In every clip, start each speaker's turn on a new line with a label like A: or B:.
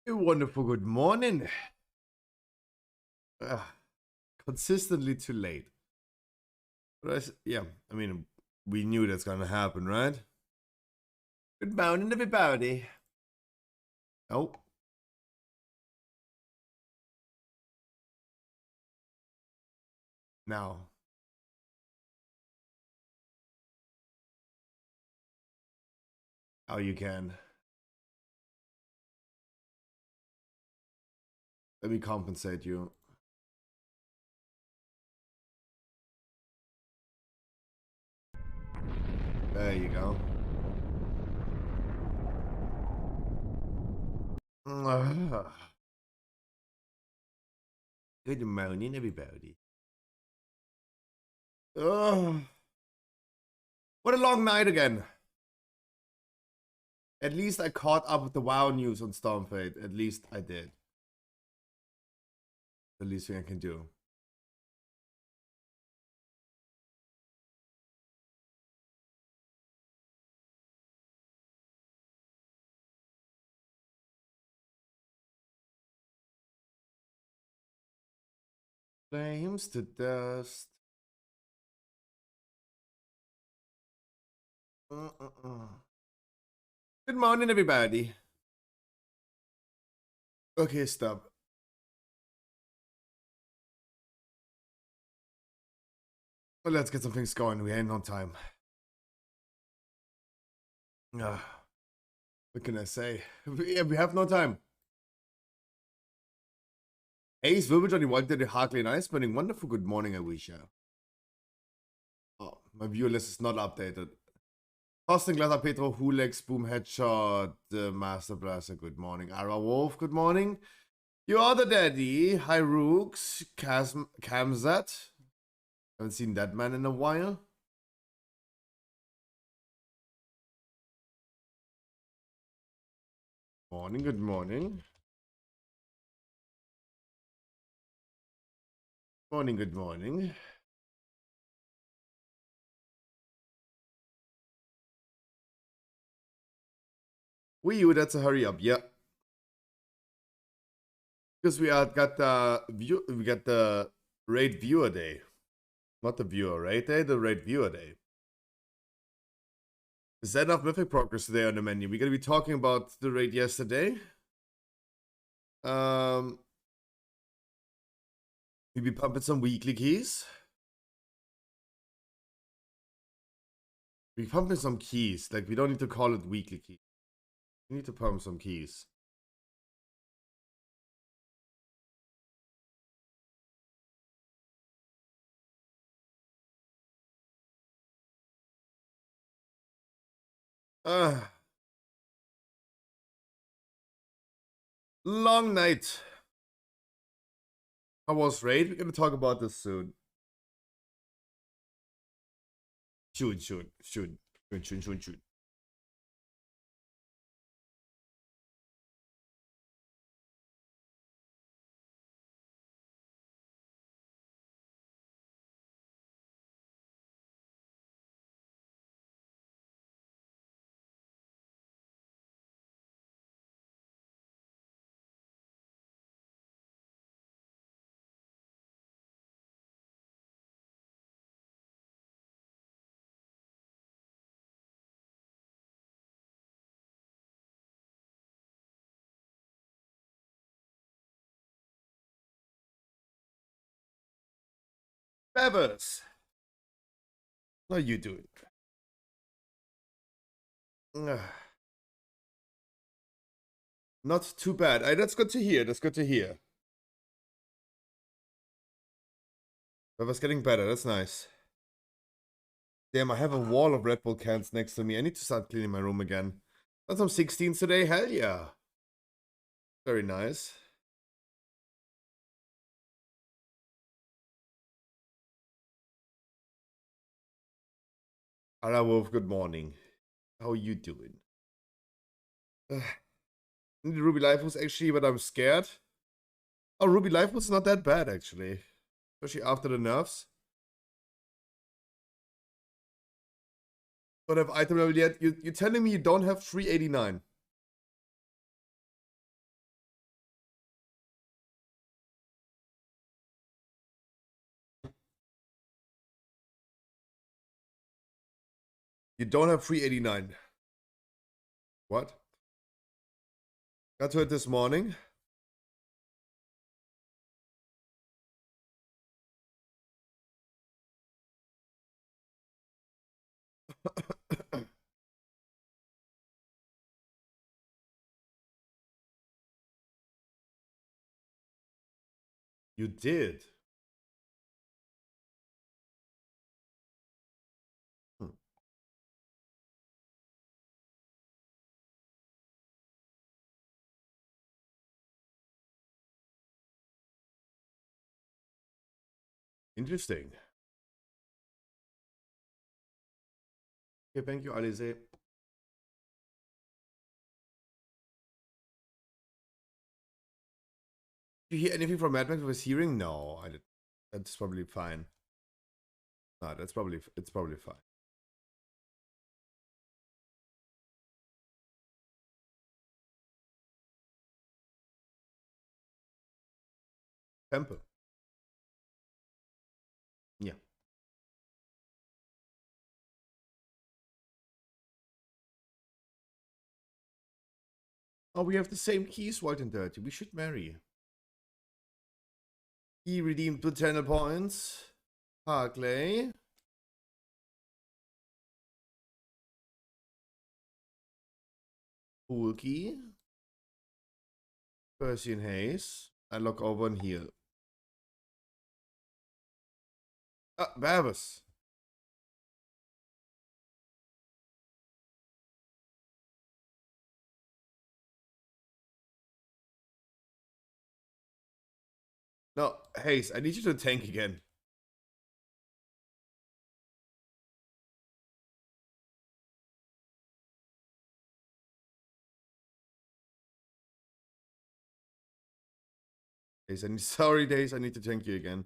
A: A wonderful good morning. Ah, consistently too late. But yeah, I mean, we knew that's gonna happen, right? Good morning, everybody. Oh. Now. Oh, you can. Let me compensate you. There you go. Good morning, everybody. Oh, what a long night again. At least I caught up with the WoW news on Stormfade. At least I did. The least thing I can do. Flames to dust. Good morning, everybody. Okay, stop. Well, let's get some things going. We ain't on time. What can I say? We have no time. Ace, Wilbur, Johnny White, Daddy Harkley, and I spending wonderful good morning, I wish. Oh, my viewer list is not updated. Austin Glaser, Petro, Hulex, Boom, Headshot, Master Blaster, good morning. Ara Wolf, good morning. You are the daddy. Hi, Rooks, Kamzat. Haven't seen that man in a while. Morning, good morning. Morning, good morning. Wii U, that's a hurry up, yeah. Because we got the raid viewer day. Not the viewer raid day, the raid viewer day. Is that enough mythic progress today on the menu? We're gonna be talking about the raid yesterday. We'll be pumping some weekly keys. We're pumping some keys. Like, we don't need to call it weekly keys. We need to pump some keys. Long night. How was raid? We're gonna talk about this soon. Shoot. Bevers. How you doing? Not too bad. That's good to hear. That's good to hear. Bevers getting better. That's nice. Damn, I have a wall of Red Bull cans next to me. I need to start cleaning my room again. Got some 16s today. Hell yeah. Very nice. Ara Wolf, good morning. How are you doing? Ruby Life was actually, but I'm scared. Oh, Ruby Life was not that bad, actually. Especially after the nerfs. Don't have item level yet. You're telling me you don't have 389? You don't have free 89. What? Got to it this morning. You did. Interesting. Okay, thank you, Alize. Did you hear anything from Mad Max with his hearing? No, I did. That's probably fine. No, it's probably fine. Temple. Yeah. Oh, we have the same keys, White and Dirty. We should marry. He redeemed the channel points. Harkley. Poolkey. Percy and Hayes. I look over and heal. Ah, Babas. No, Hayes, I need you to tank again. Hayes, sorry, Days, I need to tank you again.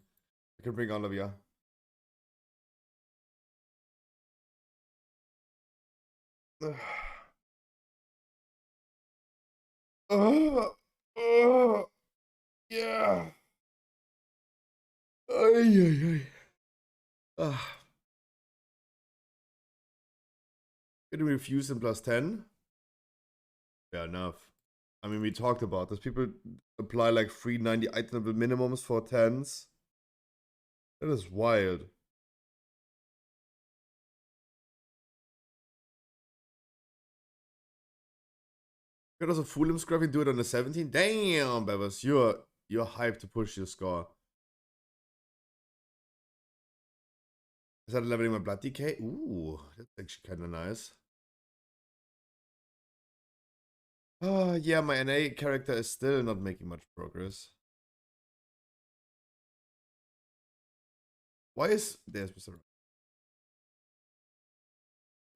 A: I can bring all of you. Yeah. Ay, ay, ay. Gonna refuse in plus 10? Fair enough. I mean, we talked about this. People apply like 390 itemable minimums for 10s. That is wild. You could also fool him, Scruffy, do it on the 17. Damn, Bevers, you're hyped to push your score. Is that leveling my blood decay? Ooh, that's actually kind of nice. Oh, yeah, my NA character is still not making much progress. Why is... There's Mr.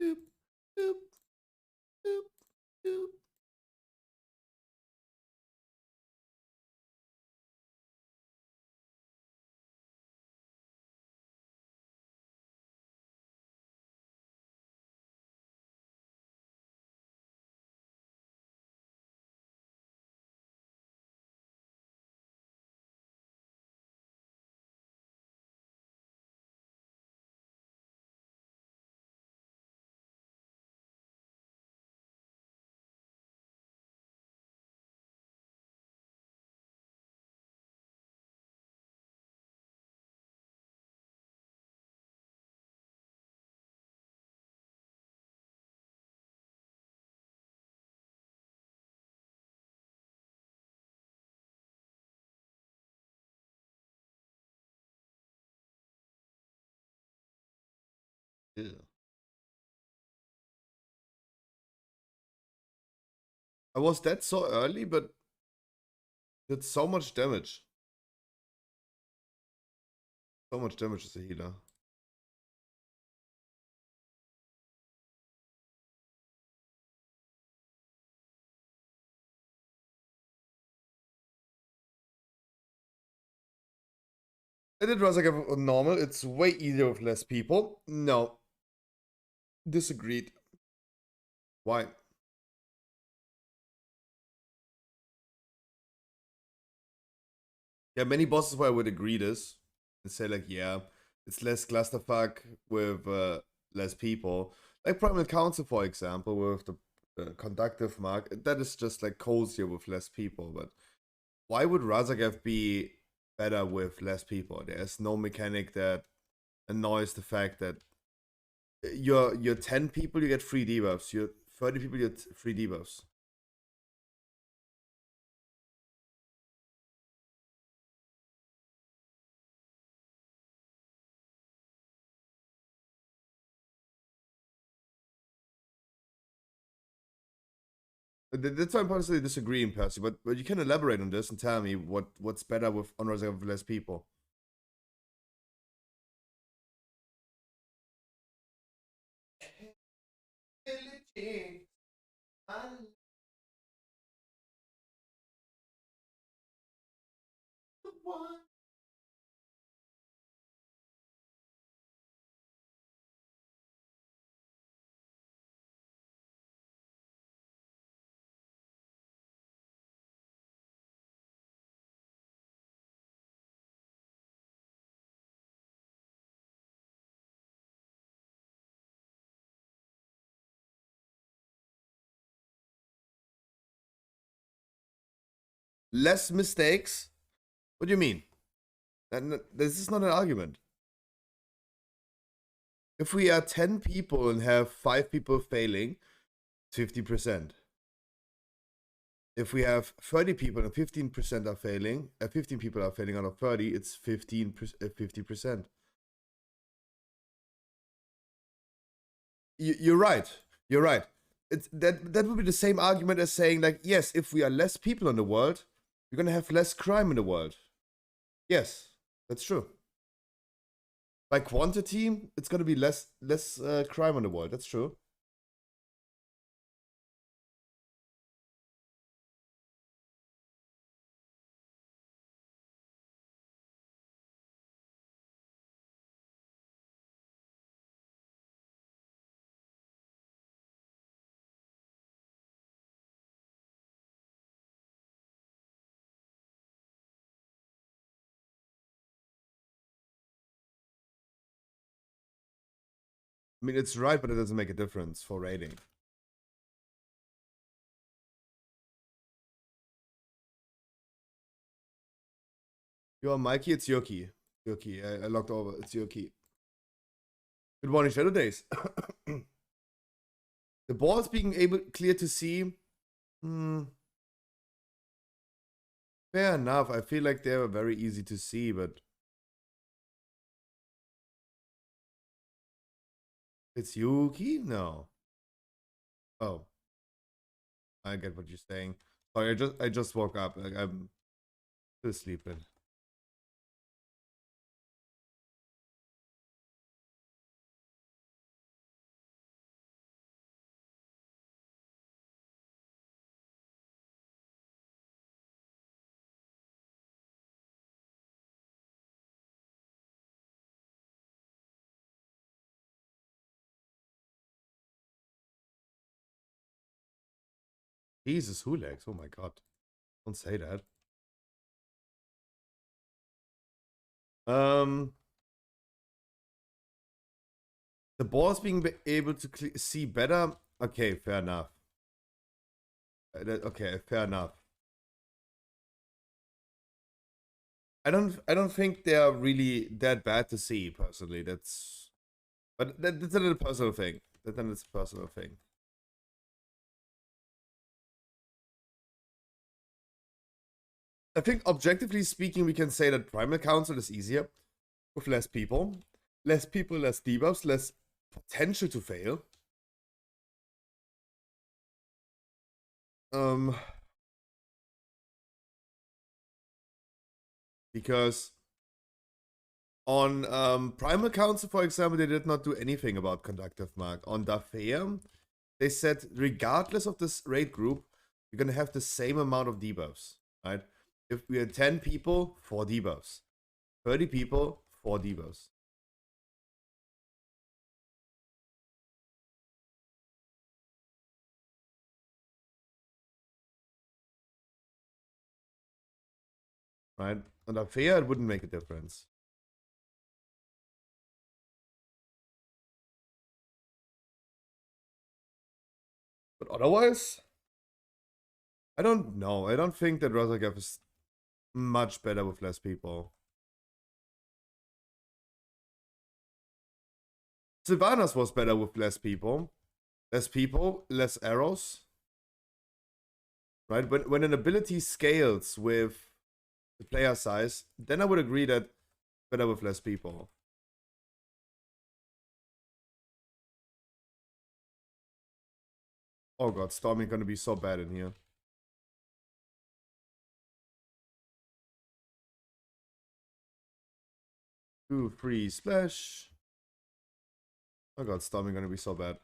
A: Doop, doop, doop, doop. Yeah. I was dead so early, but did so much damage. So much damage as a healer. I did Razak normal. It's way easier with less people. No. Disagreed. Why? Yeah, many bosses where I would agree this and say like, yeah, it's less clusterfuck with less people. Like Primal Council, for example, with the conductive mark, that is just like cozier with less people. But why would Razagav be better with less people? There's no mechanic that annoys the fact that you're 10 people, you get 3 debuffs. You're 30 people, you get 3 debuffs. That's why I'm personally disagreeing, Percy. But you can elaborate on this and tell me what's better with on Razagav with less people. Less mistakes? What do you mean? This is not an argument. If we are 10 people and have 5 people failing, 50%. If we have 30 people and 15% are failing, 15 people are failing out of 30, it's 50%. You're right. You're right. That would be the same argument as saying, like, yes, if we are less people in the world, you're gonna have less crime in the world. Yes, that's true. By quantity, it's gonna be less crime in the world. That's true. I mean, it's right, but it doesn't make a difference for rating. You are Mikey, it's Yoki. Yoki, I logged over. It's Yoki. Good morning, Shadow Days. The balls being able clear to see. Fair enough. I feel like they were very easy to see, but it's Yuki? No. Oh, I get what you're saying. Sorry, I just woke up. Like, I'm still sleeping. Jesus, Hulex. Oh my god. Don't say that. The balls being able to see better. Okay, fair enough. Okay, fair enough. I don't think they are really that bad to see personally. But that's a little personal thing. Then it's a personal thing. I think objectively speaking, we can say that Primal Council is easier with less people. Less people, less debuffs, less potential to fail. Because on Primal Council, for example, they did not do anything about conductive mark. On Dafea, they said regardless of this raid group, you're gonna have the same amount of debuffs, right? If we are 10 people, 4 debuffs. 30 people, 4 debuffs. Right? On Dafea, it wouldn't make a difference. But otherwise, I don't know. I don't think that Razorgap is much better with less people. Sylvanas was better with less people. Less people, less arrows. Right? When an ability scales with the player size, then I would agree that better with less people. Oh god, Storming gonna be so bad in here. 2, 3, splash. Oh god, Storming gonna be so bad.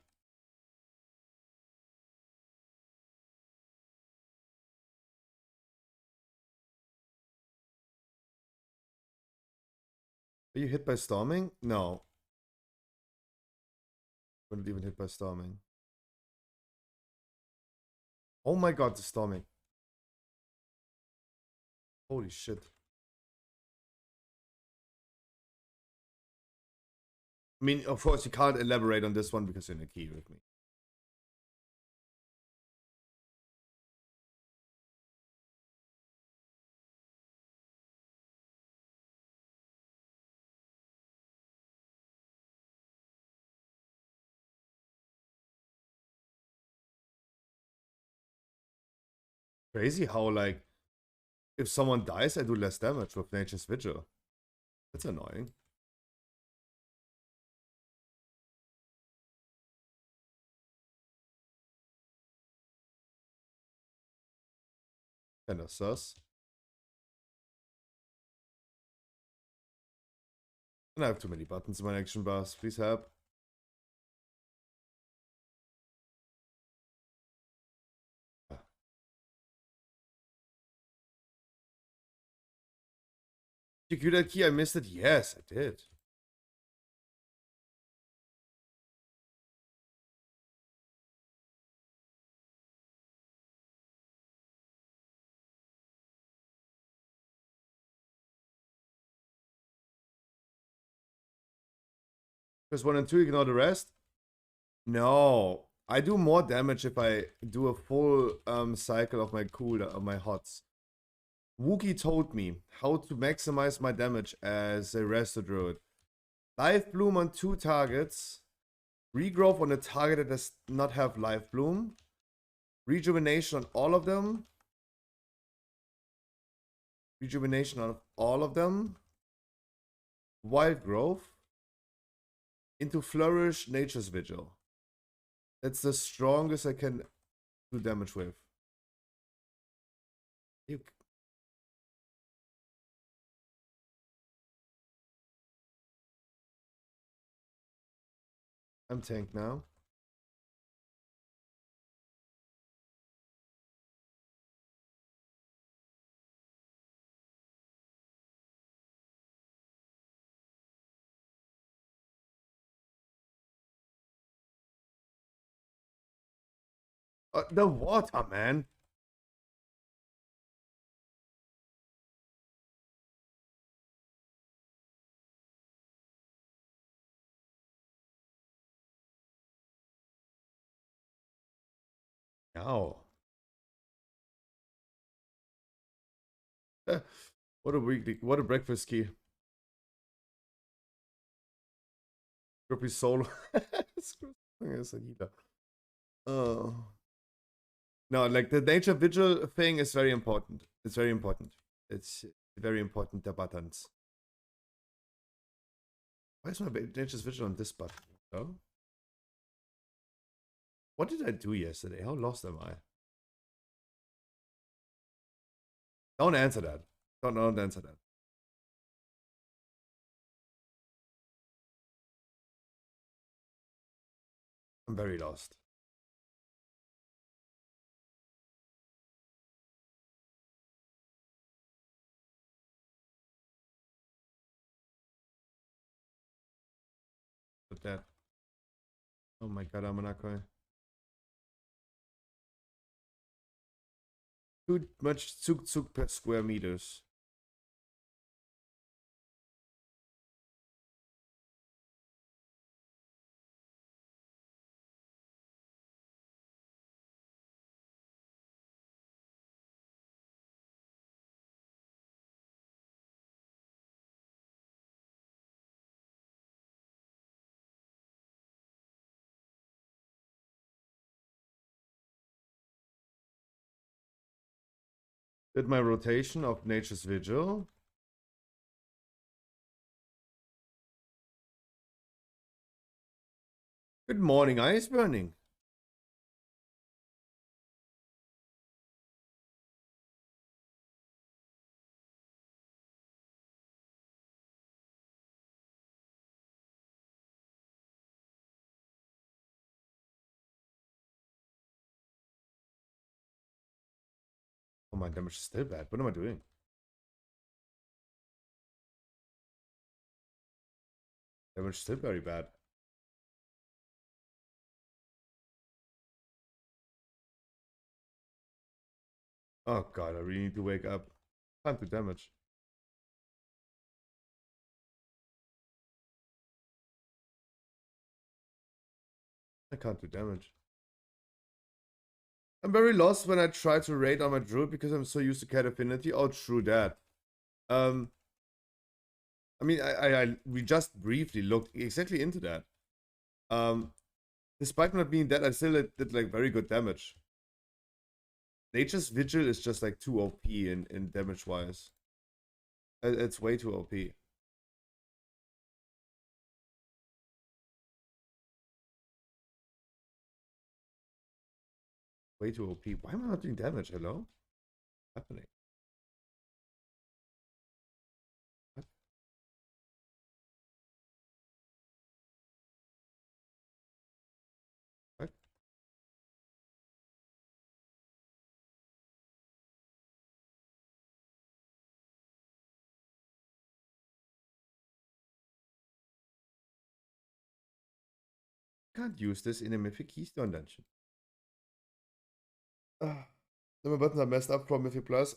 A: Are you hit by Storming? No. Wasn't even hit by Storming. Oh my god, the Storming. Holy shit. I mean, of course, you can't elaborate on this one because you're in a key with me. Crazy how, like, if someone dies, I do less damage with Nature's Vigil. That's annoying. Kinda sus. And I have too many buttons in my action bars. Please help. Did you queue that key? I missed it. Yes, I did. Press 1 and 2, ignore the rest. No. I do more damage if I do a full cycle of my cool of my hots. Wookie told me how to maximize my damage as a Resto Druid. Life Bloom on 2 targets. Regrowth on a target that does not have Life Bloom. Rejuvenation on all of them. Rejuvenation on all of them. Wild Growth. Into Flourish, Nature's Vigil. That's the strongest I can do damage with. I'm tanked now. The water, man. No. What a weekly, what a breakfast key. Groupie solo. As a healer. Oh. No, like the nature vigil thing is very important. It's very important. It's very important, the buttons. Why is my nature's vigil on this button? Oh? What did I do yesterday? How lost am I? Don't answer that. Don't answer that. I'm very lost. With that. Oh my god, I'm not going. Too much Zug per square meters. Did my rotation of Nature's Vigil. Good morning, Ice Burning. Oh, my damage is still bad. What am I doing? Damage is still very bad. Oh god, I really need to wake up. Can't do damage. I can't do damage. I'm very lost when I try to raid on my druid because I'm so used to cat affinity. Oh, true that. I mean, we just briefly looked exactly into that. Despite not being dead, I still did like very good damage. Nature's Vigil is just like too OP in damage wise. It's way too OP. Way too OP. Why am I not doing damage? Hello? What's happening? What? What? Can't use this in a Mythic Keystone dungeon. My buttons are messed up from Mythic Plus.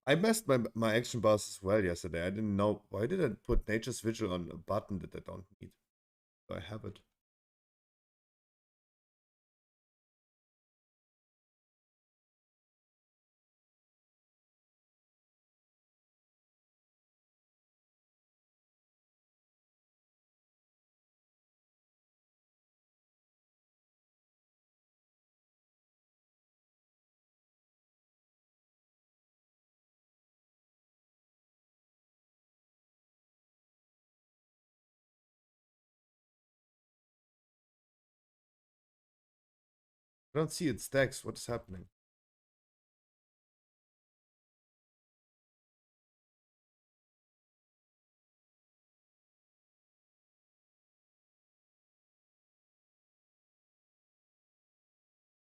A: I messed my action bars as well yesterday. I didn't know. Why did I put Nature's Vigil on a button that I don't need? Do I have it? I don't see it stacks. What is happening?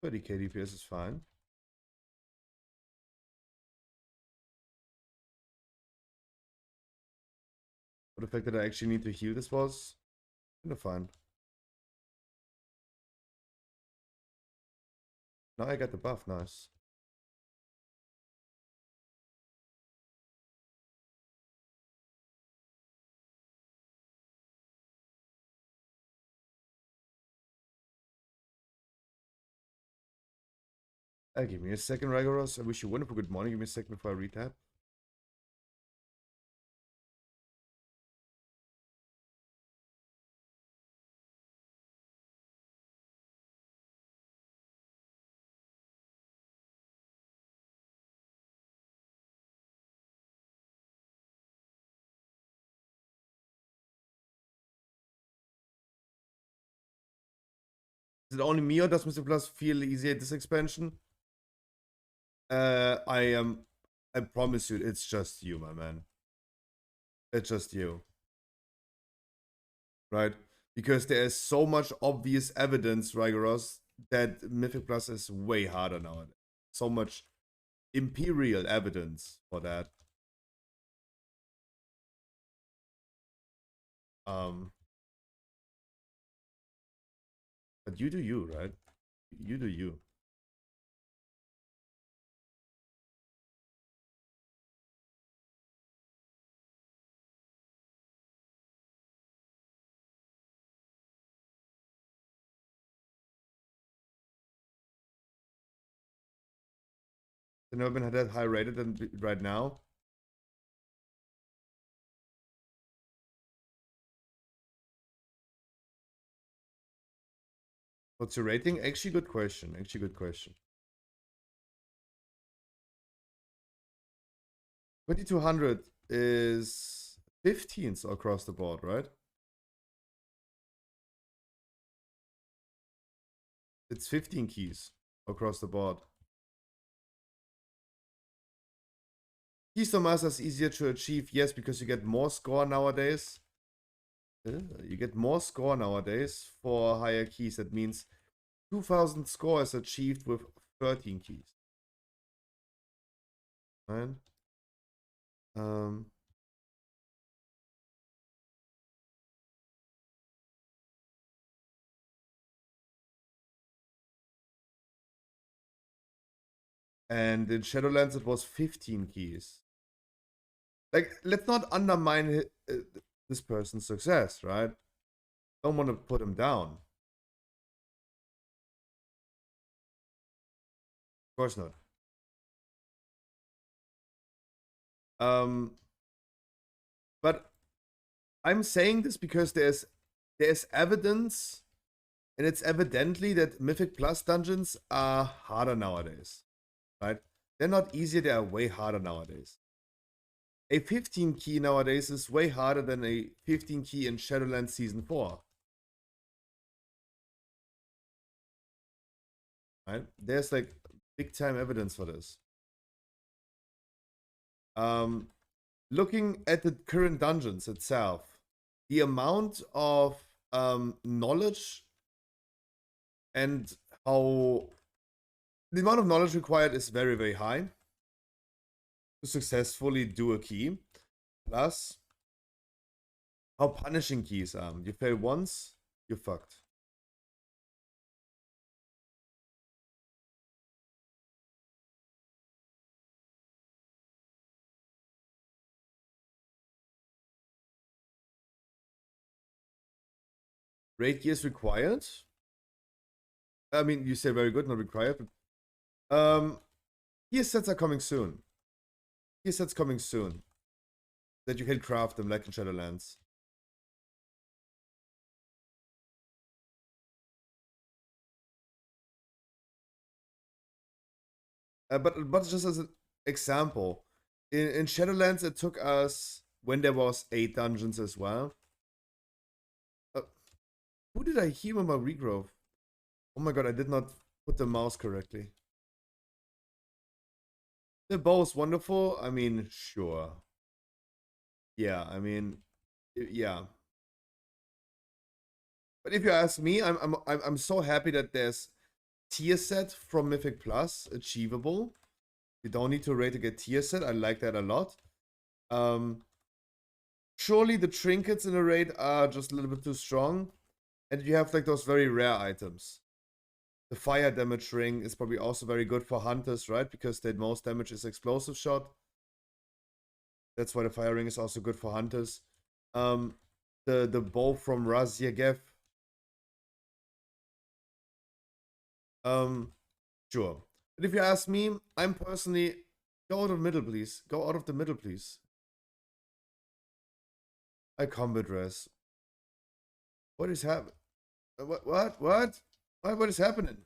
A: Thirty KDPS is fine. But the fact that I actually need to heal this was kind of fine. Now I got the buff. Nice. Give me a second, Ragoros. I wish you wonderful good morning. Give me a second before I read that. Is it only me or does Mr. Plus feel easier at this expansion? I promise you, it's just you, my man. It's just you. Right? Because there is so much obvious evidence, Rygoros, that Mythic Plus is way harder nowadays. So much imperial evidence for that. But you do you, right? You do you. The never been that high rated than right now. What's your rating? Actually, good question. Actually, good question. 2200 is 15s across the board, right? It's 15 keys across the board. Keystone Master is easier to achieve, yes, because you get more score nowadays. You get more score nowadays for higher keys. That means 2000 score is achieved with 13 keys. Right? Um, and in Shadowlands it was 15 keys. Like, let's not undermine this person's success, right? Don't want to put him down. Of course not. But I'm saying this because there's evidence, and it's evidently that Mythic Plus dungeons are harder nowadays, right? They're not easier, they are way harder nowadays. A 15 key nowadays is way harder than a 15 key in Shadowlands Season 4. Right? There's like big time evidence for this. Looking at the current dungeons itself, the amount of knowledge and how the amount of knowledge required is very, very high to successfully do a key. Plus, how punishing keys are. You fail once, you're fucked. Raid gears required. I mean, you say very good, not required, but gear sets are coming soon. Gear sets coming soon. That you can craft them like in Shadowlands. But just as an example, in Shadowlands it took us, when there was 8 dungeons as well. Who did I hear about regrowth? Oh my god, I did not put the mouse correctly. The bow is wonderful. I mean, sure. Yeah, I mean, yeah. But if you ask me, I'm so happy that there's tier set from Mythic Plus achievable. You don't need to raid to get tier set. I like that a lot. Surely the trinkets in a raid are just a little bit too strong, and you have like those very rare items. The fire damage ring is probably also very good for hunters, right? Because the most damage is explosive shot. That's why the fire ring is also good for hunters. The bow from Raziegev. Sure. But if you ask me, I'm personally, go out of middle, please. Go out of the middle, please. I combat res. What is happening? What is happening?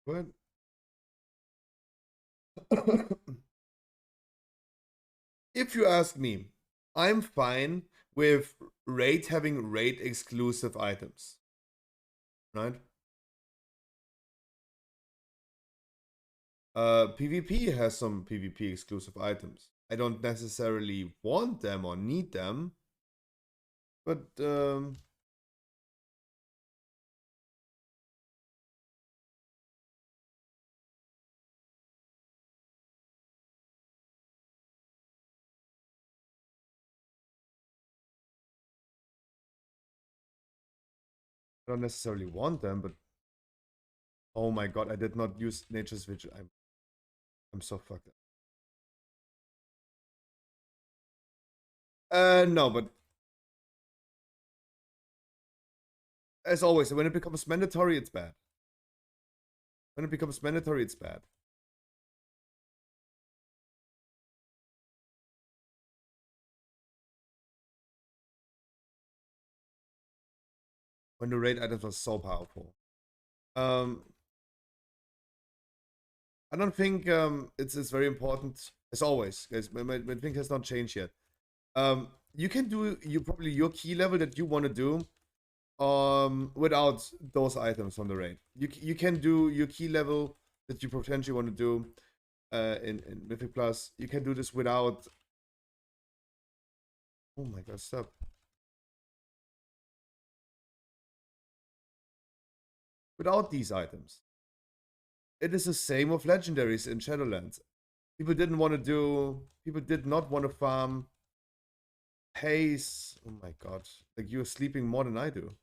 A: What? If you ask me, I'm fine with raid having raid exclusive items. Right? PvP has some PvP exclusive items. I don't necessarily want them or need them, but I don't necessarily want them. But oh my god, I did not use Nature's Vigil. I'm so fucked up. No, but as always, when it becomes mandatory, it's bad. When it becomes mandatory, it's bad. when the raid items are so powerful. I don't think it's very important, as always, guys. My thing has not changed yet. You can do probably your key level that you want to do without those items on the raid. You can do your key level that you potentially want to do in Mythic Plus. You can do this without. Oh my god, stop. Without these items. It is the same with legendaries in Shadowlands. People did not want to farm haze. Oh my god. Like, you're sleeping more than I do.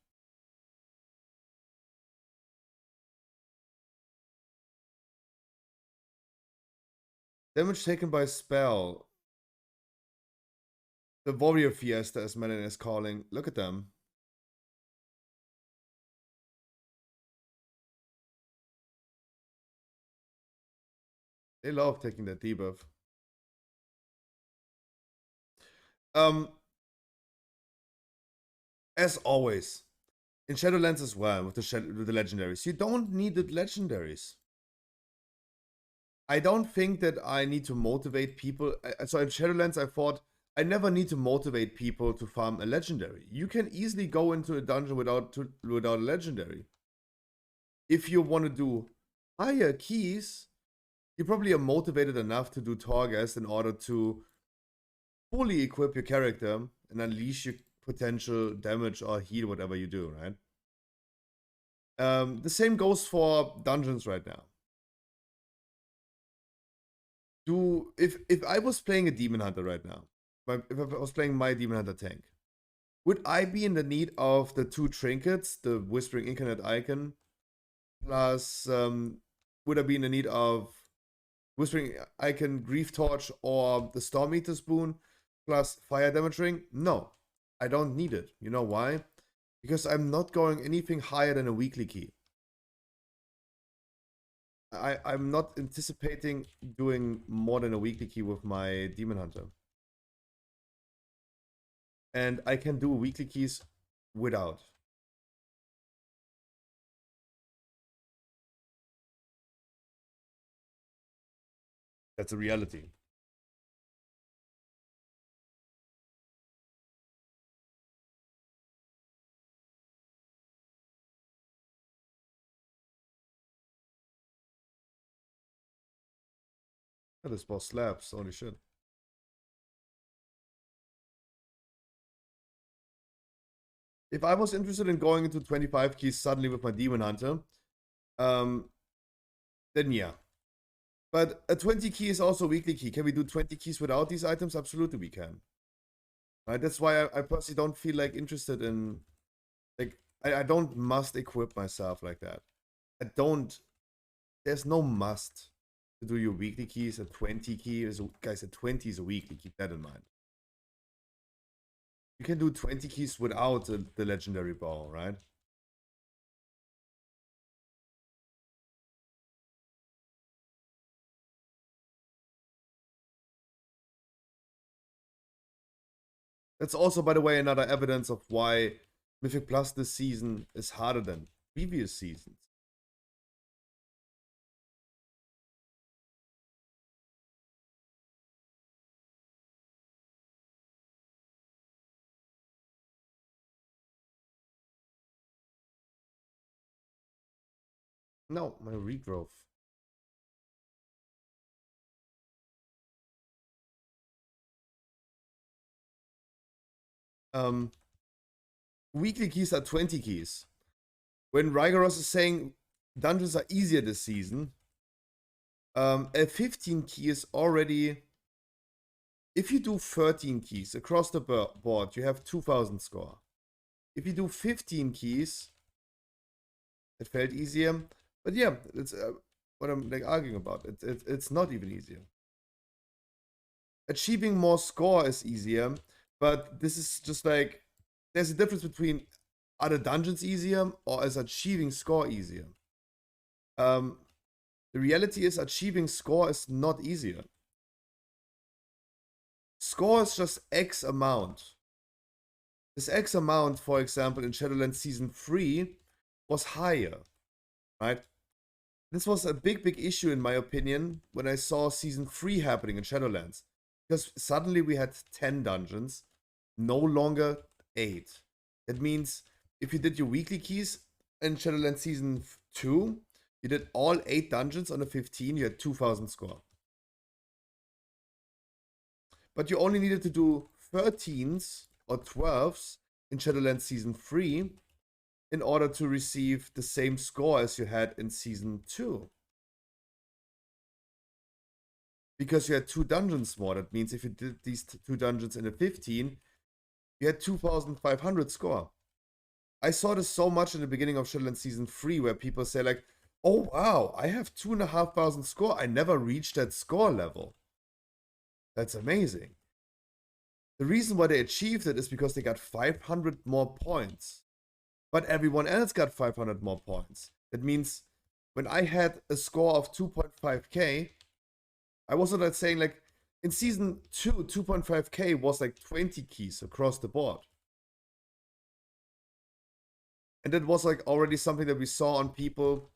A: Damage taken by spell. The Warrior Fiesta, as Melon is calling. Look at them. They love taking that debuff. As always, in Shadowlands as well, with the legendaries, you don't need the legendaries. I don't think that I need to motivate people. So in Shadowlands, I thought I never need to motivate people to farm a legendary. You can easily go into a dungeon without a legendary. If you want to do higher keys, you probably are motivated enough to do Torghast in order to fully equip your character and unleash your potential damage or heal, whatever you do, right? The same goes for dungeons right now. If I was playing a Demon Hunter right now, if I was playing my Demon Hunter tank, would I be in the need of the 2 trinkets, the Whispering Incarnate Icon, plus would I be in the need of Whispering Icon, Grief Torch, or the Storm Eater Spoon, plus Fire Damage Ring? No, I don't need it. You know why? Because I'm not going anything higher than a weekly key. I'm not anticipating doing more than a weekly key with my Demon Hunter. And I can do weekly keys without. That's a reality. Oh, this boss slaps, holy shit. If I was interested in going into 25 keys suddenly with my Demon Hunter, then yeah. But a 20 key is also a weekly key. Can we do 20 keys without these items? Absolutely we can. Right? That's why I personally don't feel like interested in, like, I don't must equip myself like that. There's no must to do your weekly keys. A 20 key is, guys, a 20 is a weekly, keep that in mind. You can do 20 keys without the legendary bow, right? That's also, by the way, another evidence of why Mythic Plus this season is harder than previous seasons. No, my regrowth. Weekly keys are 20 keys. When Rygaros is saying dungeons are easier this season, a 15 key is already... If you do 13 keys across the board, you have 2000 score. If you do 15 keys, it felt easier. But yeah, it's what I'm like arguing about. It's not even easier. Achieving more score is easier, but this is just like, there's a difference between, are the dungeons easier or is achieving score easier? The reality is achieving score is not easier. Score is just X amount. This X amount, for example, in Shadowlands Season 3 was higher, right? This was a big issue in my opinion when I saw Season 3 happening in Shadowlands. Because suddenly we had 10 dungeons, no longer 8. That means if you did your weekly keys in Shadowlands Season 2, you did all 8 dungeons on a 15, you had 2000 score. But you only needed to do 13s or 12s in Shadowlands Season 3 in order to receive the same score as you had in Season 2. Because you had 2 dungeons more. That means if you did these 2 dungeons in a 15, you had 2500 score. I saw this so much in the beginning of Shadowlands Season 3 where people say like, oh wow, I have 2500 score. I never reached that score level. That's amazing. The reason why they achieved it is because they got 500 more points. But everyone else got 500 more points. That means when I had a score of 2.5k, I wasn't like saying like, in Season 2, 2.5k was like 20 keys across the board. And that was like already something that we saw on people.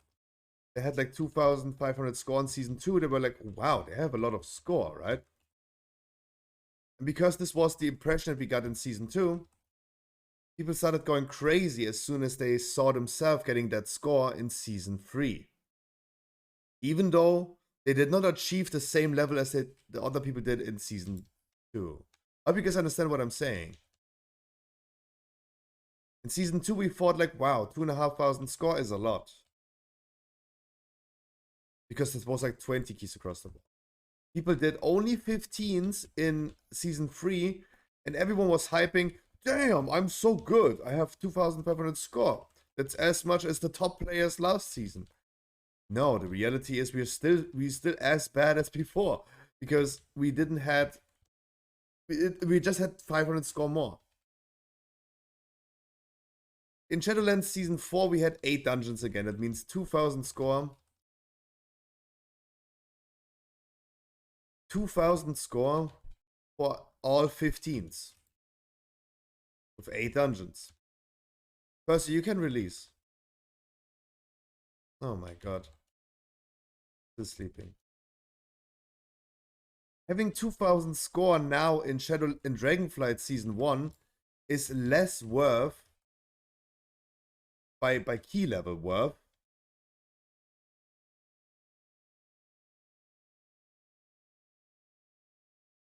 A: They had like 2,500 score in Season 2. They were like, wow, they have a lot of score, right? And because this was the impression that we got in Season 2, people started going crazy as soon as they saw themselves getting that score in Season 3. Even though they did not achieve the same level as the other people did in Season 2. I hope you guys understand what I'm saying. In Season 2, we thought like, wow, 2,500 score is a lot. Because it was like 20 keys across the board. People did only 15s in Season 3, and everyone was hyping, damn, I'm so good. I have 2,500 score. That's as much as the top players last season. No, the reality is we're still as bad as before. Because we didn't had... We just had 500 score more. In Shadowlands Season 4, we had 8 dungeons again. That means 2,000 score. 2,000 score for all 15s. With 8 dungeons. Percy, you can release. Oh my god. Still sleeping. Having 2,000 score now in Dragonflight Season 1 is less worth by key level worth.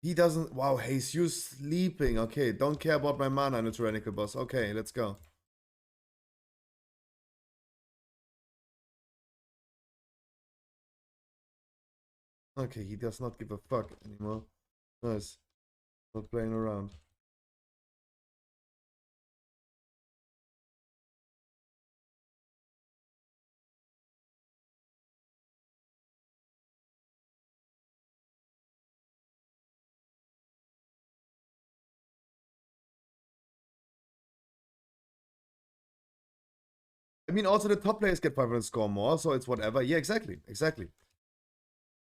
A: He doesn't... Wow, Jesus sleeping. Okay, don't care about my mana in the Tyrannical Boss. Okay, let's go. Okay, he does not give a fuck anymore. Nice. Not playing around. I mean, also the top players get 500 score more, so it's whatever. Yeah, exactly. Exactly.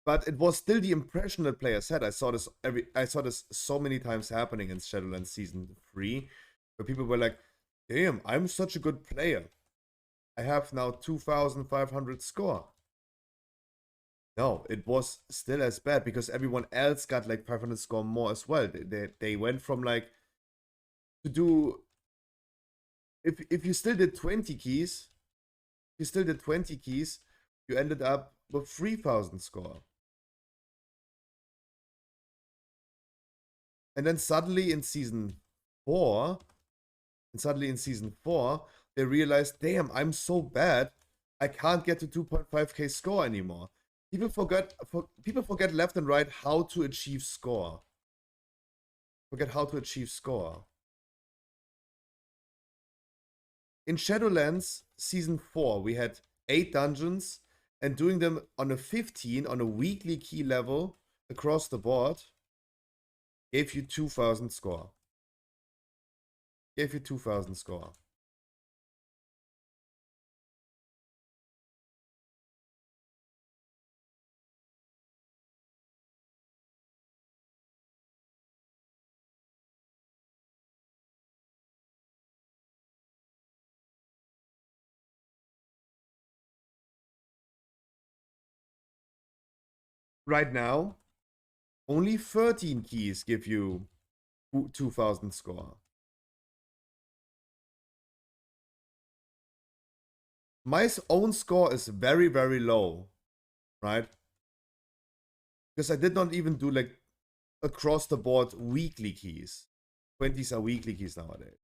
A: But it was still the impression that players had. I saw this so many times happening in Shadowlands Season 3, where people were like, damn, I'm such a good player. I have now 2,500 score. No, it was still as bad because everyone else got like 500 score more as well. They went from like to do... If you still did 20 keys, you ended up with 3,000 score. And then suddenly in Season 4, they realized, damn, I'm so bad, I can't get to 2.5k score anymore. People forget left and right how to achieve score. In Shadowlands Season 4, we had 8 dungeons, and doing them on a 15, on a weekly key level, across the board, gave you 2,000 score. right now, only 13 keys give you 2000 score. My own score is very, very low, right? Because I did not even do like across the board weekly keys. 20s are weekly keys nowadays.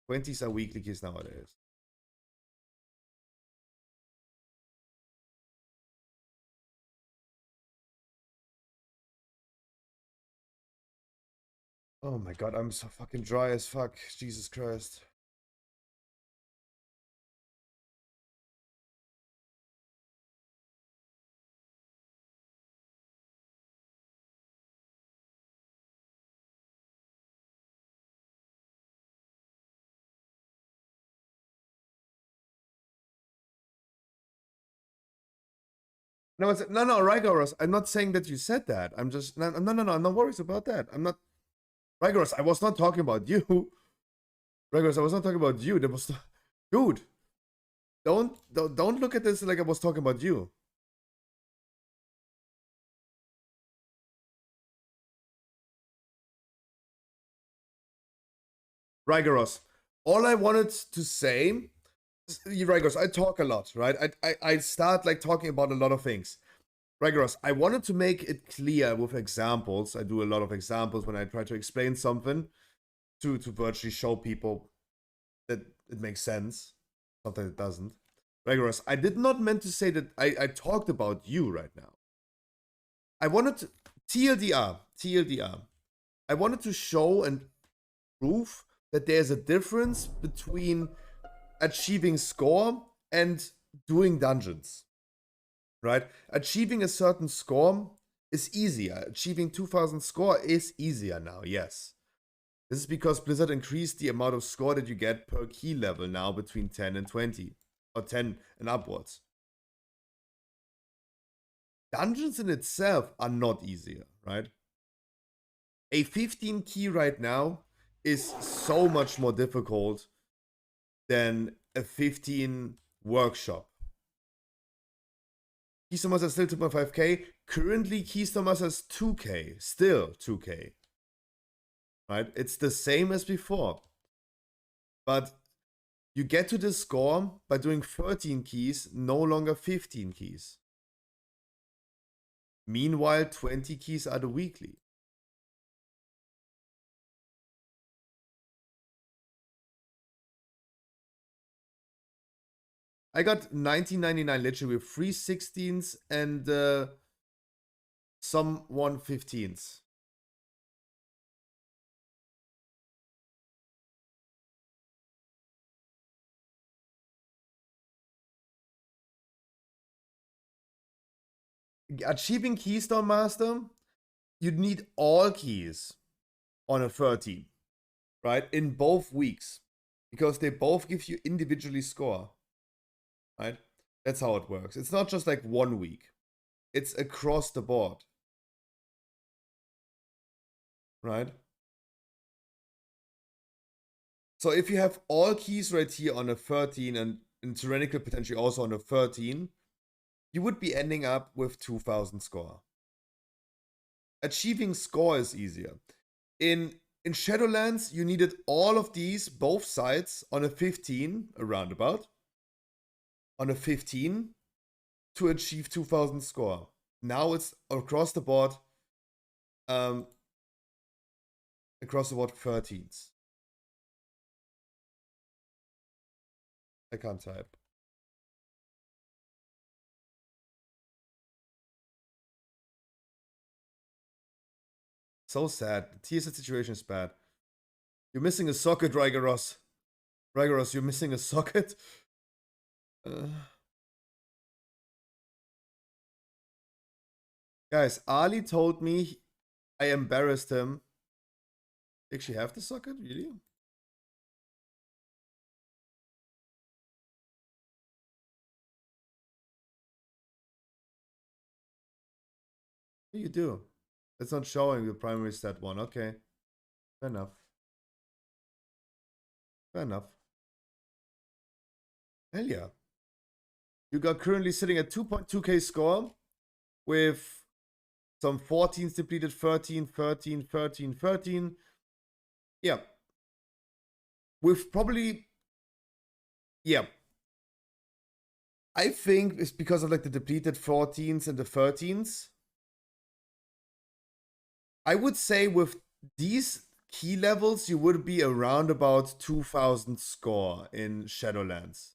A: Twenties are weekly keys nowadays. Oh my god, I'm so fucking dry as fuck. Jesus Christ. No, no, Rygoros. I'm not saying that you said that. I'm just no, I'm not worried about that. I'm not Rygoros. I was not talking about you. Rygoros, I was not talking about you. That was, dude. Don't look at this like I was talking about you. Rygoros. All I wanted to say, Rygoros, I talk a lot, right? I start like talking about a lot of things. Rygoros, I wanted to make it clear with examples. I do a lot of examples when I try to explain something to virtually show people that it makes sense. Sometimes it doesn't. Rigorous. I did not meant to say that I talked about you right now. I wanted to TLDR. I wanted to show and prove that there's a difference between achieving score and doing dungeons. Right? Achieving a certain score is easier. Achieving 2000 score is easier now, yes. This is because Blizzard increased the amount of score that you get per key level now between 10 and 20. Or 10 and upwards. Dungeons in itself are not easier, right? A 15 key right now is so much more difficult than a 15 workshop. Keystone Master is still 2.5k. Currently, Keystone Master is 2k. Still 2k. Right? It's the same as before. But you get to this score by doing 13 keys, no longer 15 keys. Meanwhile, 20 keys are the weekly. I got 1999 literally with 3 16s and some 115s. Achieving Keystone Master, you'd need all keys on a 13, right? In both weeks. Because they both give you individually score. Right? That's how it works. It's not just like 1 week. It's across the board. Right? So if you have all keys right here on a 13 and in Tyrannical potentially also on a 13, you would be ending up with 2000 score. Achieving score is easier. In Shadowlands, you needed all of these, both sides, on a 15, a roundabout, on a 15 to achieve 2000 score. Now it's across the board, across the board 13s. I can't type. So sad. The TSS situation is bad. You're missing a socket, Rygaros. Rygaros, you're missing a socket? Guys, Ali told me I embarrassed him. Actually have the socket? Really? You do. It's not showing the primary stat one. Okay. Fair enough. Fair enough. Hell yeah. You got currently sitting at 2.2k score with some 14s depleted, 13, 13, 13, 13. Yeah. With probably, yeah. I think it's because of like the depleted 14s and the 13s. I would say with these key levels, you would be around about 2000 score in Shadowlands.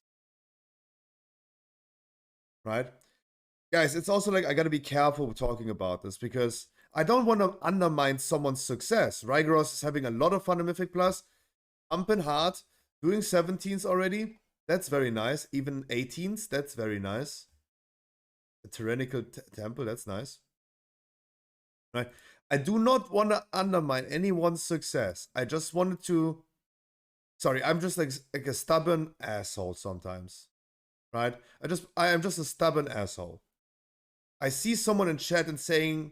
A: Right? Guys, it's also like I gotta be careful talking about this because I don't want to undermine someone's success. Rygaros is having a lot of fun in Mythic Plus, pumping hard, doing 17s already. That's very nice. Even 18s, that's very nice. The Tyrannical Temple, that's nice. Right? I do not want to undermine anyone's success. I just wanted to. Sorry, I'm just like a stubborn asshole sometimes. Right? I am just a stubborn asshole. I see someone in chat and saying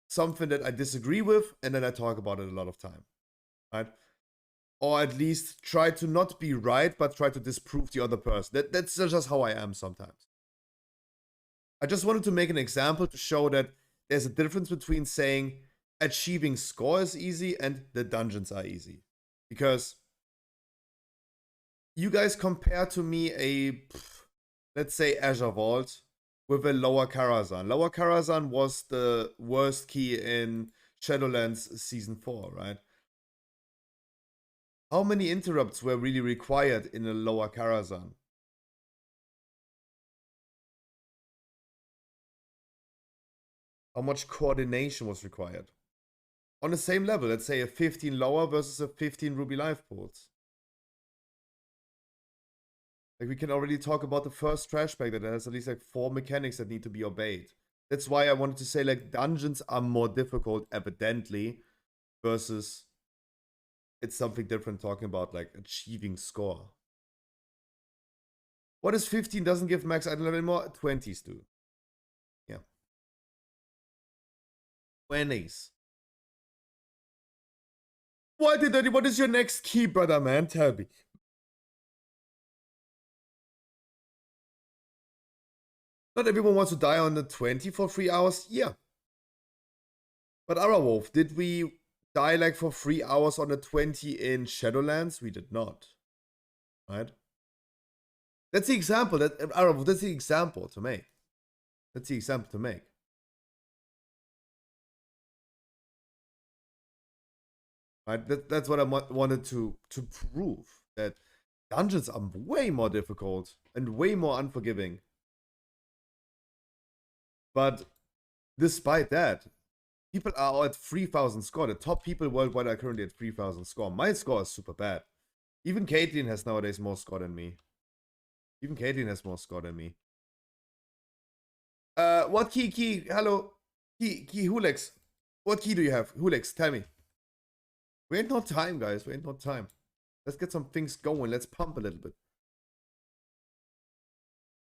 A: something that I disagree with, and then I talk about it a lot of time. Right? Or at least try to not be right, but try to disprove the other person. That's just how I am sometimes. I just wanted to make an example to show that there's a difference between saying achieving score is easy and the dungeons are easy. Because you guys compare to me a, let's say, Azure Vault with a Lower Karazhan. Lower Karazhan was the worst key in Shadowlands Season 4, right? How many interrupts were really required in a Lower Karazhan? How much coordination was required? On the same level, let's say a 15 lower versus a 15 Ruby Life Pools. Like, we can already talk about the first trash bag that has at least like 4 mechanics that need to be obeyed. That's why I wanted to say like dungeons are more difficult, evidently, versus it's something different talking about like achieving score. What is 15 doesn't give max item level anymore? 20s do. Yeah. 20s. What is your next key, brother, man? Tell me. Not everyone wants to die on the 20 for 3 hours. Yeah. But Arawolf, did we die like for 3 hours on the 20 in Shadowlands? We did not. Right? That's the example. Arawolf, that's the example to make. That's the example to make. Right? That's what I wanted to prove. That dungeons are way more difficult and way more unforgiving. But despite that, people are at 3,000 score. The top people worldwide are currently at 3,000 score. My score is super bad. Even Caitlyn has nowadays more score than me. Even Caitlyn has more score than me. What key? Hello. Key, Hulex. What key do you have? Hulex, tell me. We ain't no time, guys. We ain't no time. Let's get some things going. Let's pump a little bit.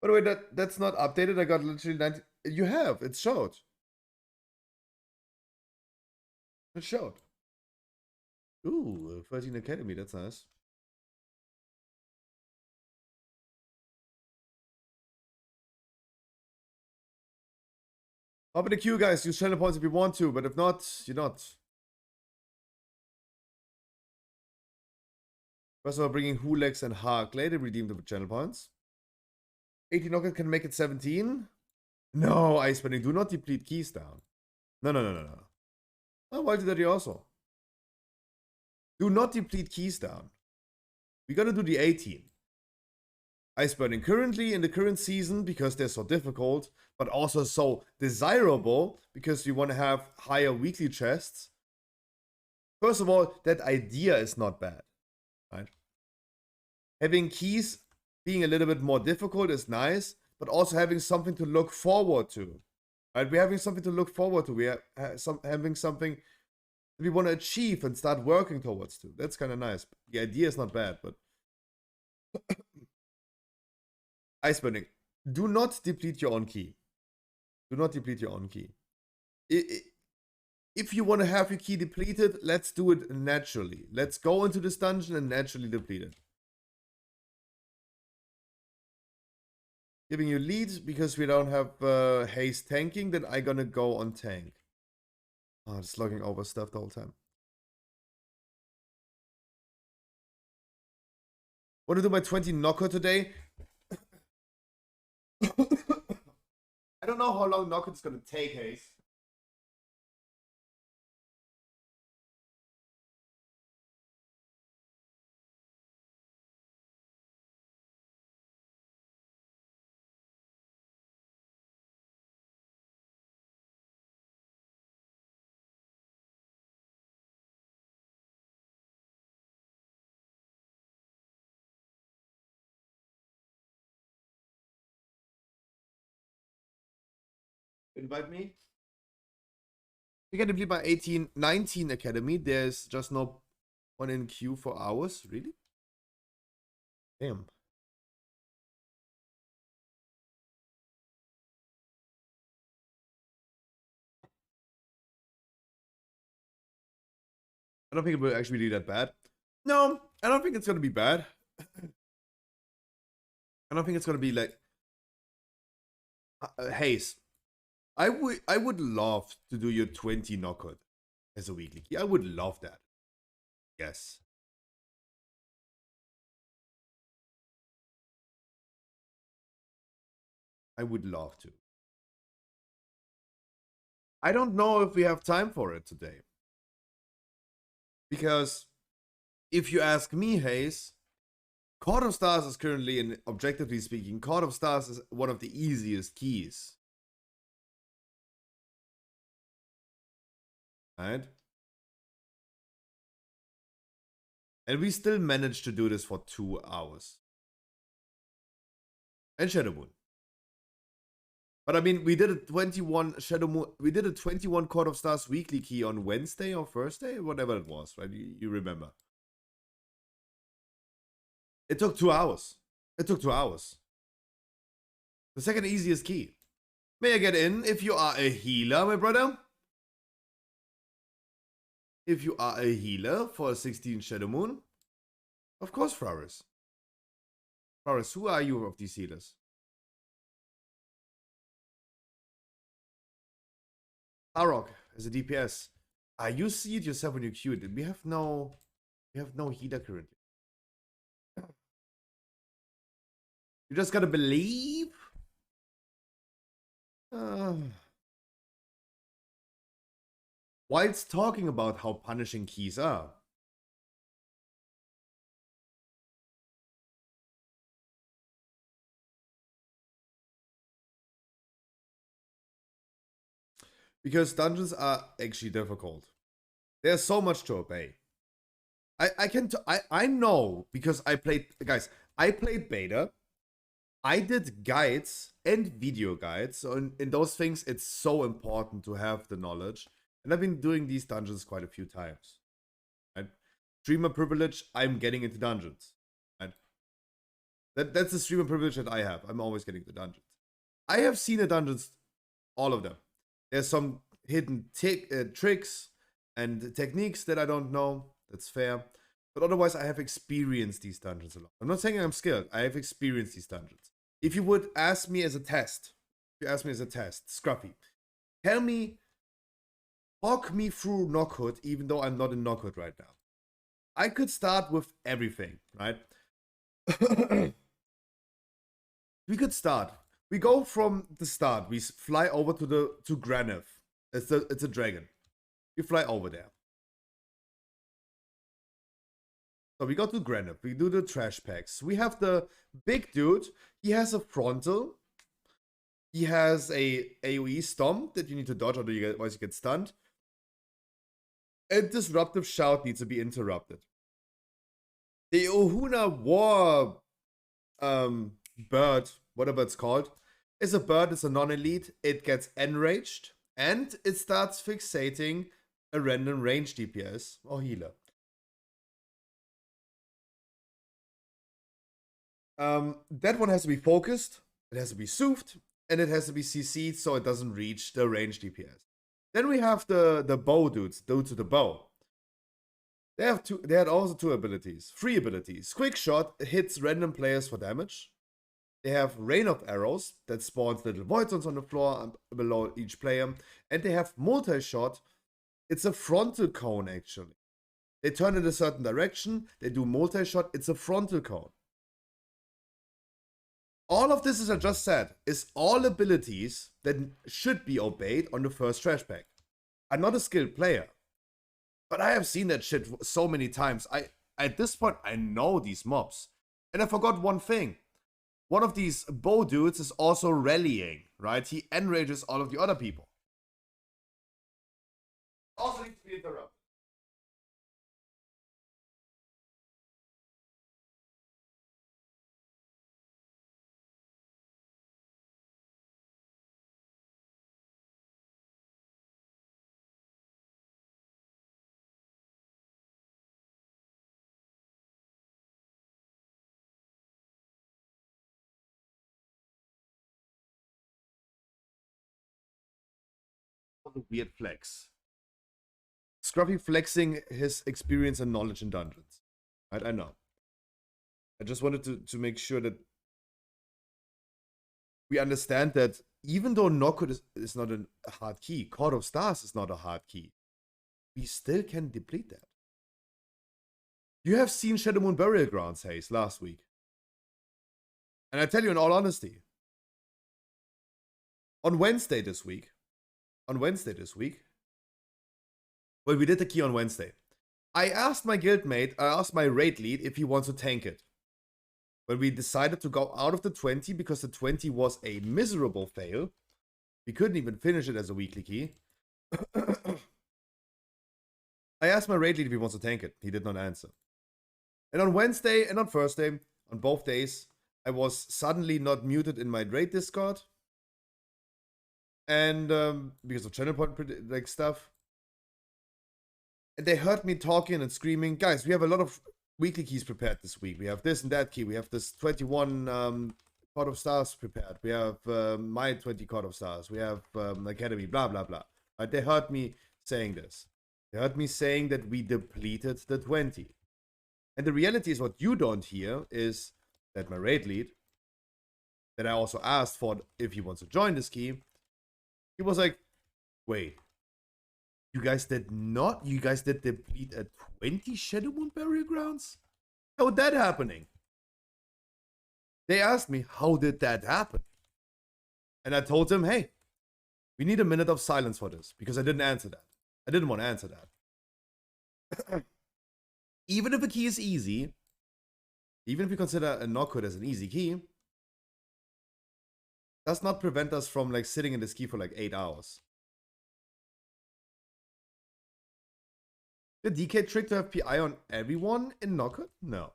A: By the way, that's not updated. I got literally 90. You have. It showed. It showed. Ooh, 13 Academy. That's nice. Hop in the queue, guys. Use channel points if you want to, but if not, you're not. First of all, bringing Hulex and Harkley to redeem the channel points. 18 knockout can make it 17. No, Ice Bending. Do not deplete keys down. No. Oh, why did that also? Do not deplete keys down. We gotta do the 18. Ice Burning currently in the current season because they're so difficult, but also so desirable because we want to have higher weekly chests. First of all, that idea is not bad, right? Having keys being a little bit more difficult is nice, but also having something to look forward to, right? We're having something to look forward to. We are having something we want to achieve and start working towards to. That's kind of nice. The idea is not bad, but Ice Burning, do not deplete your own key. Do not deplete your own key. If you want to have your key depleted, let's do it naturally. Let's go into this dungeon and naturally deplete it. giving you leads because we don't have haste tanking, then I'm gonna go on tank. Oh, it's logging over stuff the whole time. Want to do my 20 knocker today? I don't know how long knocker is gonna take, Haze. Invite me. You can complete my 19 academy. There's just no one in queue for hours. Really? Damn. I don't think it will actually be that bad. No, I don't think it's gonna be bad. I don't think it's gonna be like Haze. I would love to do your 20 knockout as a weekly key. I would love that. Yes. I would love to. I don't know if we have time for it today. Because if you ask me, Haze, Court of Stars is currently, and objectively speaking, Court of Stars is one of the easiest keys. Right? And we still managed to do this for 2 hours. And Shadow Moon. But I mean, we did a 21 Shadow Moon, we did a 21 Court of Stars weekly key on Wednesday or Thursday, whatever it was, right? You remember. It took 2 hours. It took 2 hours. The second easiest key. May I get in if you are a healer, my brother? If you are a healer for a 16 Shadow Moon? Of course, Faris. Faris, who are you of these healers? Arok as a DPS. You see it yourself when you queue it. We have no healer currently. You just gotta believe. Whilst talking about how punishing keys are. Because dungeons are actually difficult. There's so much to obey. I know because I played, guys, I played beta. I did guides and video guides. So in those things, it's so important to have the knowledge. And I've been doing these dungeons quite a few times. Right? Streamer privilege, I'm getting into dungeons. Right? That's the streamer privilege that I have. I'm always getting to dungeons. I have seen the dungeons, all of them. There's some hidden tricks and techniques that I don't know. That's fair. But otherwise, I have experienced these dungeons a lot. I'm not saying I'm skilled. I have experienced these dungeons. If you would ask me as a test, Scruffy, tell me, walk me through Knockhood, even though I'm not in Knockhood right now. I could start with everything, right? We could start. We go from the start. We fly over to Graneth. It's a dragon. We fly over there. So we go to Graneth. We do the trash packs. We have the big dude. He has a frontal. He has a AoE stomp that you need to dodge, otherwise you get stunned. A disruptive shout needs to be interrupted. The Ohuna War bird, whatever it's called, is a bird. It's a non-elite. It gets enraged and it starts fixating a random range DPS or healer. That one has to be focused, it has to be soothed, and it has to be CC'd so it doesn't reach the range DPS. Then we have the bow dudes with the bow. They had also 2 abilities, 3 abilities. Quick shot hits random players for damage. They have rain of arrows that spawns little void zones on the floor below each player. And they have multi-shot. It's a frontal cone, actually. They turn in a certain direction. They do multi-shot. It's a frontal cone. All of this, as I just said, is all abilities that should be obeyed on the first trash pack. I'm not a skilled player, but I have seen that shit so many times. At this point, I know these mobs. And I forgot one thing. One of these bow dudes is also rallying, right? He enrages all of the other people. Also needs to be interrupted. The weird flex. Scruffy flexing his experience and knowledge in dungeons. Right, I know. I just wanted to make sure that we understand that even though Knockwood is not a hard key, Court of Stars is not a hard key, we still can deplete that. You have seen Shadow Moon Burial Grounds, Haze, last week. And I tell you in all honesty, on Wednesday this week, well, we did the key on Wednesday. I asked my guildmate, I asked my raid lead if he wants to tank it. When we decided to go out of the 20 because the 20 was a miserable fail. We couldn't even finish it as a weekly key. I asked my raid lead if he wants to tank it. He did not answer. And on Wednesday and on Thursday, on both days, I was suddenly not muted in my raid Discord. And because of channel point like stuff. And they heard me talking and screaming, guys, we have a lot of weekly keys prepared this week. We have this and that key. We have this 21 Court of Stars prepared. We have my 20 Court of Stars. We have Academy, blah, blah, blah. Right? They heard me saying this. They heard me saying that we depleted the 20. And the reality is what you don't hear is that my raid lead, that I also asked for if he wants to join this key, he was like, wait, you guys did deplete a 20 Shadow Moon Burial Grounds? How is that happening? They asked me, how did that happen? And I told them, hey, we need a minute of silence for this, because I didn't answer that. I didn't want to answer that. Even if a key is easy, even if you consider a Knockwood as an easy key, does not prevent us from like sitting in this key for like 8 hours. The DK trick to have PI on everyone in Knockwood? No.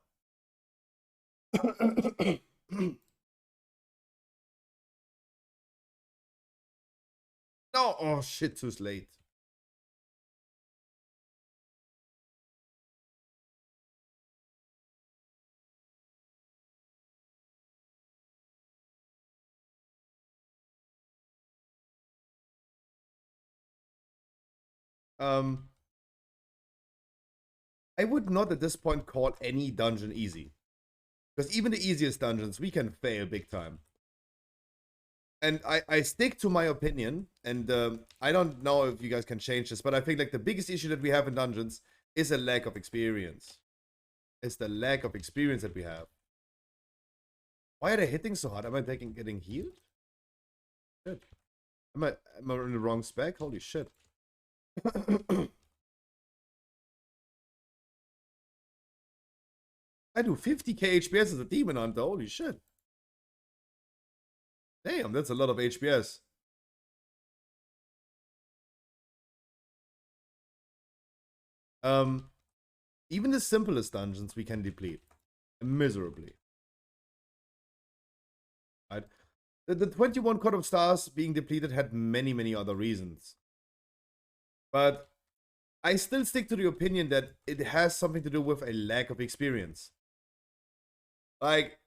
A: No, oh shit, too late. I would not at this point call any dungeon easy. Because even the easiest dungeons, we can fail big time. And I stick to my opinion, and I don't know if you guys can change this, but I think like the biggest issue that we have in dungeons is a lack of experience. It's the lack of experience that we have. Why are they hitting so hard? Am I getting healed? Shit. Am I in the wrong spec? Holy shit. I do 50k HPS as a demon hunter. Holy shit. Damn, that's a lot of HPS. Even the simplest dungeons we can deplete miserably. Right? The 21 Court of Stars being depleted had many other reasons. But I still stick to the opinion that it has something to do with a lack of experience. Like,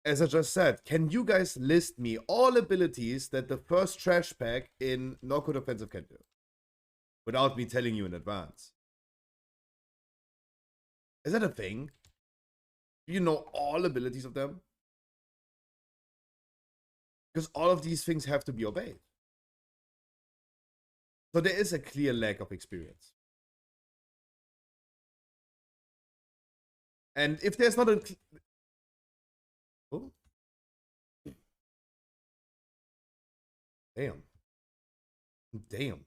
A: as I just said, can you guys list me all abilities that the first trash pack in Knockwood Offensive can do? Without me telling you in advance. Is that a thing? Do you know all abilities of them? Because all of these things have to be obeyed. So there is a clear lack of experience. And if there's not a... Oh. Damn. Damn.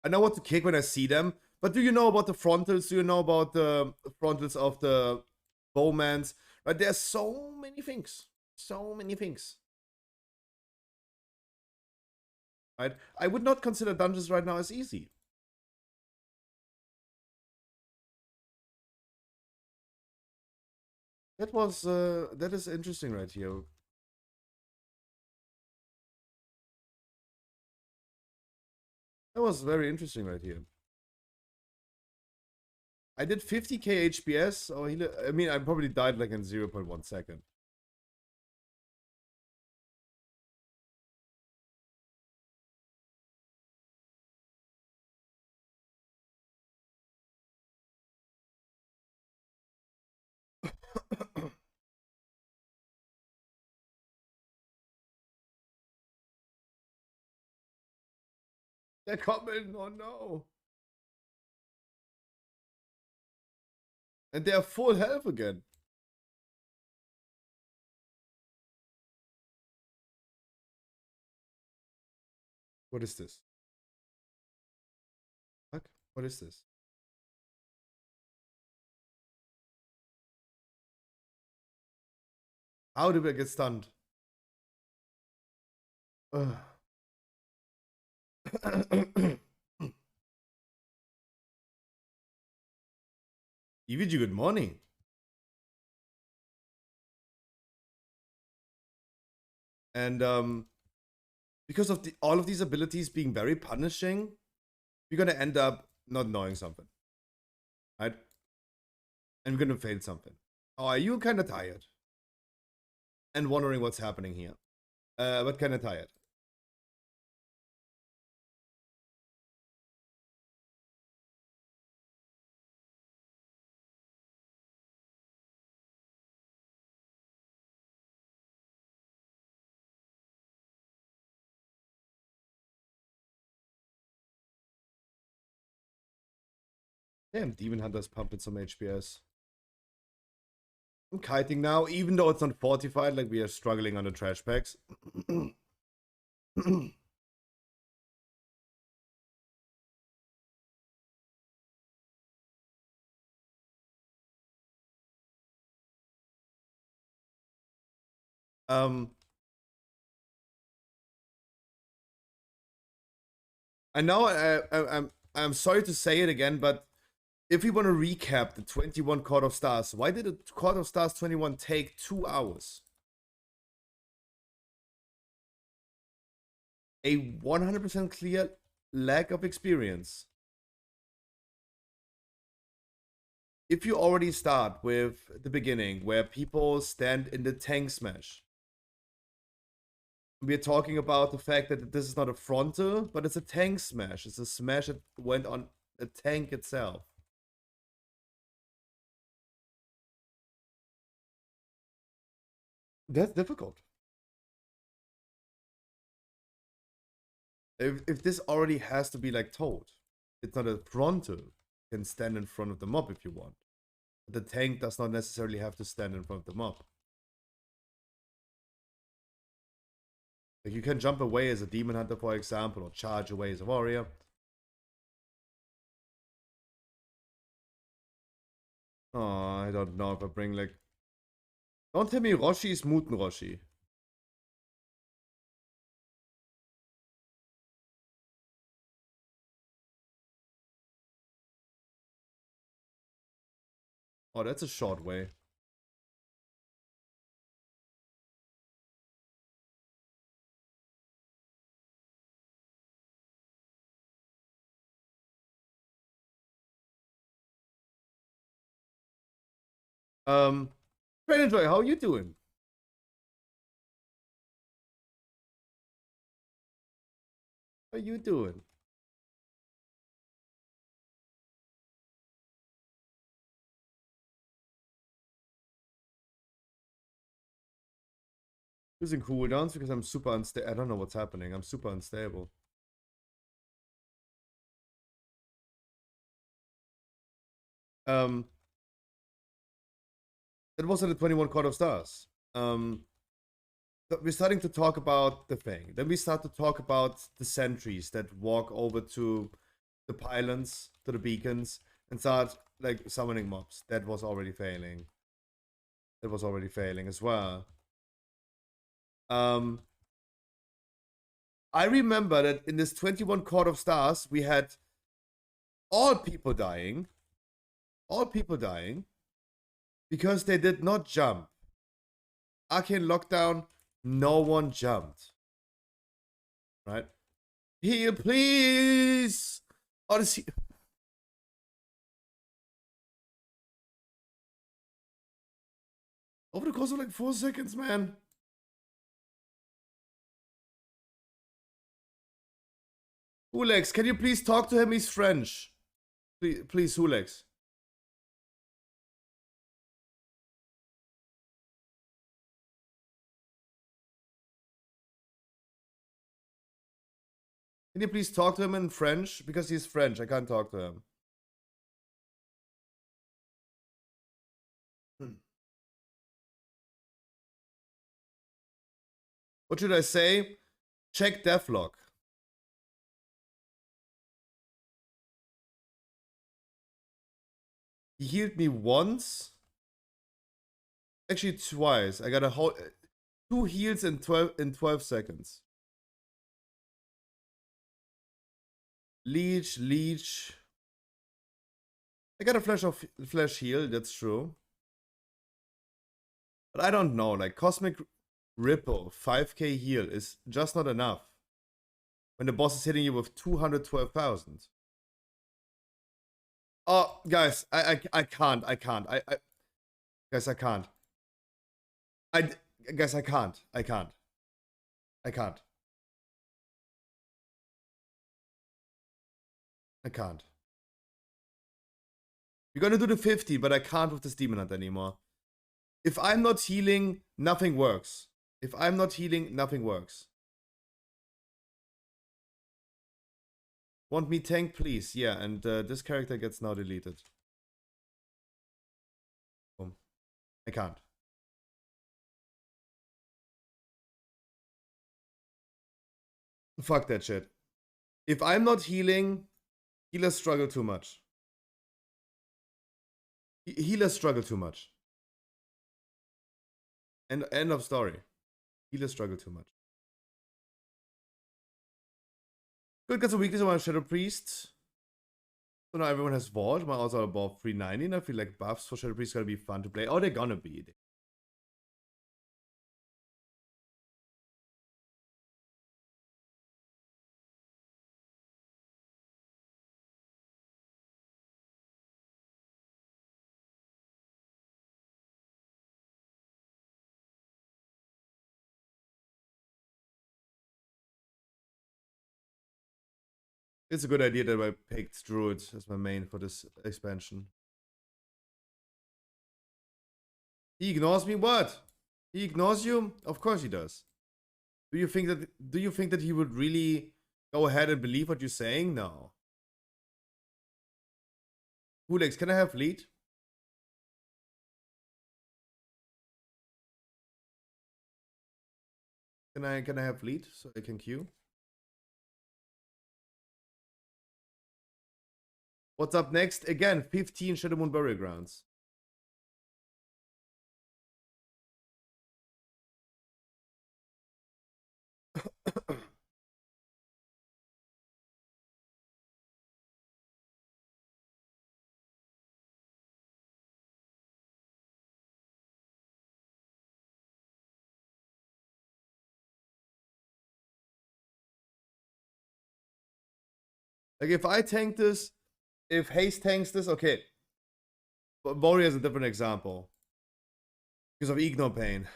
A: I know what to kick when I see them, but do you know about the frontals? Do you know about the frontals of the bowmans? Right, there's so many things. So many things. Right? I would not consider dungeons right now as easy. That is interesting right here. That was very interesting right here. I did 50k HPS. Oh, I mean, I probably died like in 0.1 second. They're coming. Oh no. And they're full health again. What is this? Fuck. What is this? How did I get stunned? EVG, good morning. And because of all of these abilities being very punishing, you're gonna end up not knowing something, right? And you're gonna fail something. Oh, are you kind of tired and wondering what's happening here? But kind of tired. Damn, Demon Hunter's pumping some HPS. I'm kiting now, even though it's not fortified, like we are struggling on the trash packs. I know I'm sorry to say it again, but if we want to recap the 21 Court of Stars, why did the Court of Stars 21 take 2 hours? A 100% clear lack of experience. If you already start with the beginning where people stand in the tank smash, we're talking about the fact that this is not a frontal, but it's a tank smash. It's a smash that went on a tank itself. That's difficult. If this already has to be like told, it's not a frontal. You can stand in front of the mob if you want. The tank does not necessarily have to stand in front of the mob. Like you can jump away as a demon hunter, for example, or charge away as a warrior. Oh, I don't know if I bring like... Don't tell me Roshi is Muten Roshi. Oh, that's a short way. Great enjoy, how are you doing? How are you doing? Using cooldowns because I'm super unstable. I don't know what's happening. I'm super unstable. That was at the 21 Court of Stars. We're starting to talk about the thing. Then we start to talk about the sentries that walk over to the pylons, to the beacons, and start like summoning mobs. That was already failing. That was already failing as well. I remember that in this 21 Court of Stars, we had all people dying. All people dying. Because they did not jump. Arcane Lockdown, no one jumped. Right? Heal, please! Odyssey. Over the course of like 4 seconds, man. Hulex, can you please talk to him? He's French. Please, Hulex. Can you please talk to him in French? Because he's French, I can't talk to him. What should I say? Check devlog. He healed me once. Actually, twice. I got a whole 2 heals in 12 seconds. Leech. I got a flash heal, that's true. But I don't know, like Cosmic Ripple, 5k heal is just not enough. When the boss is hitting you with 212,000. Oh, guys, I can't. Guys, I can't. Guys, I can't. I can't. I can't. We're gonna do the 50, but I can't with this Demon Hunt anymore. If I'm not healing, nothing works. If I'm not healing, nothing works. Want me tank, please? Yeah, and this character gets now deleted. Boom. I can't. Fuck that shit. If I'm not healing, healers struggle too much. Healers struggle too much. End of story. Healers struggle too much. Good, got some weakness on my Shadow Priest. So now everyone has VoD. My odds are above 390. I feel like buffs for Shadow Priest are gonna be fun to play. Oh, they're gonna be. It's a good idea that I picked Druid as my main for this expansion. He ignores me? What? He ignores you? Of course he does. Do you think that he would really go ahead and believe what you're saying? No. Hulex, can I have lead? Can I have lead so I can queue? What's up next? Again, 15 Shadow Moon Burial Grounds. Like if I tank this, if Haste tanks this, okay. But Warrior is a different example. Because of Ignore Pain.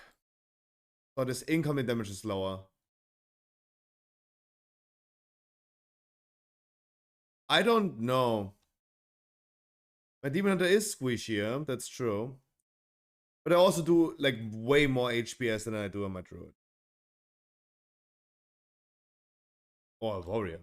A: So this incoming damage is lower. I don't know. My Demon Hunter is squishier, that's true. But I also do like way more HPS than I do on my Druid. Or a warrior.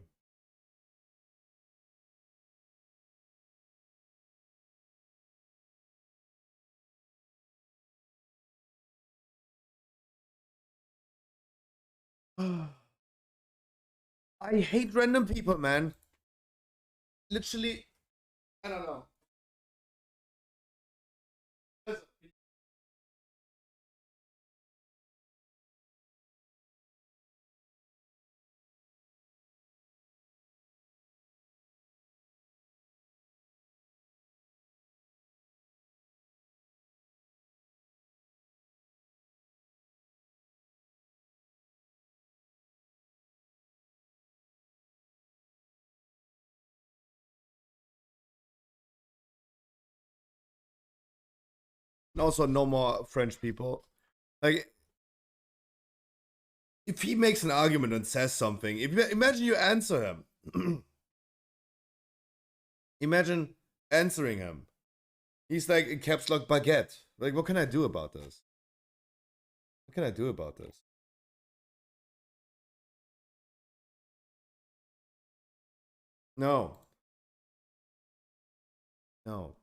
A: I hate random people, man. Literally, I don't know. And also, no more French people. Like, if he makes an argument and says something, imagine you answer him. Imagine answering him. He's like in caps lock baguette. Like, what can I do about this? What can I do about this? No. No.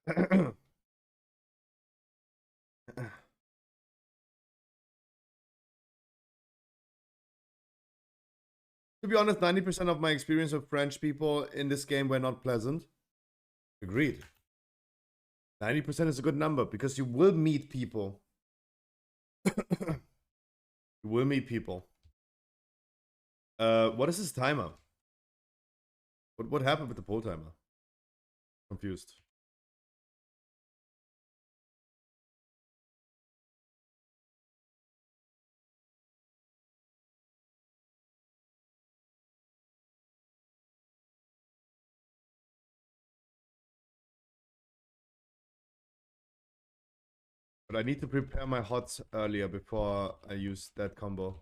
A: To be honest, 90% of my experience with French people in this game were not pleasant. Agreed. 90% is a good number because you will meet people. You will meet people. What is this timer? What happened with the poll timer? Confused. But I need to prepare my hots earlier before I use that combo.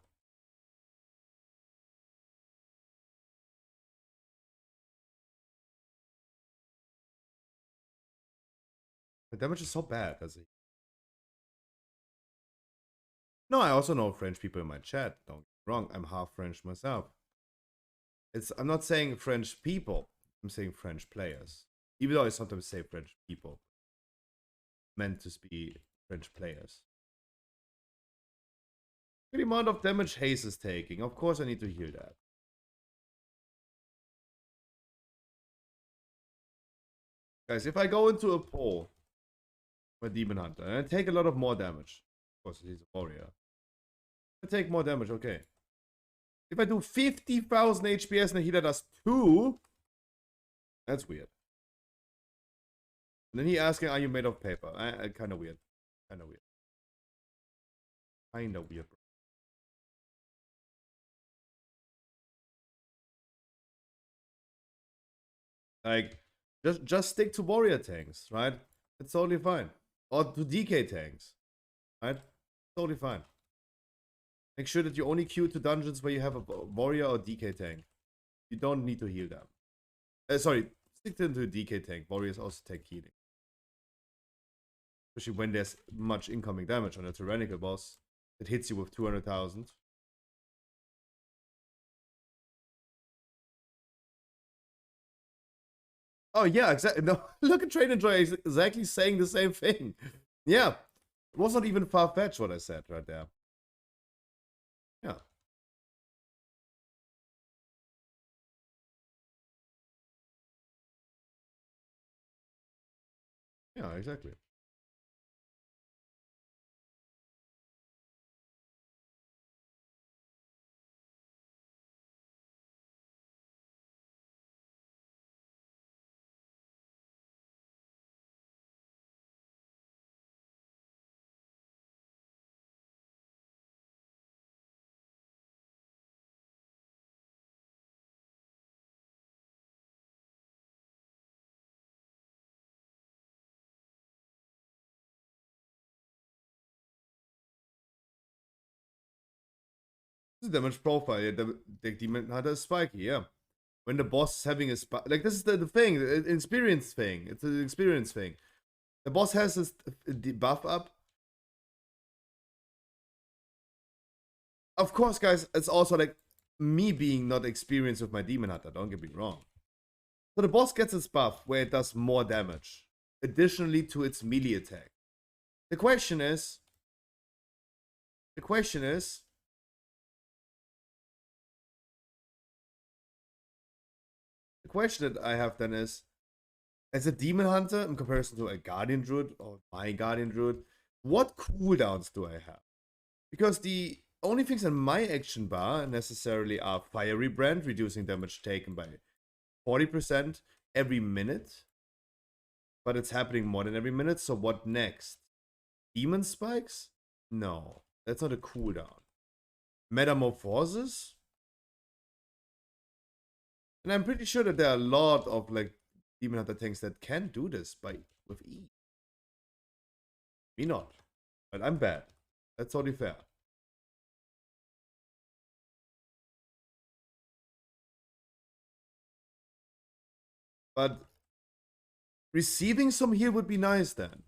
A: The damage is so bad, does he? No, I also know French people in my chat. Don't get me wrong, I'm half French myself. I'm not saying French people, I'm saying French players. Even though I sometimes say French people. Meant to be French players. The amount of damage Haze is taking. Of course I need to heal that. Guys, if I go into a poll for Demon Hunter and I take a lot of more damage, of course he's a warrior. I take more damage, okay. If I do 50,000 HPS and the healer does 2, that's weird. And then he asking, are you made of paper? Kind of weird. Kind of weird. Kind of weird, bro. Like, just stick to warrior tanks, right? It's totally fine. Or to DK tanks, right? Totally fine. Make sure that you only queue to dungeons where you have a warrior or DK tank. You don't need to heal them. Sorry, stick into a DK tank. Warriors also take healing. Especially when there's much incoming damage on a tyrannical boss. It hits you with 200,000. Oh yeah, exactly. No, look at Train Enjoy exactly saying the same thing. Yeah, it was not even far-fetched what I said right there. Yeah. Yeah, exactly. This is damage profile. Yeah, the Demon Hunter is spiky, yeah. When the boss is having a spike. Like, this is the thing, the experience thing. It's an experience thing. The boss has this debuff up. Of course, guys, it's also like me being not experienced with my Demon Hunter, don't get me wrong. So the boss gets its buff where it does more damage, additionally to its melee attack. The question is, the question that I have then is, as a Demon Hunter in comparison to a Guardian Druid or my Guardian Druid, what cooldowns do I have? Because the only things in my action bar necessarily are Fiery Brand, reducing damage taken by 40% every minute. But it's happening more than every minute, so what next? Demon Spikes? No, that's not a cooldown. Metamorphosis? And I'm pretty sure that there are a lot of like Demon Hunter tanks that can do this with E. Me not. But I'm bad. That's totally fair. But receiving some heal would be nice then.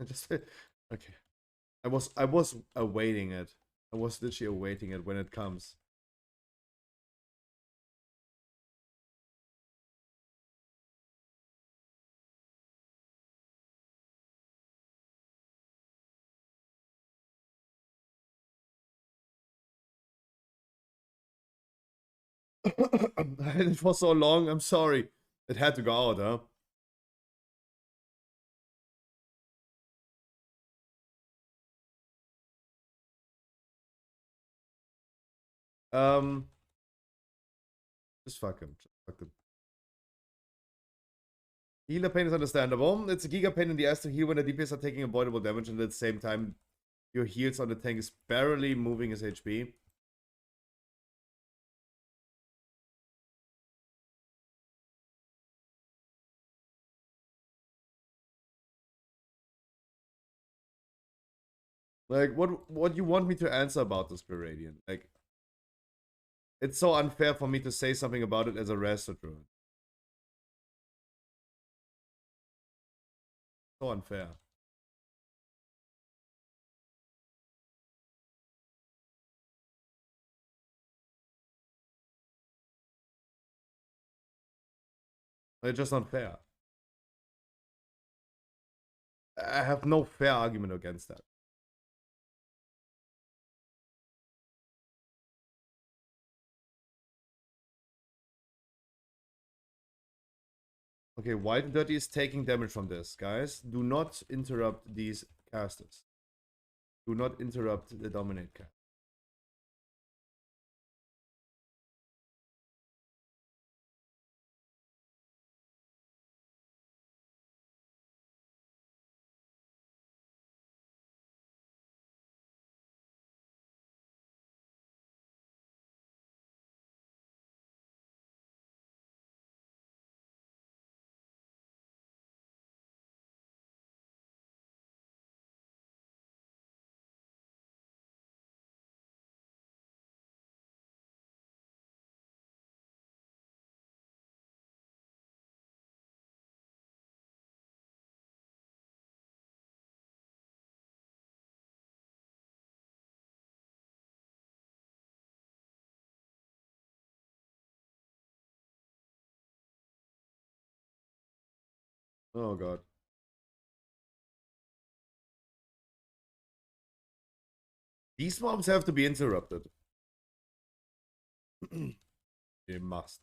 A: I just okay. I was awaiting it. I was literally awaiting it when it comes. I had it for so long. I'm sorry. It had to go out, huh? Just fuck him. Just fuck him. Healer pain is understandable. It's a giga pain in the ass to heal when the DPS are taking avoidable damage, and at the same time, your heals on the tank is barely moving his HP. Like, what you want me to answer about this Gradient? Like, it's so unfair for me to say something about it as a Resto Druid. So unfair. It's just not fair. I have no fair argument against that. Okay, White and Dirty is taking damage from this, guys. Do not interrupt these casters. Do not interrupt the Dominate cast. Oh god. These mobs have to be interrupted. They must.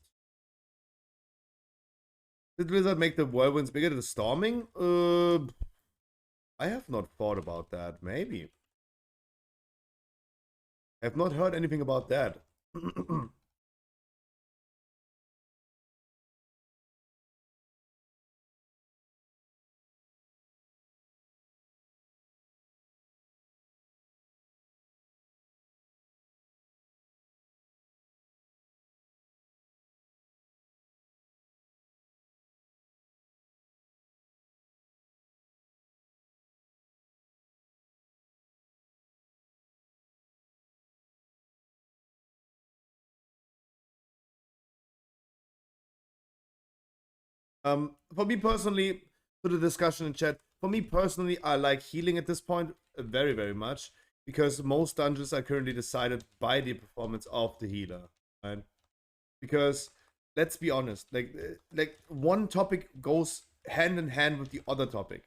A: Did Blizzard make the whirlwinds bigger than storming? I have not thought about that. Maybe. I have not heard anything about that. For me personally, to the discussion in chat, for me personally, I like healing at this point very, very much because most dungeons are currently decided by the performance of the healer, right? Because let's be honest, like one topic goes hand in hand with the other topic.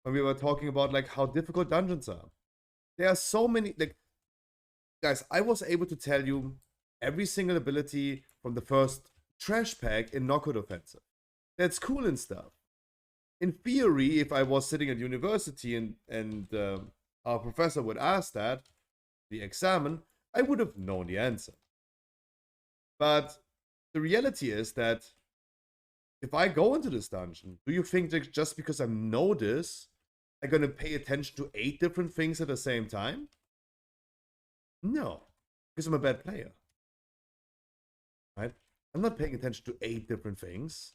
A: When we were talking about like how difficult dungeons are, there are so many like guys. I was able to tell you every single ability from the first trash pack in Knockout Offensive. That's cool and stuff. In theory, if I was sitting at university and our professor would ask that, the examine, I would have known the answer. But the reality is that if I go into this dungeon, do you think that just because I know this, I'm gonna pay attention to 8 different things at the same time? No, because I'm a bad player. Right? I'm not paying attention to 8 different things.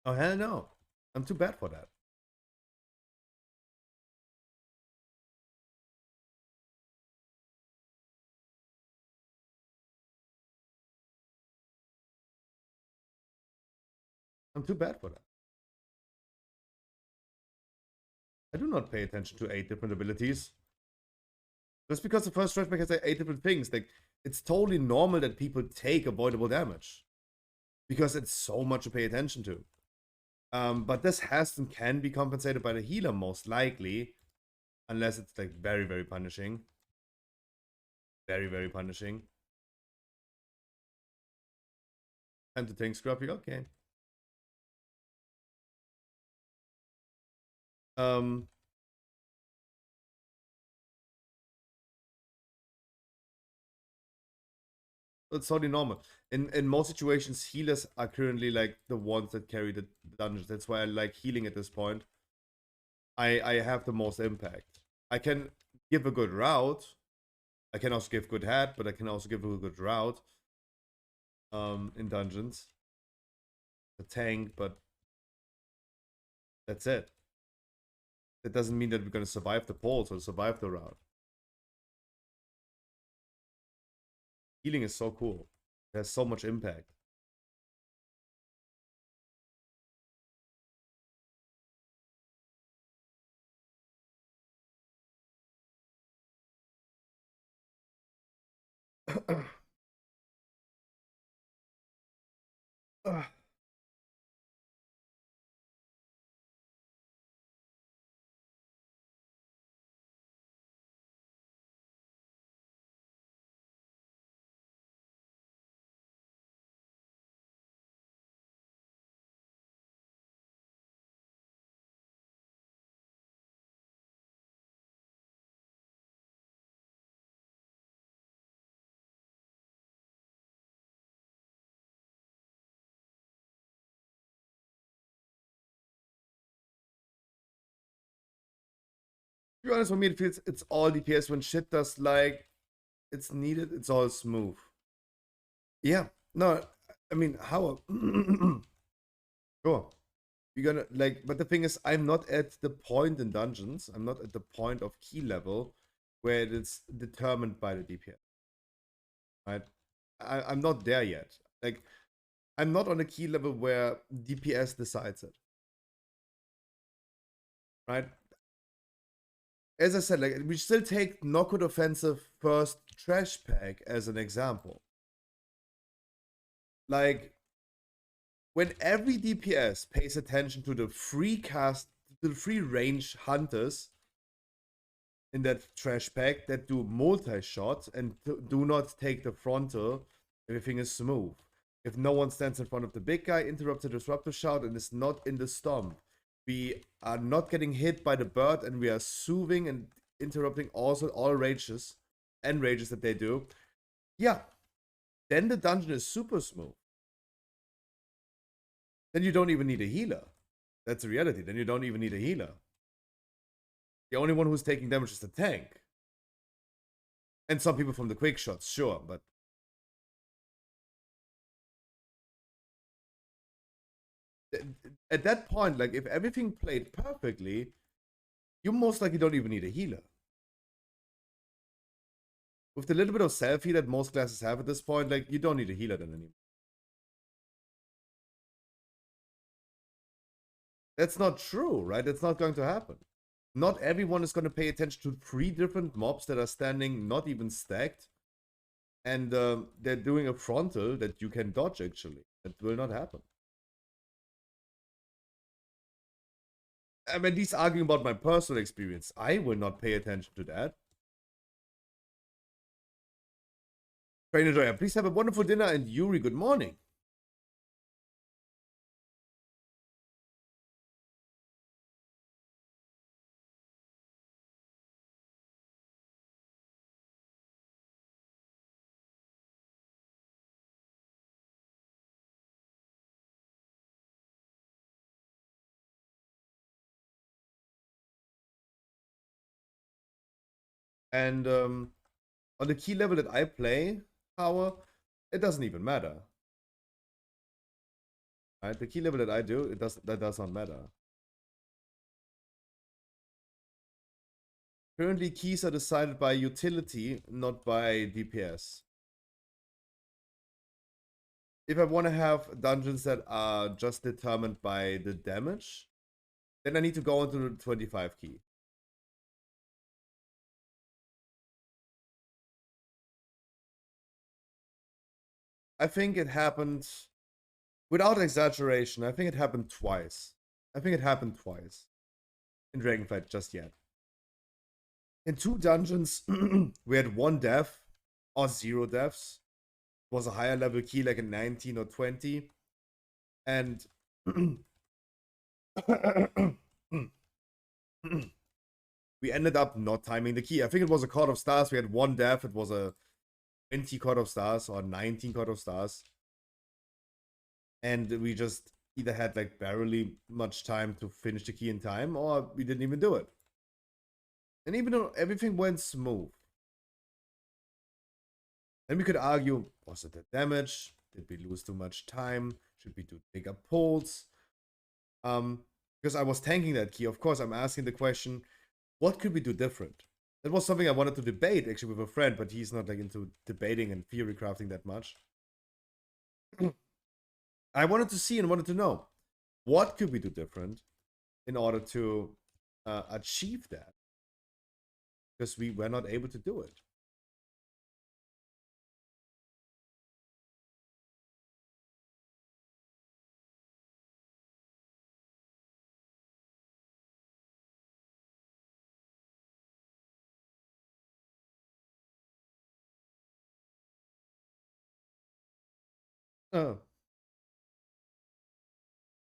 A: Oh hell no. I'm too bad for that. I'm too bad for that. I do not pay attention to 8 different abilities. Just because the first strike has like 8 different things, like it's totally normal that people take avoidable damage. Because it's so much to pay attention to. But this has and can be compensated by the healer most likely. Unless it's like very, very punishing. Very, very punishing. Time to tank Scruffy, okay. It's totally normal. In most situations, healers are currently like the ones that carry the dungeons. That's why I like healing at this point. I have the most impact. I can give a good route. I can also give good head, but I can also give a good route. In dungeons. A tank, but that's it. That doesn't mean that we're gonna survive the pulls or survive the route. Healing is so cool. It has so much impact. To be honest, for me, it feels it's all DPS when shit does like it's needed. It's all smooth. Yeah, no, I mean how? Sure, you're gonna like, but the thing is, I'm not at the point in dungeons. I'm not at the point of key level where it's determined by the DPS. Right? I'm not there yet. Like, I'm not on a key level where DPS decides it. Right? As I said, like we still take Knockout Offensive first trash pack as an example. Like when every DPS pays attention to the free cast, to the free range hunters in that trash pack that do multi-shot and do not take the frontal, everything is smooth. If no one stands in front of the big guy, interrupts the disruptor shout, and is not in the stomp, we are not getting hit by the bird, and we are soothing and interrupting also all rages and rages that they do. Yeah, then the dungeon is super smooth. Then you don't even need a healer. That's the reality. Then you don't even need a healer. The only one who's taking damage is the tank. And some people from the quick shots, sure, but at that point, like if everything played perfectly, you most likely don't even need a healer. With the little bit of self-heal that most classes have at this point, like, you don't need a healer then anymore. That's not true, right? That's not going to happen. Not everyone is going to pay attention to 3 different mobs that are standing not even stacked. And they're doing a frontal that you can dodge, actually. That will not happen. I mean, he's arguing about my personal experience. I will not pay attention to that. Trainer Joya, please have a wonderful dinner, and Yuri, good morning. And on the key level that I play, power, it doesn't even matter. Right? The key level that I do, that does not matter. Currently, keys are decided by utility, not by DPS. If I want to have dungeons that are just determined by the damage, then I need to go into the 25 key. I think it happened, without exaggeration, I think it happened twice. I think it happened twice in Dragonflight just yet. In 2 dungeons, we had 1 death or 0 deaths. It was a higher level key, like a 19 or 20. And we ended up not timing the key. I think it was a Court of Stars. We had 1 death. It was a 20 Court of Stars or 19 Court of Stars. And we just either had like barely much time to finish the key in time, or we didn't even do it. And even though everything went smooth, then we could argue, was it the damage? Did we lose too much time? Should we do bigger pulls? Because I was tanking that key, of course, I'm asking the question, what could we do different? That was something I wanted to debate actually with a friend, but he's not like into debating and theory crafting that much. I wanted to see and wanted to know, what could we do different in order to achieve that? Because we were not able to do it.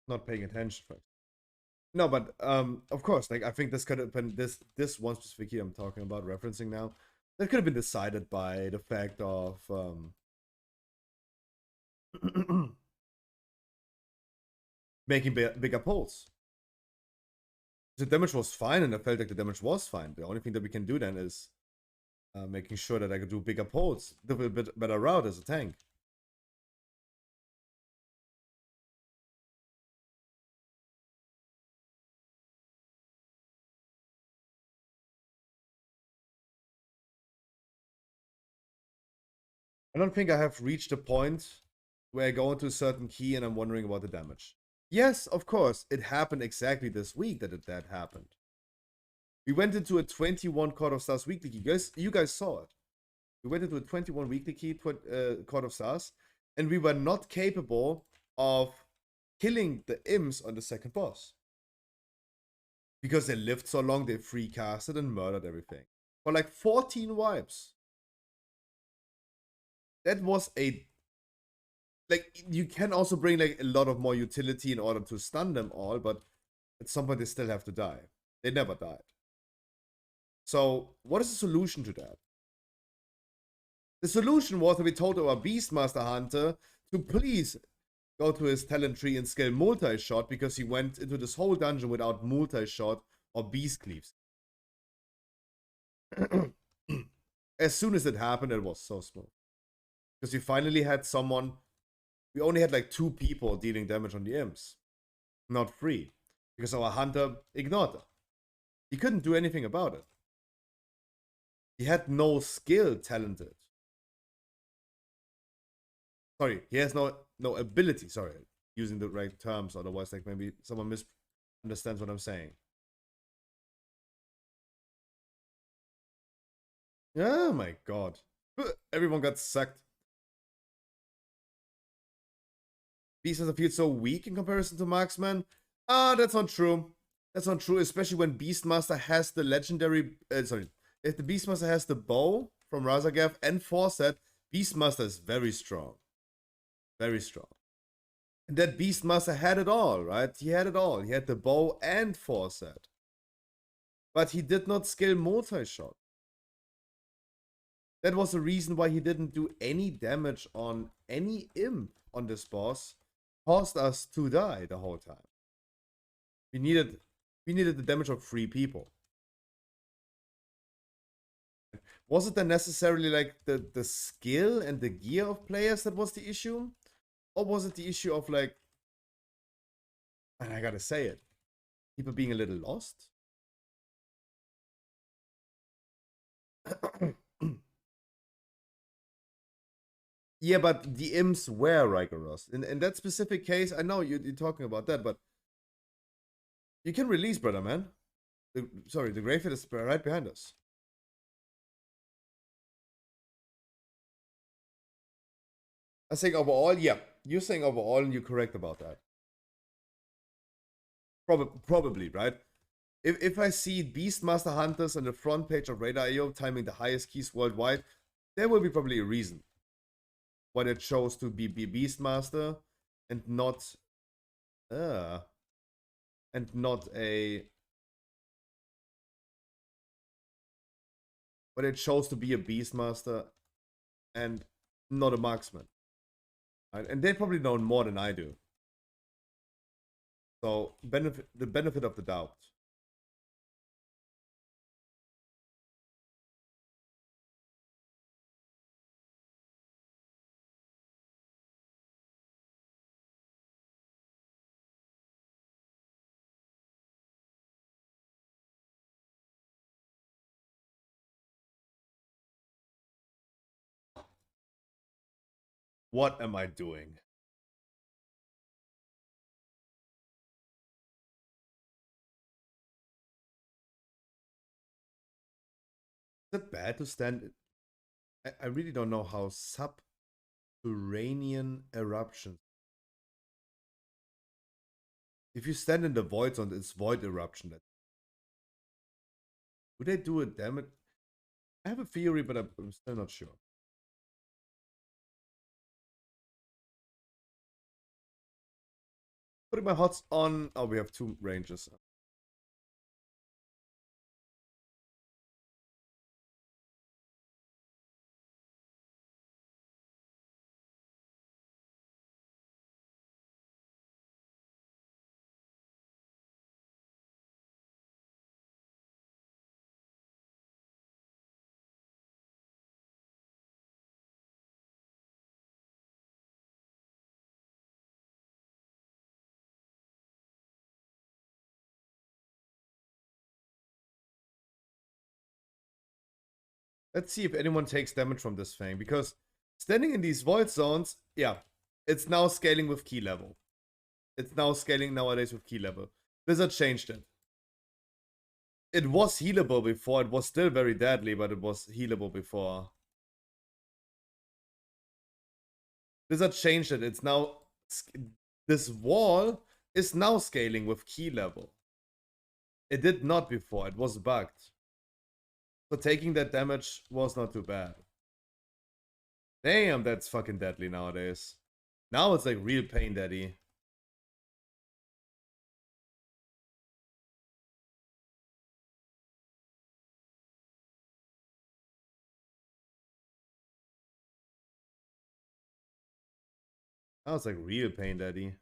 A: Not paying attention first. No, but of course, like I think this could have been this one specific key I'm talking about, referencing now, that could have been decided by the fact of making bigger pulls. The damage was fine, and I felt like the damage was fine. The only thing that we can do then is making sure that I could do bigger pulls, do a bit better route as a tank. I don't think I have reached a point where I go into a certain key and I'm wondering about the damage. Yes, of course, it happened exactly this week that happened. We went into a 21 Court of Stars weekly key. You guys saw it. We went into a 21 weekly key Court of Stars, and we were not capable of killing the imps on the second boss. Because they lived so long, they free casted and murdered everything. For like 14 wipes. That was a... Like, you can also bring like a lot of more utility in order to stun them all, but at some point they still have to die. They never died. So, what is the solution to that? The solution was that we told our Beastmaster Hunter to please go to his talent tree and scale multi-shot, because he went into this whole dungeon without multi-shot or beast cleaves. As soon as it happened, it was so smooth. Because we finally had someone... We only had like 2 people dealing damage on the imps. Not 3. Because our hunter ignored them. He couldn't do anything about it. He had no skill talented. Sorry, he has no ability. Sorry, using the right terms. Otherwise, like maybe someone misunderstands what I'm saying. Oh my god. Everyone got sucked. Beast doesn't feel so weak in comparison to Marksman. Ah, that's not true. That's not true, especially when Beastmaster has the legendary. Sorry. If the Beastmaster has the bow from Razagav and Forset, Beastmaster is very strong. Very strong. And that Beastmaster had it all, right? He had it all. He had the bow and Forset. But he did not scale multi-shot. That was the reason why he didn't do any damage on any imp on this boss. Caused us to die the whole time. We needed the damage of 3 people. Was it then necessarily like the skill and the gear of players that was the issue? Or was it the issue of like, and I gotta say it, people being a little lost? Yeah, but the imps were rigorous. In that specific case, I know you're talking about that, but you can release, brother, man. Sorry, the graveyard is right behind us. I think overall, yeah. You're saying overall, and you're correct about that. Probably, right? If I see Beastmaster Hunters on the front page of Radar.io timing the highest keys worldwide, there will be probably a reason why they chose to be Beastmaster and not uh and not a why they chose to be a Beastmaster and not a marksman. Right? And they probably know more than I do. So the benefit of the doubt. What am I doing? Is it bad to stand? I really don't know how subterranean eruptions. If you stand in the void zone, it's void eruption. Would they do a damage? I have a theory, but I'm still not sure. Putting my hots on. Oh, we have 2 ranges. Let's see if anyone takes damage from this thing, because standing in these void zones, yeah, it's now scaling with key level. It's now scaling nowadays with key level. Blizzard changed it. It was healable before. It was still very deadly, but it was healable before. Blizzard changed it. It's now... This wall is now scaling with key level. It did not before. It was bugged. So taking that damage was not too bad. Damn, that's fucking deadly nowadays. Now it's like real pain, daddy. Now it's like real pain, daddy.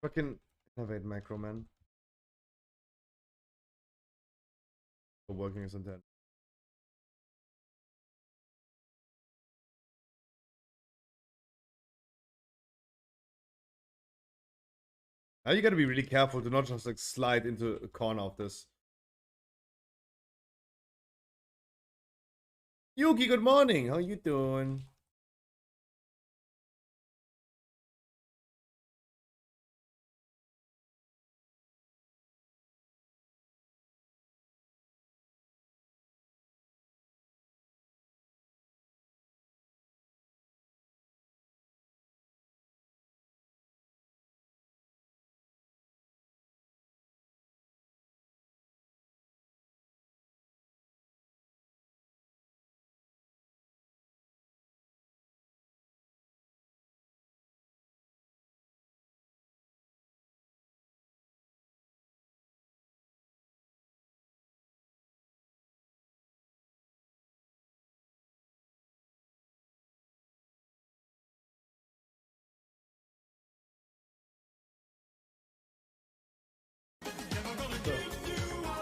A: Fucking innovate macro, man. Working as intent. Now you gotta be really careful to not just like slide into a corner of this. Yuki, good morning. How you doing?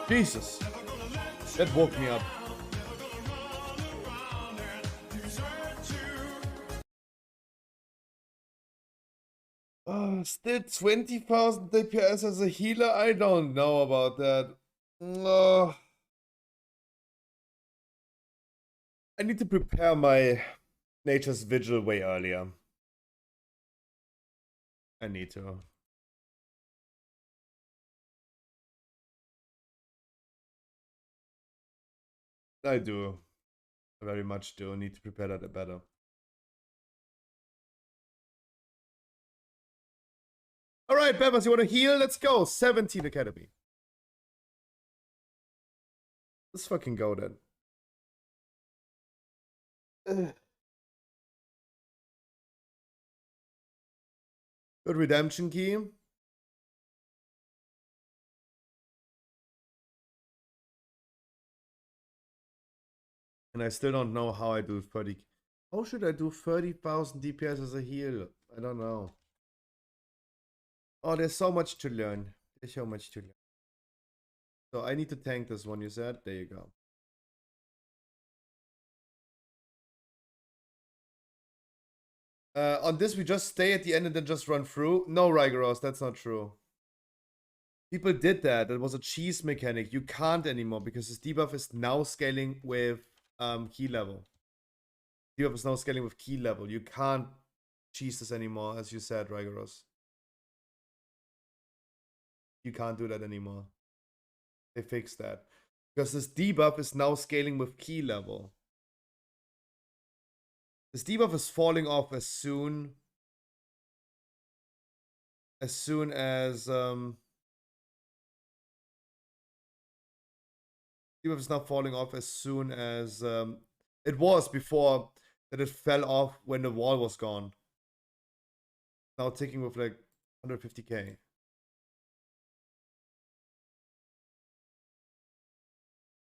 A: Jesus. That woke me up. Still 20,000 DPS as a healer? I don't know about that. I need to prepare my Nature's Vigil way earlier. I need to. I do. I very much do. Need to prepare that better. All right, Peppers, you want to heal? Let's go. 17 Academy. Let's fucking go then. Good redemption key. And I still don't know how I do 30. How should I do 30,000 DPS as a heal? I don't know. Oh, there's so much to learn. There's so much to learn. So I need to tank this one, you said? There you go. On this, we just stay at the end and then just run through. No, Rygeros, that's not true. People did that. That was a cheese mechanic. You can't anymore because this debuff is now scaling with key level. Debuff is now scaling with key level. You can't cheese this anymore, as you said, Rygeros. You can't do that anymore. They fixed that. Because this debuff is now scaling with key level. This debuff is falling off as soon as debuff is not falling off as soon as it was before that. It fell off when the wall was gone. Now ticking with like 150k.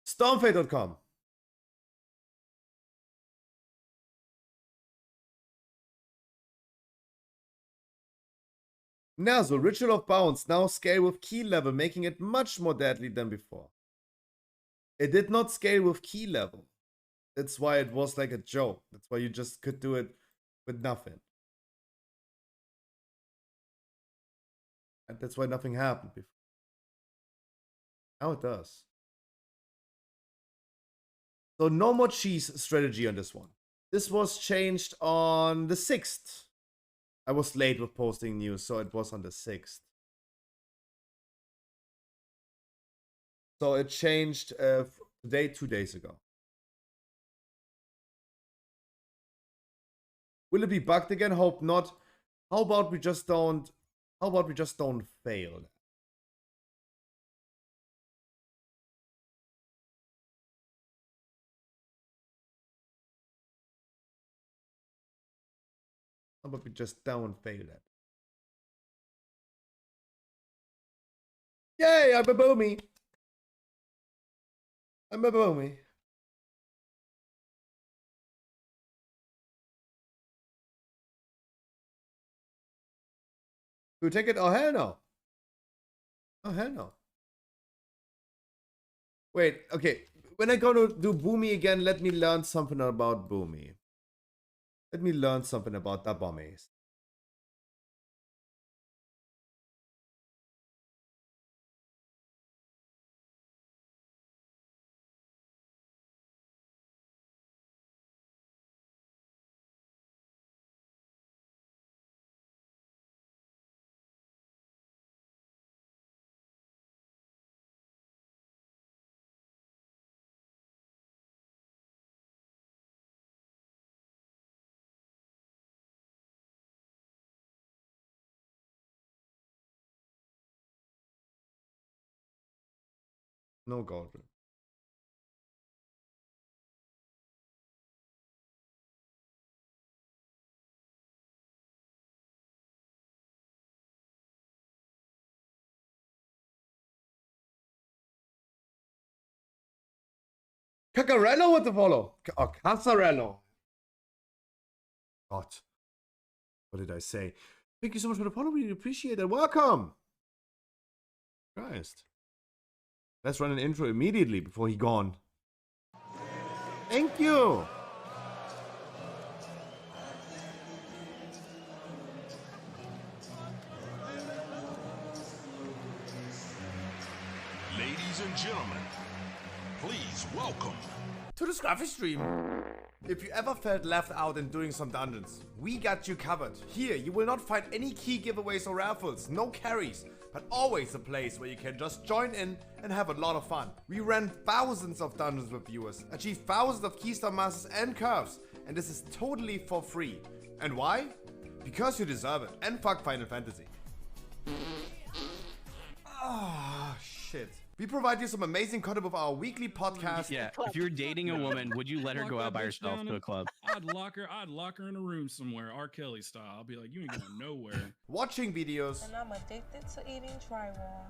A: Stormfade.com. Nazo, Ritual of Bounce, now scale with key level, making it much more deadly than before. It did not scale with key level. That's why it was like a joke. That's why you just could do it with nothing. And that's why nothing happened before. Now it does. So no more cheese strategy on this one. This was changed on the 6th. I was late with posting news, so it was on the 6th. So it changed today, 2 days ago. Will it be bugged again? Hope not. How about we just don't fail? How about we just don't fail that? Yay, I'm a boomy. I'm a boomy. Who take it? Oh, hell no. Oh, hell no. Wait, okay. When I go to do Boomy again, let me learn something about Boomy. Let me learn something about the bommies. No Gordon. Cacarello with the follow. Oh, Casarello. God. What did I say? Thank you so much for the follow. We appreciate it. Welcome. Christ. Let's run an intro immediately before he gone. Thank you.
B: Ladies and gentlemen, please welcome
A: to the Scruffy stream. If you ever felt left out in doing some dungeons, we got you covered. Here, you will not find any key giveaways or raffles, no carries, but always a place where you can just join in and have a lot of fun. We ran thousands of dungeons with viewers, achieved thousands of keystone masters and curves, and this is totally for free. And why? Because you deserve it, and fuck Final Fantasy. Ah, shit. We provide you some amazing content with our weekly podcast.
C: Yeah, if you're dating a woman, would you let her go out by herself to a club?
D: I'd lock her in a room somewhere, R. Kelly style. I'll be like, you ain't going nowhere.
A: Watching videos.
E: And I'm addicted to eating drywall.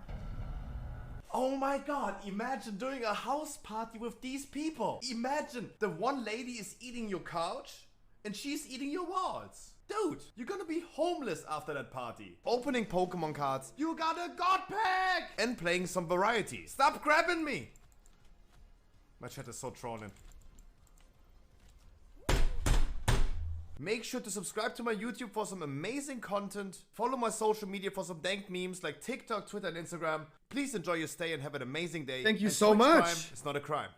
A: Oh my god, imagine doing a house party with these people. Imagine the one lady is eating your couch and she's eating your walls. Dude, you're gonna be homeless after that party. Opening Pokemon cards, you got a God Pack! And playing some variety. Stop grabbing me! My chat is so trolling. Make sure to subscribe to my YouTube for some amazing content. Follow my social media for some dank memes like TikTok, Twitter, and Instagram. Please enjoy your stay and have an amazing day. Thank you so much. Crime is not a crime.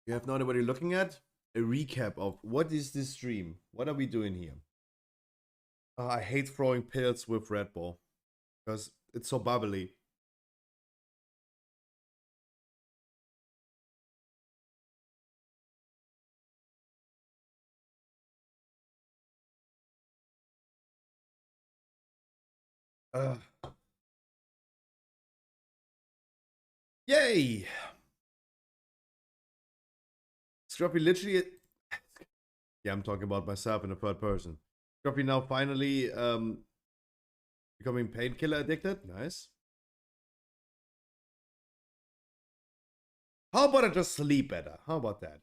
A: You have no idea what you're looking at? A recap of what is this stream? What are we doing here? I hate throwing pills with Red Bull because it's so bubbly. Yay! Scruffy literally... Yeah, I'm talking about myself in the third person. Scruffy now finally becoming painkiller addicted. Nice. How about I just sleep better? How about that?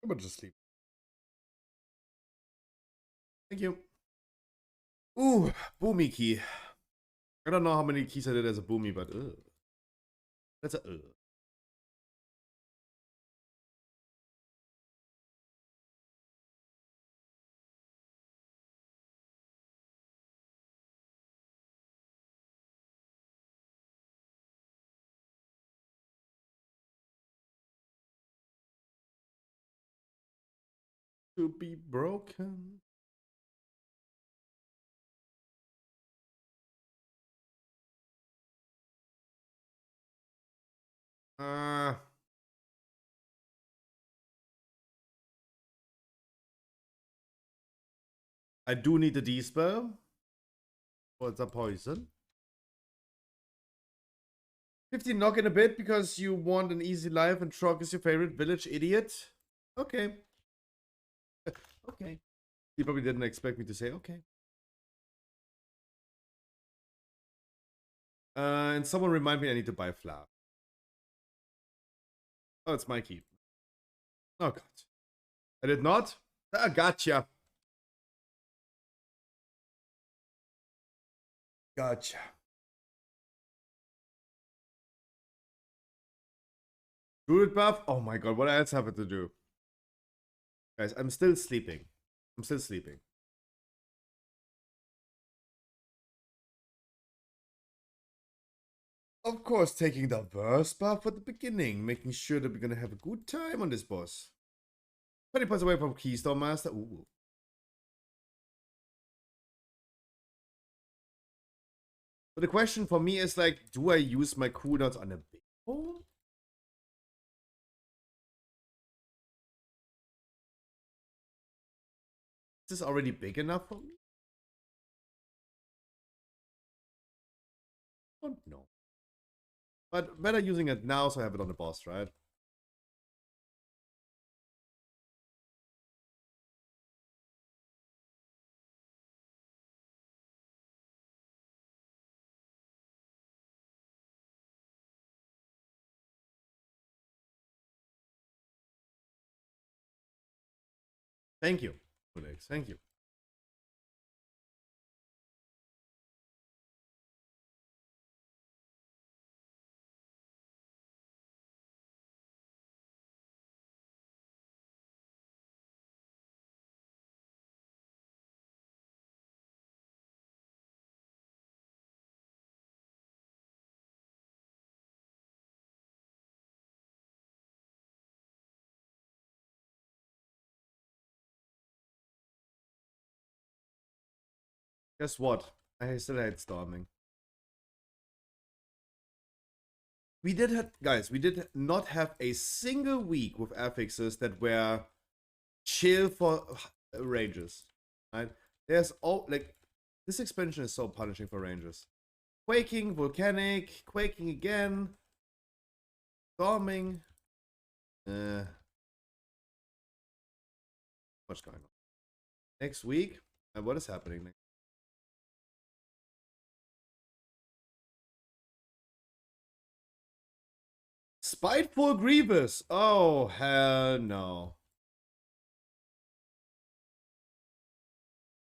A: How about just sleep? Thank you. Ooh, Boomy key. I don't know how many keys I did as a Boomy, but that's a to be broken. I do need the D-spell. For the poison. 15 knock in a bit because you want an easy life and Trog is your favorite village, idiot. Okay. Okay. You probably didn't expect me to say okay. And someone remind me I need to buy flour. Oh, it's my key. Oh, God. I did not? Ah, gotcha. Gotcha. Druid buff? Oh my god, what else have I to do? Guys, I'm still sleeping. I'm still sleeping. Of course, taking the worst buff at the beginning, making sure that we're gonna have a good time on this boss. 20 points away from Keystone Master. Ooh. But the question for me is like, do I use my cooldowns on a big hole? Is this already big enough for me? I don't know. But better using it now so I have it on the boss, right? Thank you, Alex. Thank you. Guess what? I still hate storming. We did have, guys, we did not have a single week with affixes that were chill for ranges, right? There's all, like, this expansion is so punishing for ranges. Quaking, volcanic, quaking again, storming. What's going on? Next week? What is happening next? Spiteful Grievous. Oh, hell no.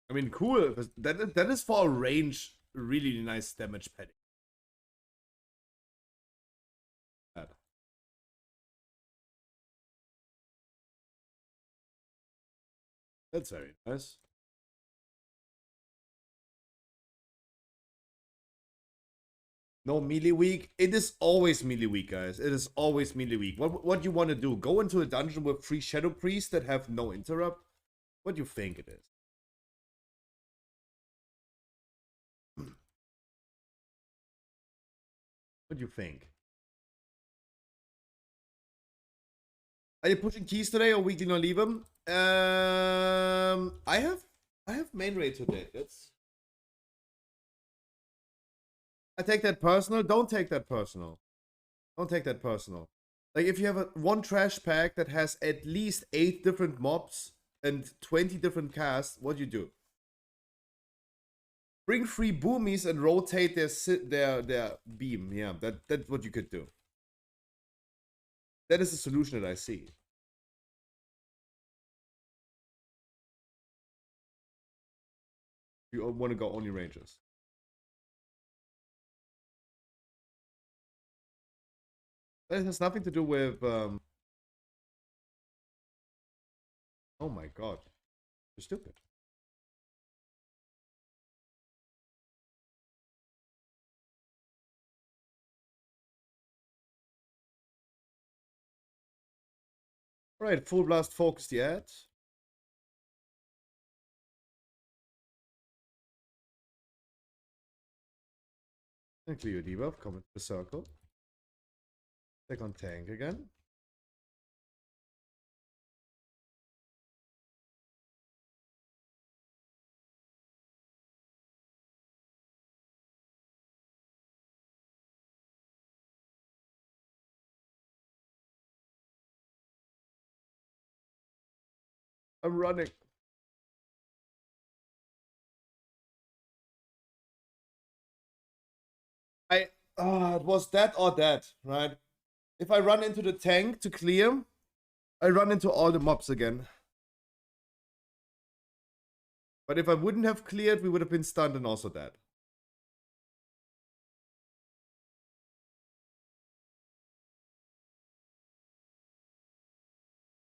A: I mean, cool. That is for a range, really nice damage padding. That's very nice. No melee week. It is always melee week, guys. It is always melee week. What you want to do? Go into a dungeon with 3 Shadow Priests that have no interrupt? What do you think it is? What do you think? Are you pushing keys today or weekly no leave them? I have main raid today. I take that personal. Don't take that personal. Don't take that personal. Like, if you have one trash pack that has at least 8 different mobs and 20 different casts, what do you do? Bring 3 boomies and rotate their beam. Yeah, that's what you could do. That is the solution that I see. You want to go only ranges. That has nothing to do with oh my god. You're stupid. Alright, full blast focused yet. And clear your debuff, come into the circle. Take on tank again. I'm running. It was that or that, right? if I run into the tank to clear, I run into all the mobs again. But if I wouldn't have cleared, we would have been stunned and also dead.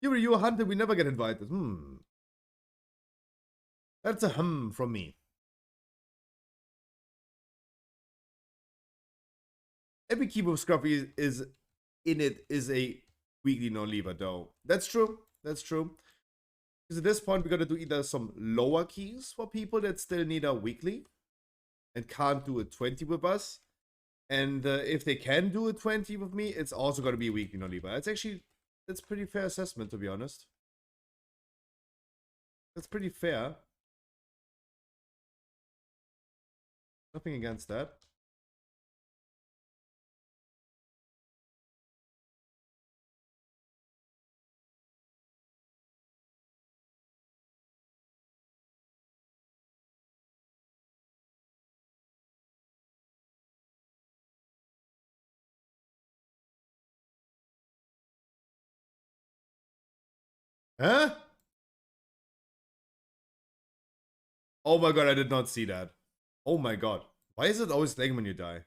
A: Yuri, you a hunter, we never get invited. That's a from me. Every keeper of Scruffy is in it is a weekly non-lever though. That's true. That's true. Because at this point, we're going to do either some lower keys for people that still need a weekly and can't do a 20 with us. And if they can do a 20 with me, it's also going to be a weekly non-lever. It's actually, that's pretty fair assessment, to be honest. That's pretty fair. Nothing against that. Huh? Oh my god, I did not see that. Oh my god. Why is it always lagging when you die?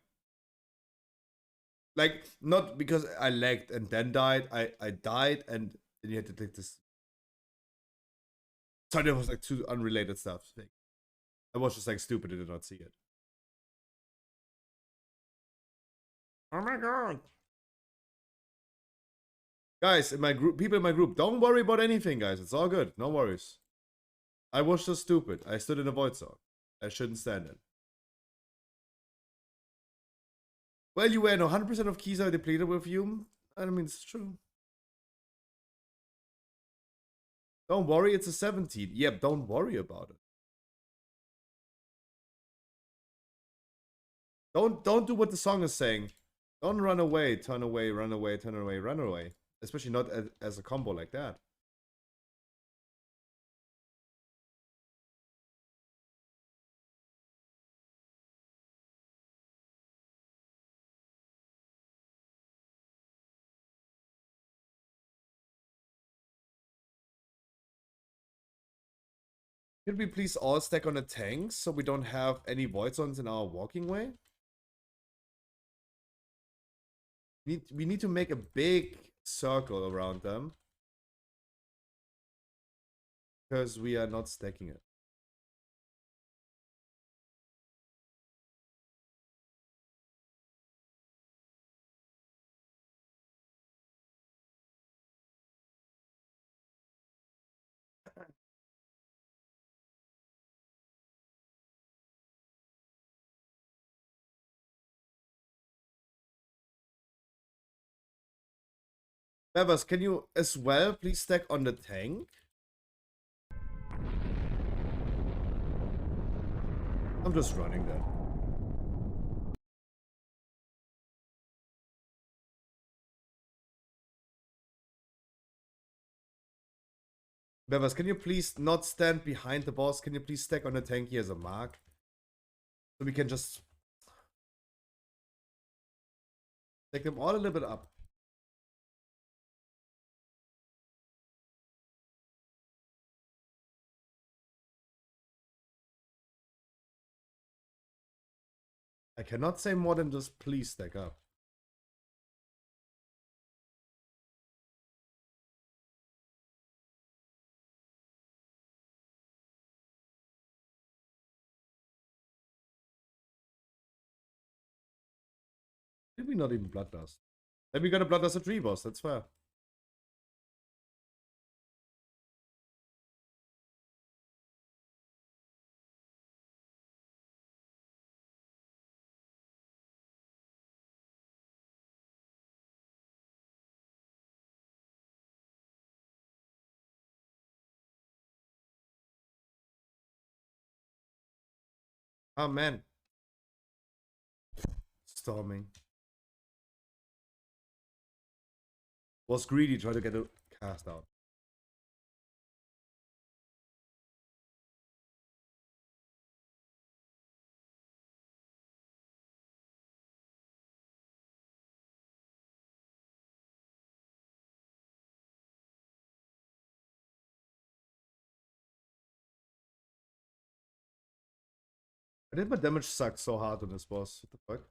A: Like, not because I lagged and then died. I died and then you had to take this. Sorry, there was like two unrelated stuff. I was just like stupid and did not see it. Oh my god. Guys, in my group, people in my group, don't worry about anything, guys. It's all good. No worries. I was just stupid. I stood in a void zone. I shouldn't stand it. Well, you when 100% of keys are depleted with you. I mean, it's true. Don't worry, it's a 17. Yep, don't worry about it. Don't do what the song is saying. Don't run away, turn away, run away, turn away, run away. Especially not as a combo like that. Could we please all stack on the tanks so we don't have any void zones in our walking way? We need to make a big circle around them. Because we are not stacking it. Bevers, can you as well please stack on the tank? I'm just running that. Bevers, can you please not stand behind the boss? Can you please stack on the tank here as a mark? So we can just take them all a little bit up. I cannot say more than just please stack up. Maybe not even Bloodlust. Then we got a Bloodlust 3 boss, that's fair. Oh man. Storming. Was greedy, trying to get a cast out. I did my damage suck so hard on this boss. What the fuck?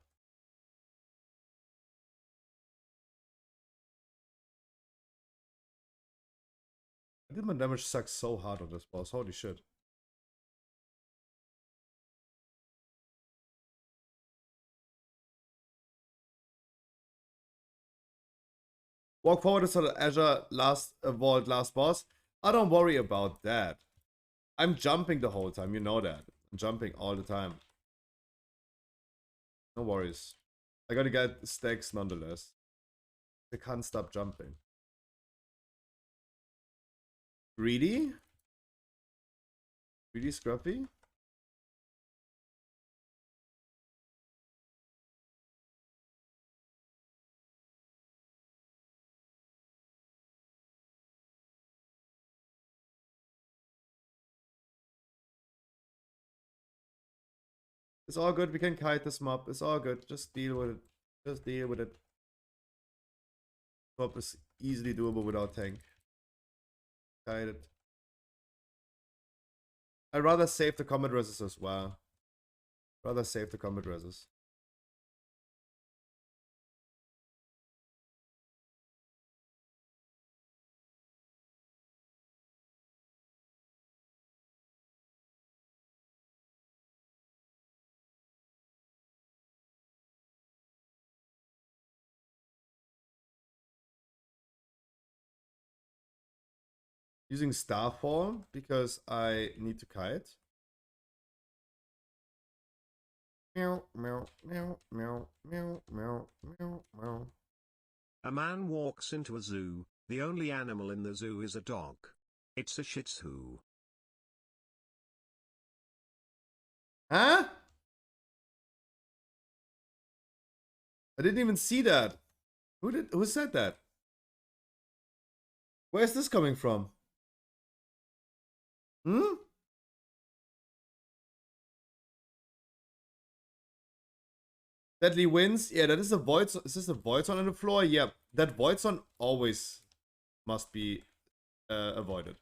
A: I did my damage suck so hard on this boss. Holy shit. Walk forward is the Azure last vault last boss. I don't worry about that. I'm jumping the whole time, you know that. I'm jumping all the time. No worries. I gotta get stacks nonetheless. I can't stop jumping. Greedy? Greedy Scruffy? It's all good. We can kite this mob. It's all good. Just deal with it. Just deal with it. Mob is easily doable without tank. Kite it. I'd rather save the combat resist as well. Rather save the combat resist. Using Starfall because I need to kite. Meow, meow, meow, meow, meow, meow, meow, meow.
F: A man walks into a zoo. The only animal in the zoo is a dog. It's a Shih Tzu.
A: Huh? I didn't even see that. Who said that? Where's this coming from? Hmm? Deadly wins? Yeah, that is a void. Is this a void zone on the floor? Yeah, that void zone always must be avoided.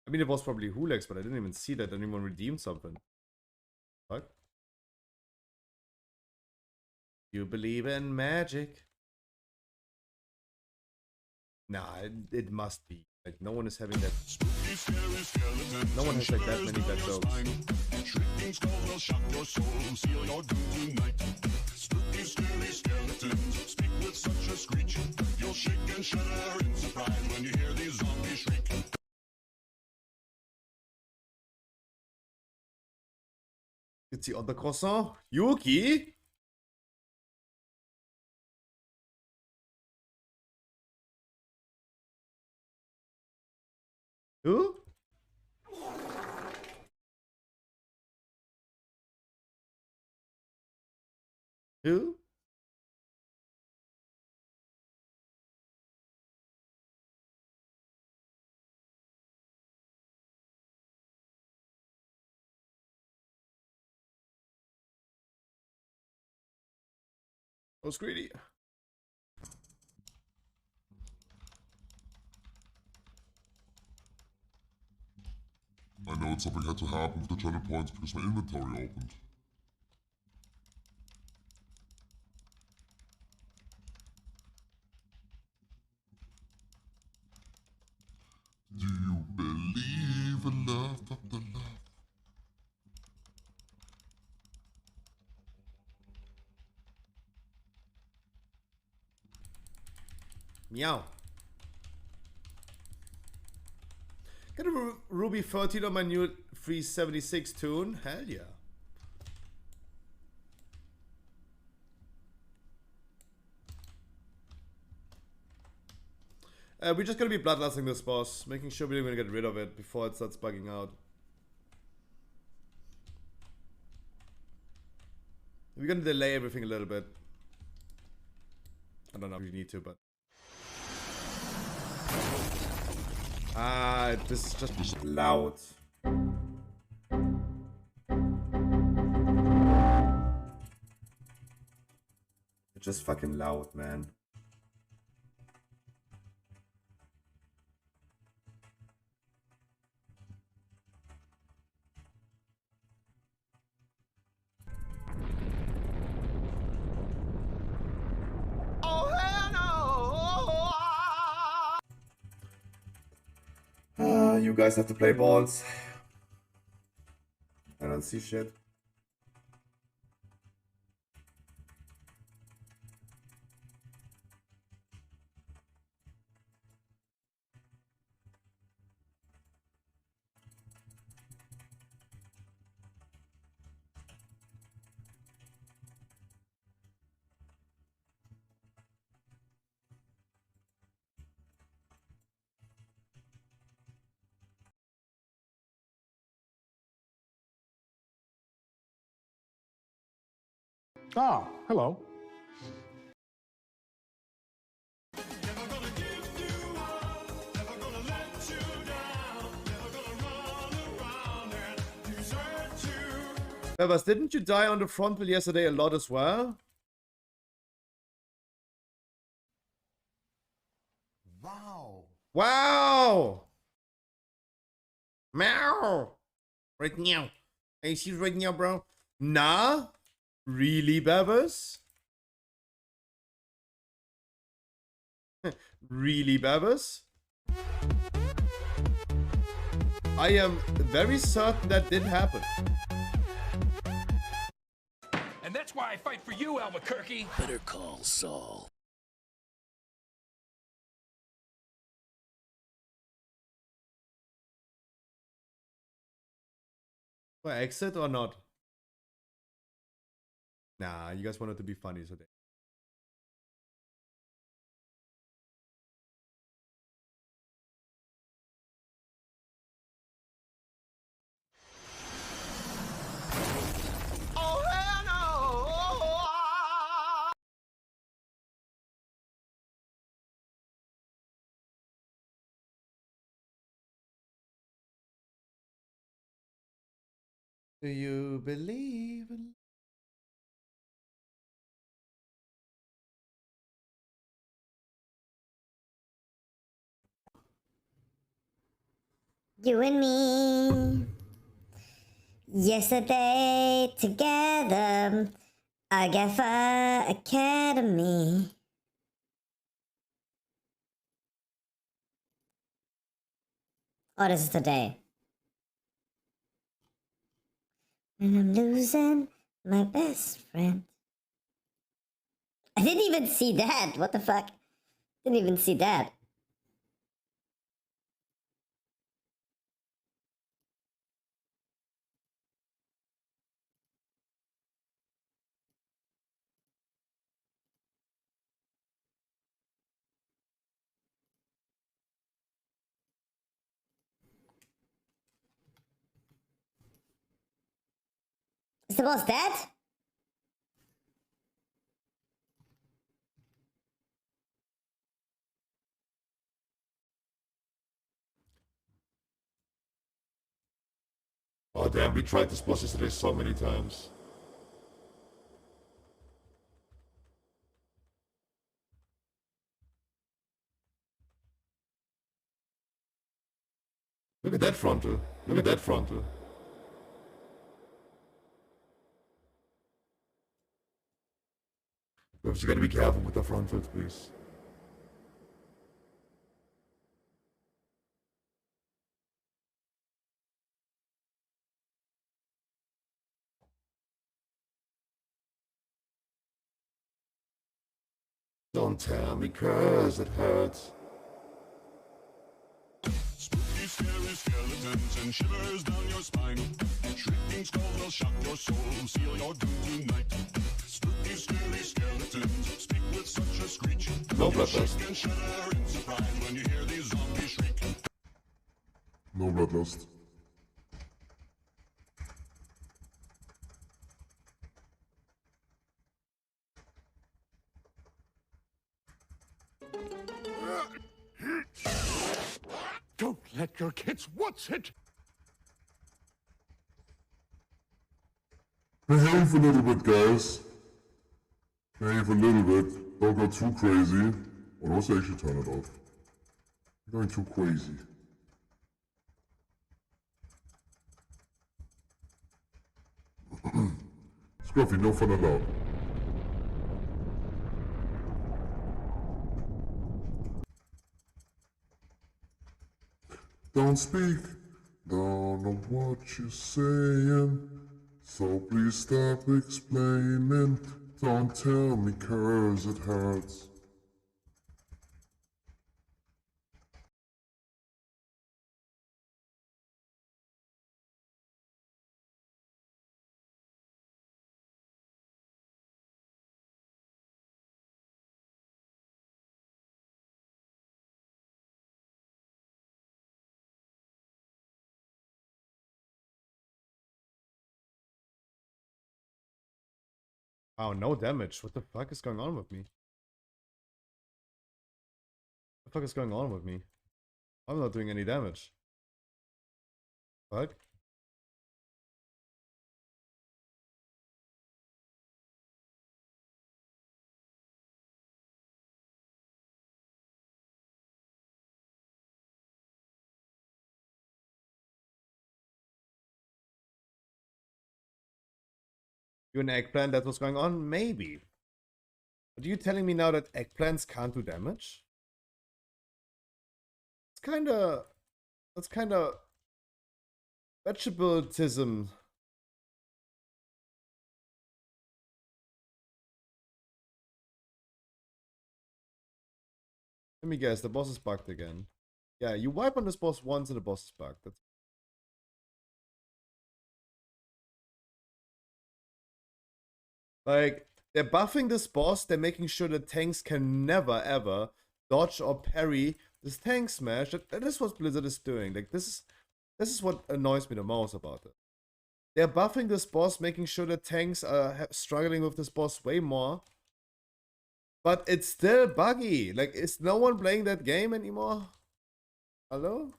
A: I mean, it was probably Hulex, but I didn't even see that anyone redeemed something. Fuck. You believe in magic? Nah, it must be. Like, no one is having that. No one has like that many bad jokes. Shrieking skull will shock your soul, seal your doom tonight. Spooky, scary skeletons speak with such a screech. You'll shake and shudder in surprise when you hear these zombies shriek. It's the other croissant, Yuki. Who? Who? I was greedy.
G: I know something had to happen with the channel points because my inventory opened. Do you believe in love after love?
A: Meow. Got a Ruby 13 on my new 376 tune? Hell yeah. We're just gonna be bloodlusting this boss, making sure we're gonna get rid of it before it starts bugging out. We're gonna delay everything a little bit. I don't know if you need to, but... this is just loud. It's just fucking loud, man. you guys have to play balls. I don't see shit.
H: Ah, hello.
A: Bebas, didn't you die on the frontal yesterday a lot as well? Wow. Wow! Meow! Right now. Hey, she's right now, bro. Nah? Really, Bebas? Really, Bebas? I am very certain that did happen.
I: And that's why I fight for you, Albuquerque.
J: Better call Saul.
A: Well, exit or not? Nah, you guys wanted to be funny today. Do you believe in...
K: You and me, yesterday together, Agatha Academy. Oh, this is today. And I'm losing my best friend. I didn't even see that. What the fuck? Didn't even see that. Is the boss dead?
G: Oh damn, we tried this boss yesterday so many times. Look at that frontal. Look at that frontal. You gotta be careful with the frontals, please. Don't tell me 'cause it hurts.
B: Spooky, scary skeletons and shivers down your spine. Shrieking skulls will shock your soul, seal your doom tonight. Spooky, scary skeletons speak with such a screech.
G: No bloodlust.
B: Shake and shudder in surprise when you hear these zombies shriek.
G: No bloodlust.
H: Don't let your kids what's it?
G: Behave a little bit, guys. Behave a little bit. Don't go too crazy. Or also actually turn it off. You're going too crazy. Scruffy, no fun allowed. Don't speak, don't know what you're saying. So please stop explaining. Don't tell me 'cause it hurts.
A: Oh, no damage. What the fuck is going on with me? What the fuck is going on with me? I'm not doing any damage. Fuck. You an eggplant, that's what's going on? Maybe. But are you telling me now that eggplants can't do damage? It's kinda... That's kinda... Vegetableism. Let me guess, the boss is bugged again. Yeah, you wipe on this boss once and the boss is bugged. That's... Like, they're buffing this boss, they're making sure that tanks can never ever dodge or parry this tank smash. That is what Blizzard is doing. Like, this is what annoys me the most about it. They're buffing this boss, making sure that tanks are struggling with this boss way more. But it's still buggy. Like, is no one playing that game anymore? Hello?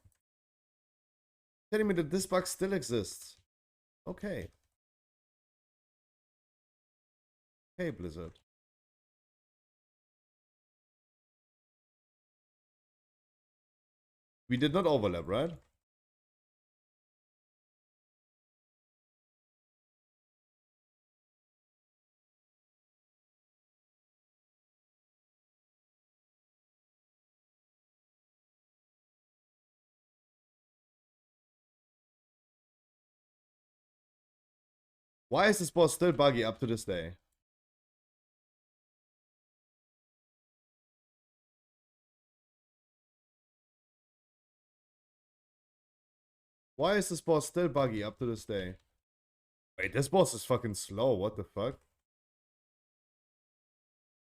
A: Telling me that this bug still exists. Okay. Hey, Blizzard. We did not overlap, right? Why is this boss still buggy up to this day? Why is this boss still buggy up to this day? Wait, this boss is fucking slow. What the fuck?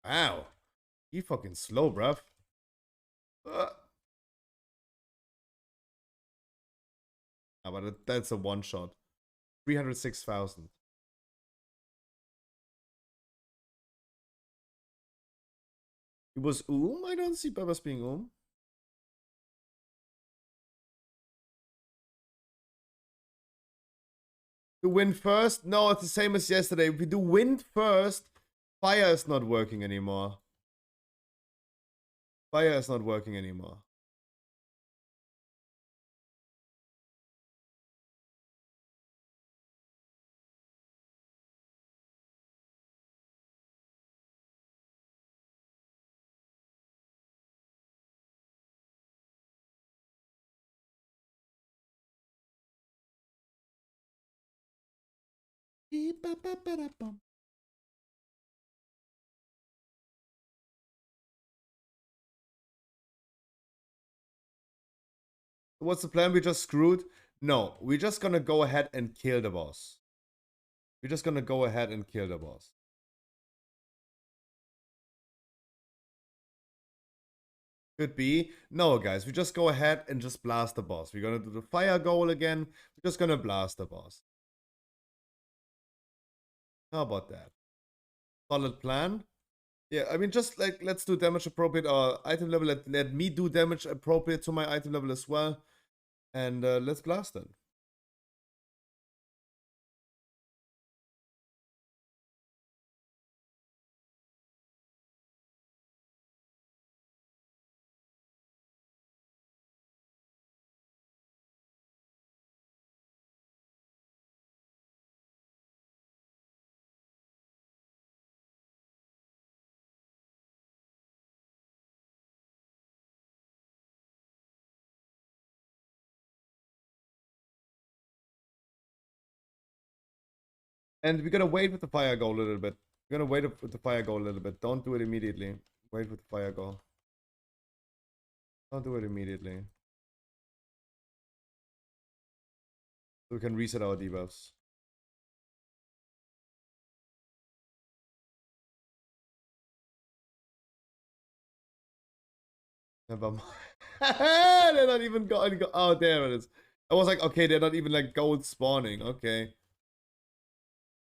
A: Wow. He fucking slow, bruv. But that's a one shot. 306,000. It was I don't see Bebas being To win first? No, it's the same as yesterday. If we do wind first, fire is not working anymore. Fire is not working anymore. What's the plan? We just screwed? No, we're just gonna go ahead and kill the boss. We're just gonna go ahead and kill the boss. Could be. No, guys, we just go ahead and just blast the boss. We're gonna do the fire goal again. We're just gonna blast the boss. How about that? Solid plan. Yeah, I mean, just like, let's do damage appropriate item level. Let me do damage appropriate to my item level as well. And let's blast it. And we're gonna wait with the fire goal a little bit. We're gonna wait with the fire goal a little bit. Don't do it immediately. Wait with the fire goal. Don't do it immediately. So we can reset our debuffs. Never mind. They're not even going. Oh, there it is. I was like, okay, they're not even like gold spawning. Okay.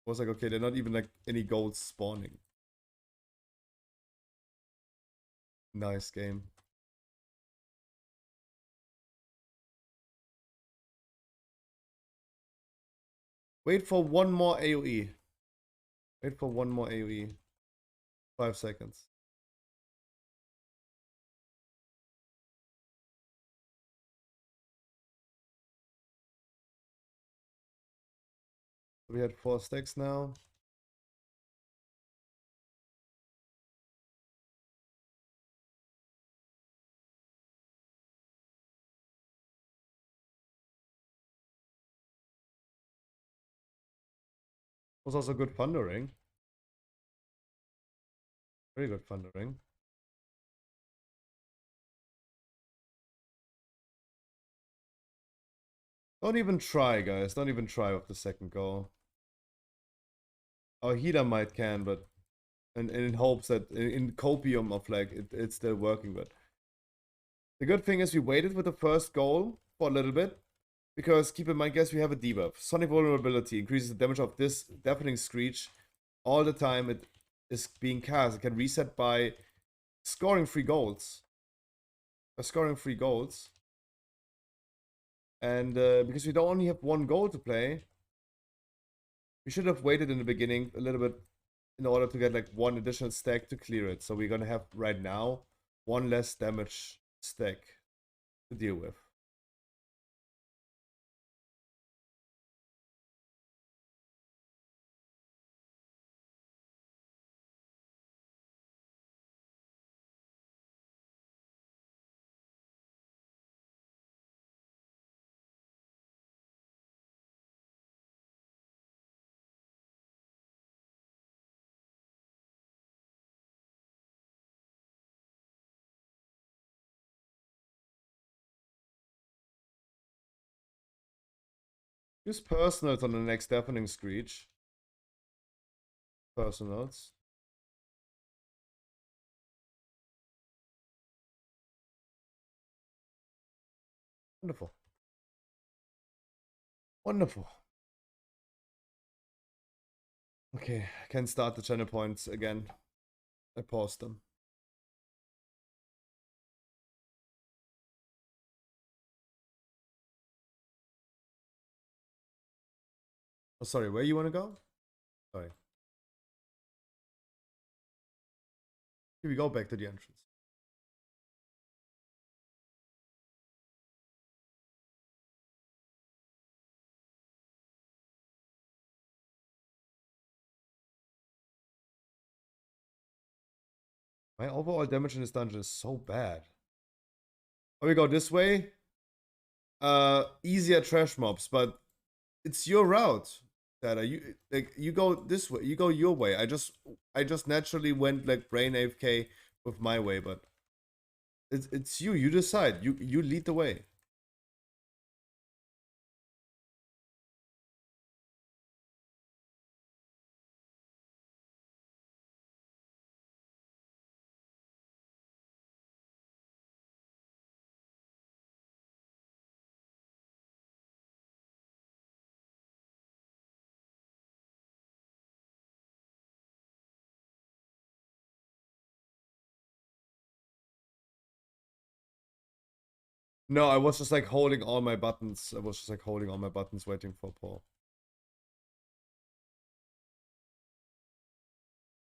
A: I was like, okay, they're not even like any gold spawning. Nice game. Wait for one more AoE. Wait for one more AoE. 5 seconds. We had 4 stacks now. Was also good thundering. Very good thundering. Don't even try, guys. Don't even try with the second goal. Our healer might can, but in hopes that in copium of like it's still working. But the good thing is we waited with the first goal for a little bit, because keep in mind, guys, we have a debuff. Sonic vulnerability increases the damage of this deafening screech all the time it is being cast. It can reset by scoring 3 goals. By scoring 3 goals. And because we don't only have 1 goal to play, we should have waited in the beginning a little bit in order to get like 1 additional stack to clear it. So we're gonna have right now 1 less damage stack to deal with. Use personals on the next deafening screech. Personals. Wonderful. Wonderful. Okay, I can start the channel points again. I paused them. Oh, sorry, where you want to go? Sorry. Here we go back to the entrance. My overall damage in this dungeon is so bad. Oh, we go this way. Easier trash mobs, but it's your route. That you like you go this way, you go your way. I just naturally went like brain AFK with my way, but it's you. You decide. You lead the way. No, I was just like holding all my buttons. I was just like holding all my buttons, waiting for Paul.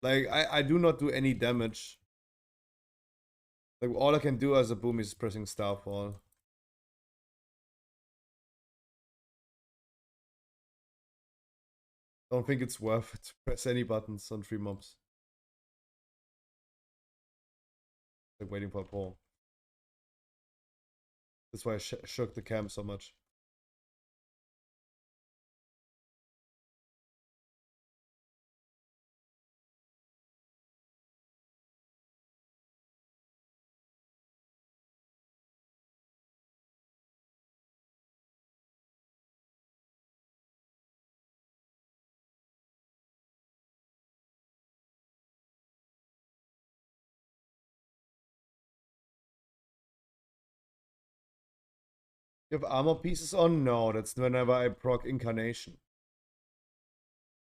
A: Like I do not do any damage. Like all I can do as a boom is pressing Starfall. Don't think it's worth it to press any buttons on 3 mobs. Like waiting for Paul. That's why I shook the camp so much. You have armor pieces on? No, that's whenever I proc incarnation.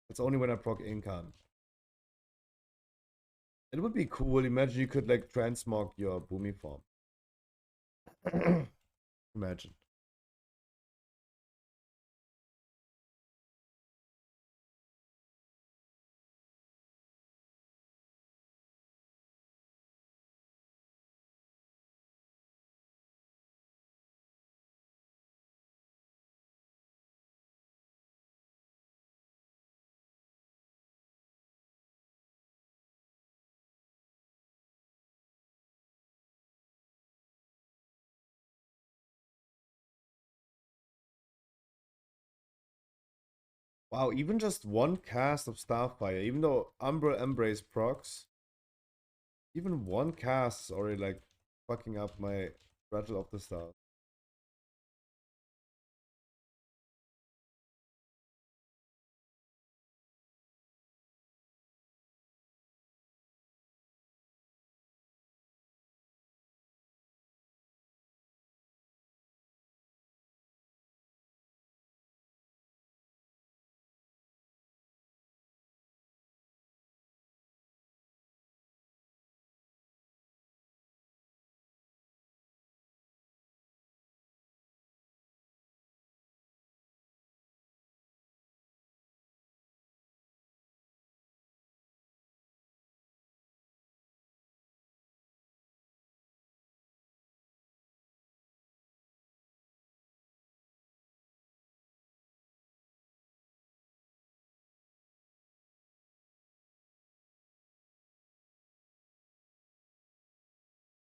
A: That's only when I proc incarn. It would be cool. Imagine you could like transmog your Boomy form. Imagine. Wow, even just one cast of Starfire, even though Umbral Embrace procs, even one cast is already like fucking up my Rattle of the Stars.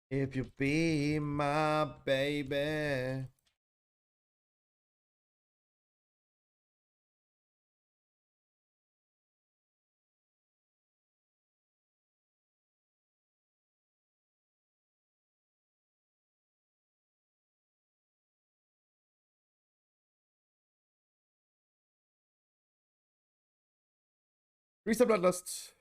A: If you be my baby. Reset Bloodlust.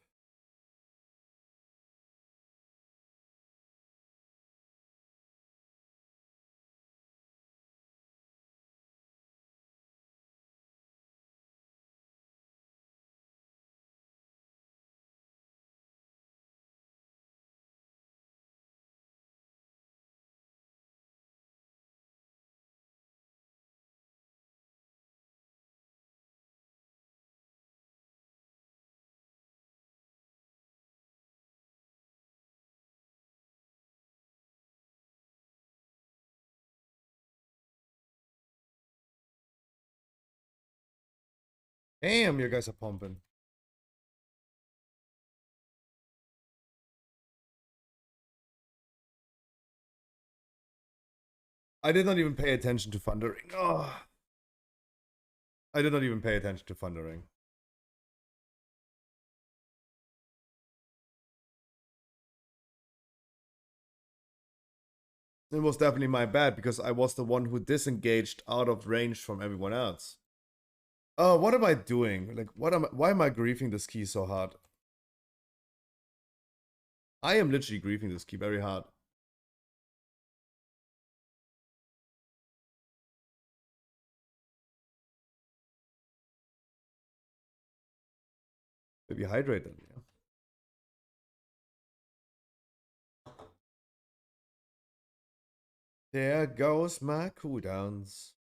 A: Damn, you guys are pumping. I did not even pay attention to Thundering. Oh. I did not even pay attention to Thundering. It was definitely my bad because I was the one who disengaged out of range from everyone else. Oh, what am I doing? Like, why am I griefing this key so hard? I am literally griefing this key very hard. Maybe hydrate them, yeah. There goes my cooldowns.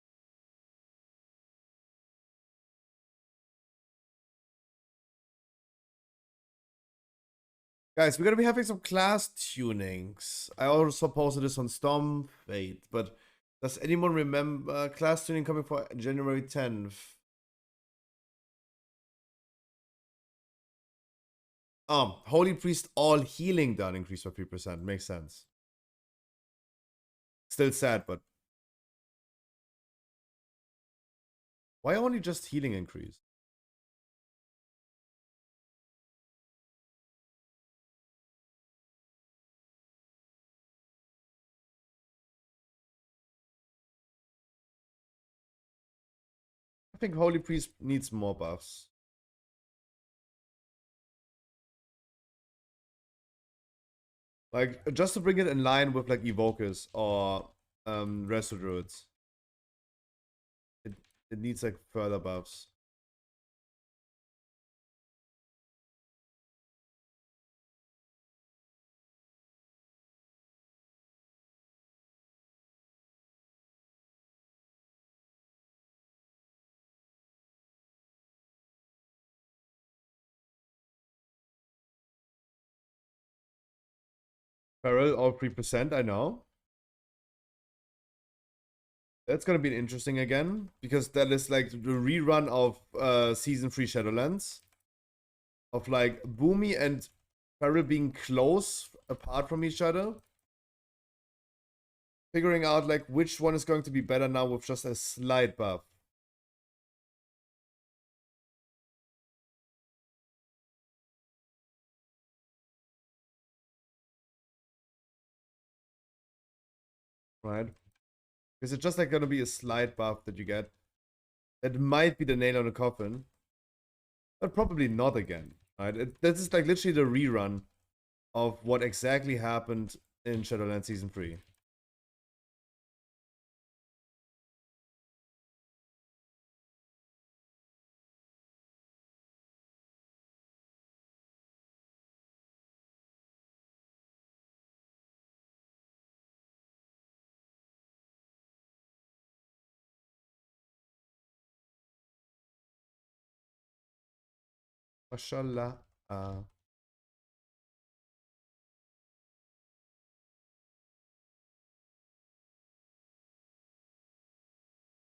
A: Guys, we're gonna be having some class tunings. I also posted this on Storm Fate, but does anyone remember class tuning coming for January 10th? Holy Priest all healing done increased by 3%. Makes sense. Still sad, but why only just healing increase? I think Holy Priest needs more buffs. Like, just to bring it in line with like Evokers or Resto Druids. it needs like further buffs. Peril all 3%, I know. That's gonna be interesting again, because that is like the rerun of Season 3 Shadowlands. Of like Boomy and Peril being close apart from each other. Figuring out like which one is going to be better now with just a slight buff. Right? Because it's just like gonna be a slight buff that you get. That might be the nail on the coffin. But probably not again. Right? This is like literally the rerun of what exactly happened in Shadowlands Season 3. Mashallah.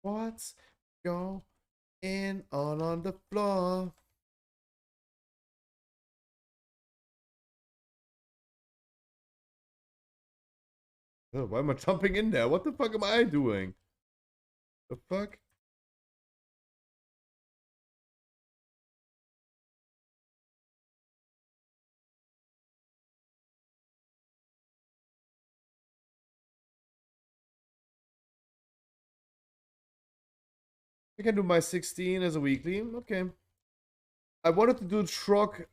A: What's going on the floor? Oh, why am I jumping in there? What the fuck am I doing? The fuck? I can do my 16 as a weekly. Okay. I wanted to do Trog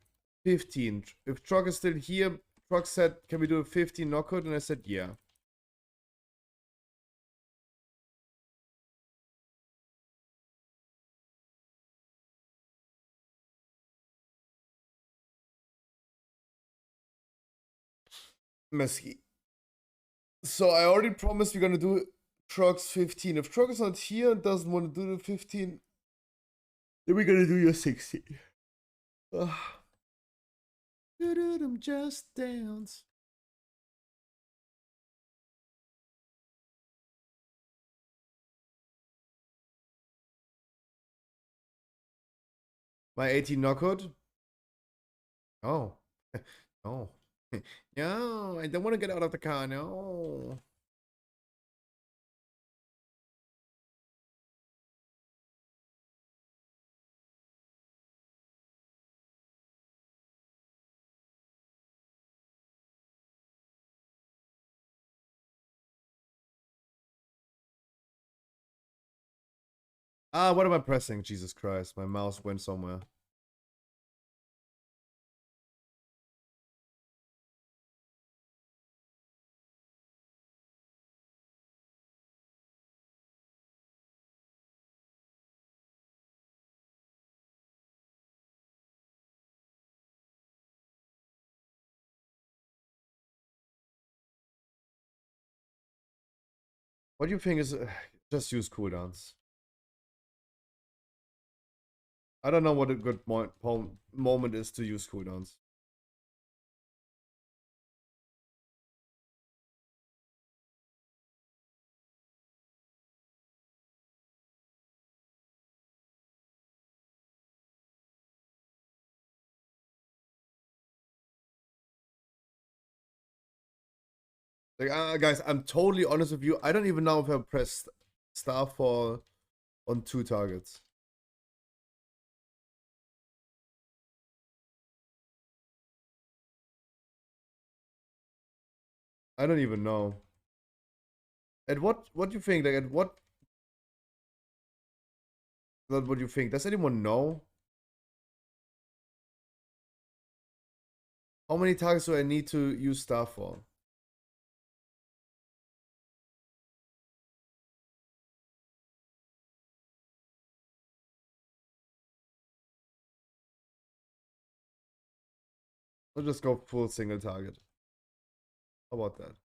A: 15. If Trog is still here, Trog said, can we do a 15 knockout? And I said, yeah. Messi. So I already promised we're gonna do Trog's 15. If Trog is not here and doesn't want to do the 15, then we're gonna do your 16. Just dance. My 18 knockout? Oh. No. No, I don't want to get out of the car, no. Ah, what am I pressing? Jesus Christ, my mouse went somewhere. What do you think is... just use cooldowns. I don't know what a good moment is to use cooldowns. Like, guys, I'm totally honest with you. I don't even know if I pressed Starfall on 2 targets. I don't even know. At what do you think? Like, at what... What do you think? Does anyone know? How many targets do I need to use Starfall? I'll just go full single target. How about that?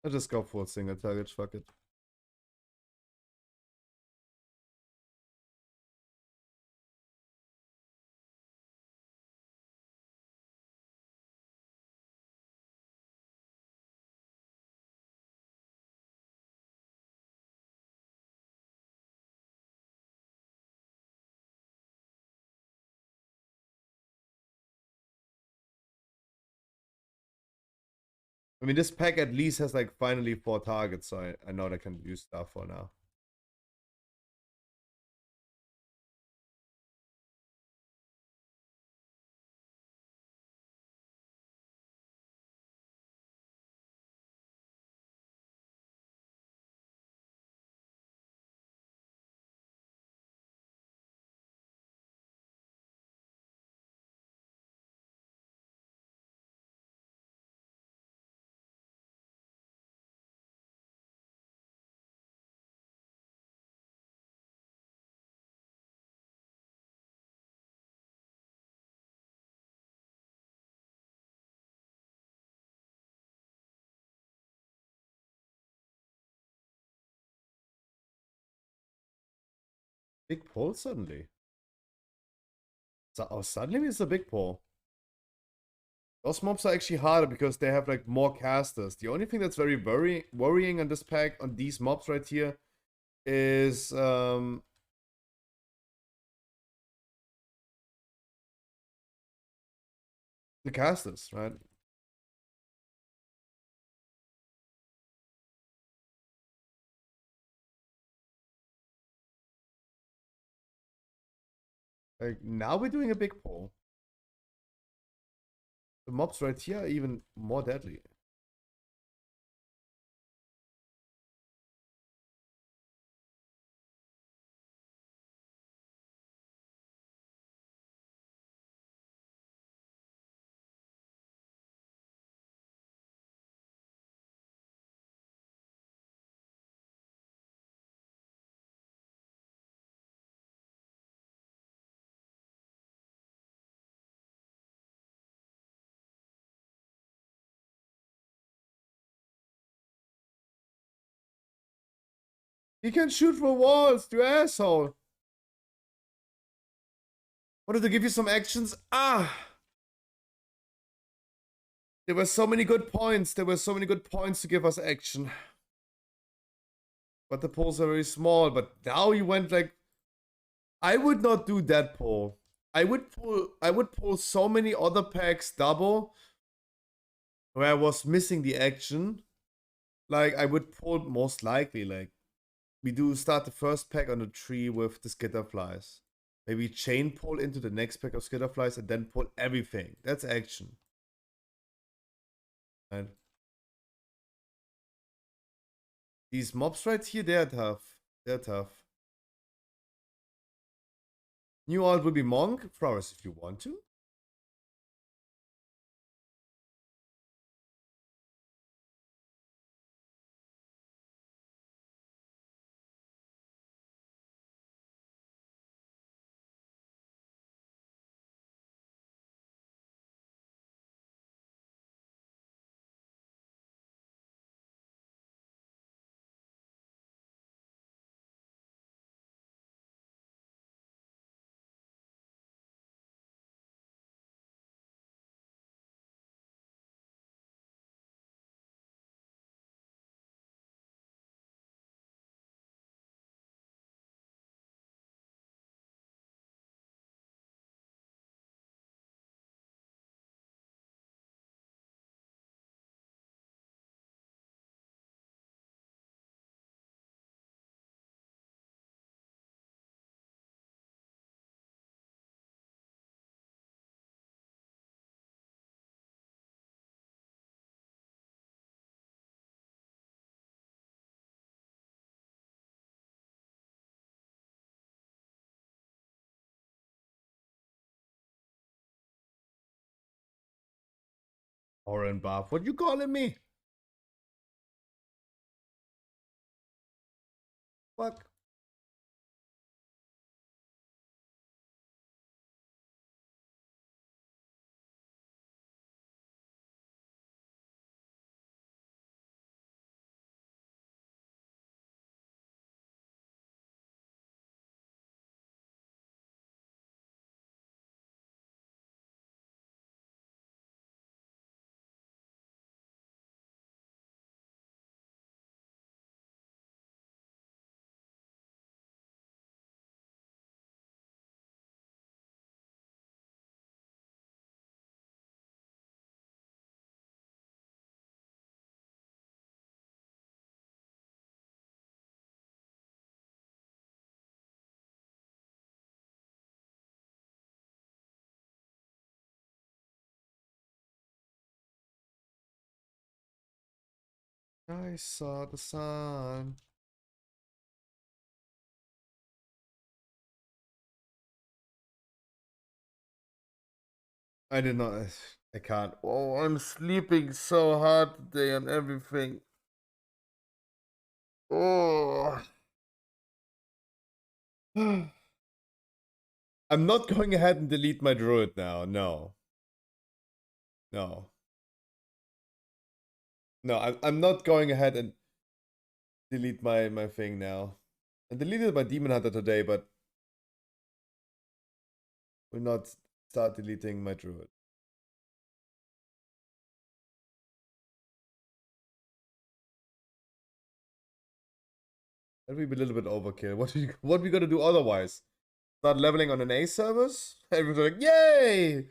A: I'll just go full single target, fuck it. I mean, this pack at least has like finally 4 targets, so I know they can use stuff for now. Big pull suddenly. So, oh, suddenly it's a big pull. Those mobs are actually harder because they have like more casters. The only thing that's very worrying on this pack, on these mobs right here, is the casters, right? Like now we're doing a big pull. The mobs right here are even more deadly. He can shoot for walls, you asshole. Wanted to give you some actions. Ah! There were so many good points. There were so many good points to give us action. But the pulls are very small. But now you went like... I would not do that pull. I would pull so many other packs double where I was missing the action. Like I would pull most likely like we do start the first pack on the tree with the skitterflies. Maybe chain pull into the next pack of skitterflies and then pull everything. That's action. And these mobs right here, they're tough. They're tough. New alt will be Monk. Flowers if you want to. Oren buff. What you calling me? Fuck. I saw the sun. I did not. I can't. Oh, I'm sleeping so hard today on everything. Oh. I'm not going ahead and delete my druid now. No. No. No, I'm not going ahead and delete my thing now. I deleted my demon hunter today, but will not start deleting my druid. That would be a little bit overkill. What we gonna do otherwise? Start leveling on an A servers? Everyone's like, yay!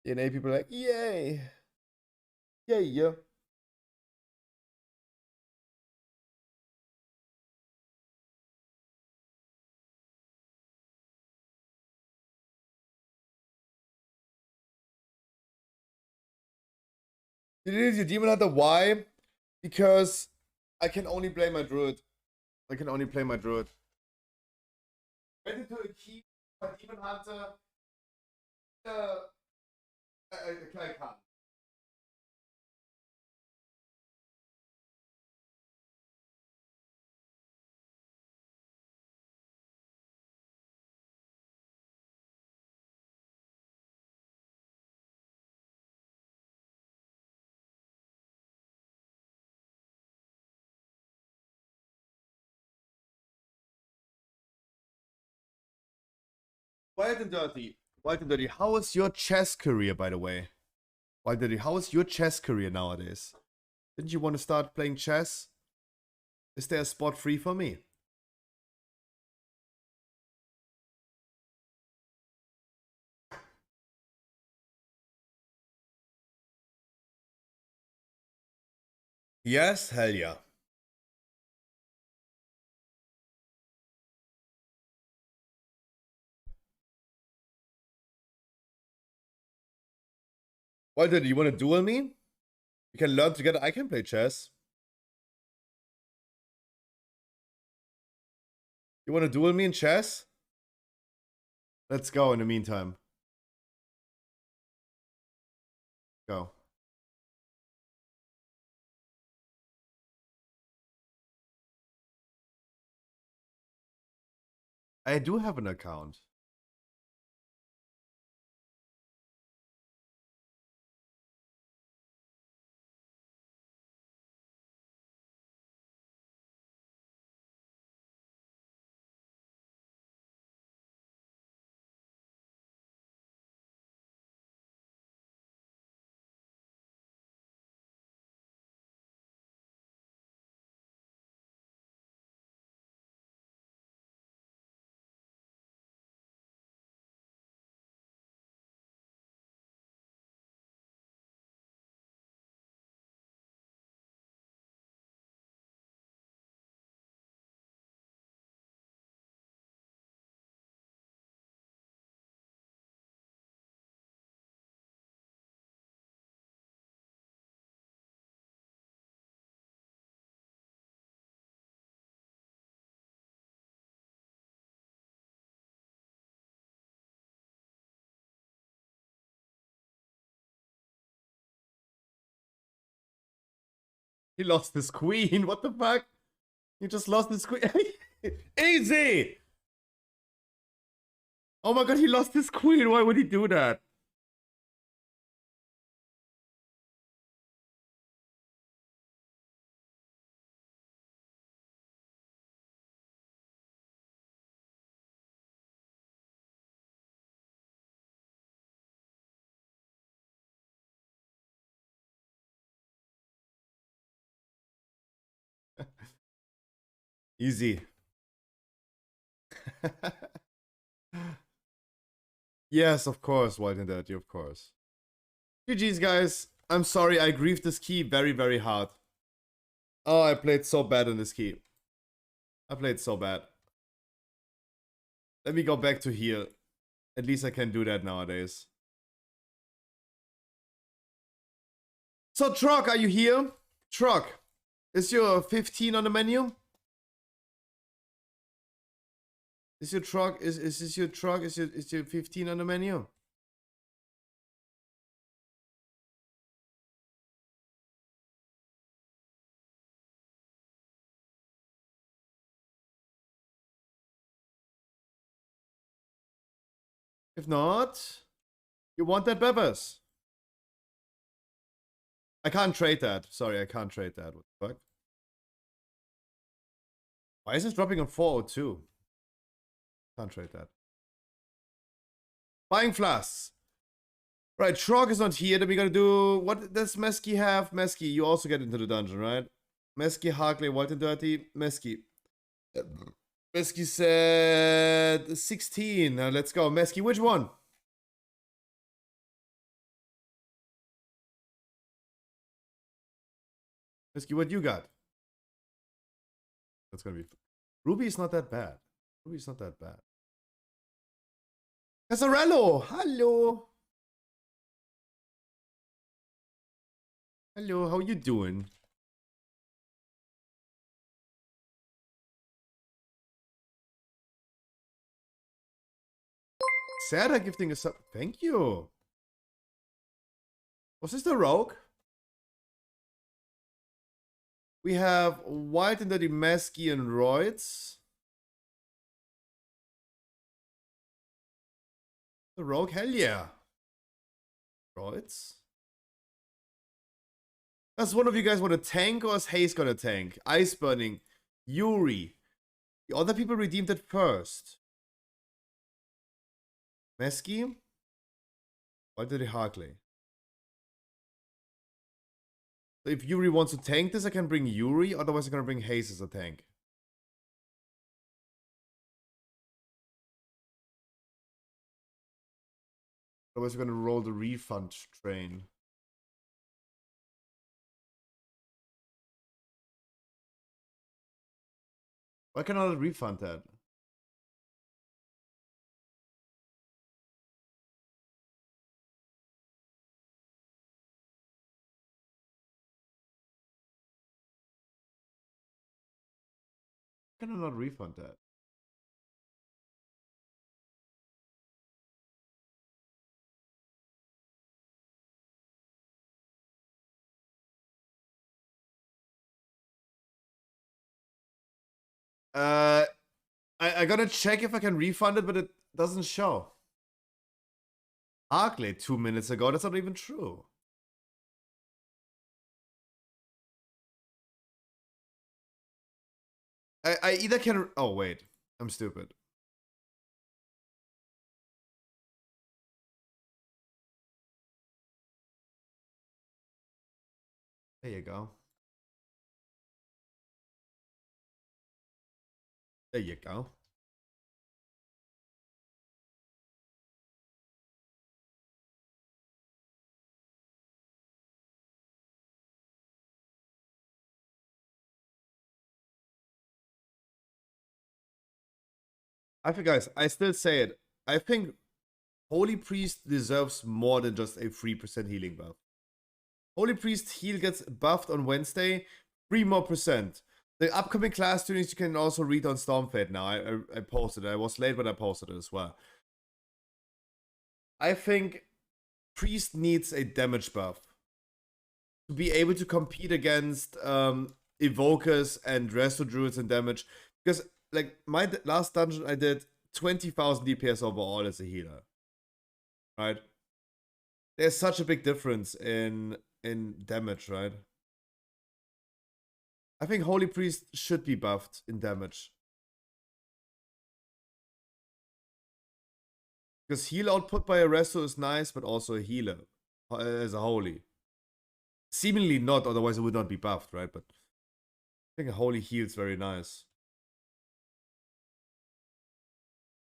A: DNA people are like, yay! Yay, yeah. It is your demon hunter. Why? Because I can only play my druid. I can only play my druid. Went into a key my demon hunter. I can't. Wild and Dirty. Wild and Dirty. How is your chess career, by the way? Wild and Dirty, how is your chess career nowadays? Didn't you want to start playing chess? Is there a spot free for me? Yes, hell yeah. Wild and Dirty, you want to duel me? We can learn together. I can play chess. You want to duel me in chess? Let's go in the meantime. Go. I do have an account. He lost his queen. What the fuck? You just lost his queen. Easy! Oh my god, he lost his queen. Why would he do that? Easy. Yes, of course, White and Dirty, of course. GG's, guys. I'm sorry, I grieved this key very, very hard. Oh, I played so bad on this key. I played so bad. Let me go back to here. At least I can do that nowadays. So, Truck, are you here? Truck, is your 15 on the menu? Is your truck, is this your truck? Is your 15 on the menu? If not, you want that Beppers? I can't trade that. Sorry, I can't trade that. What the fuck? Why is this dropping on 402? Can't trade that. Buying flasks. Right, Trog is not here. Then we gotta do. What does Mesky have? Mesky, you also get into the dungeon, right? Mesky, Harkley, White and Dirty. Mesky. Mesky said 16. Now let's go. Mesky, which one? Mesky, what you got? That's gonna be. Ruby's not that bad. Ruby's not that bad. Casarello! Hello! Hello, how you doing? Sarah gifting us up. Thank you. Was this the rogue? We have White and Dirty Mesky and Roids. The rogue? Hell yeah. Roids. Does one of you guys want to tank or is Haze gonna tank? Ice Burning. Yuri. The other people redeemed it first. Mesky? White and Dirty Harkley. So if Yuri wants to tank this, I can bring Yuri. Otherwise, I'm gonna bring Haze as a tank. Otherwise, we're gonna roll the refund train. Why cannot I refund that? Why can I not refund that? I gotta check if I can refund it, but it doesn't show. Arkley 2 minutes ago, that's not even true. I either can. Oh, wait. I'm stupid. There you go. There you go. I think, guys, I still say it. I think Holy Priest deserves more than just a 3% healing buff. Holy Priest heal gets buffed on Wednesday, 3 more percent. The upcoming class tunings you can also read on Stormfade now. I posted it. I was late, but I posted it as well. I think Priest needs a damage buff to be able to compete against evokers and resto druids and damage. Because like my last dungeon I did 20,000 DPS overall as a healer. Right? There's such a big difference in damage, right? I think Holy Priest should be buffed in damage. Because heal output by a resto is nice, but also a healer as a holy. Seemingly not, otherwise it would not be buffed, right? But I think a holy heal is very nice.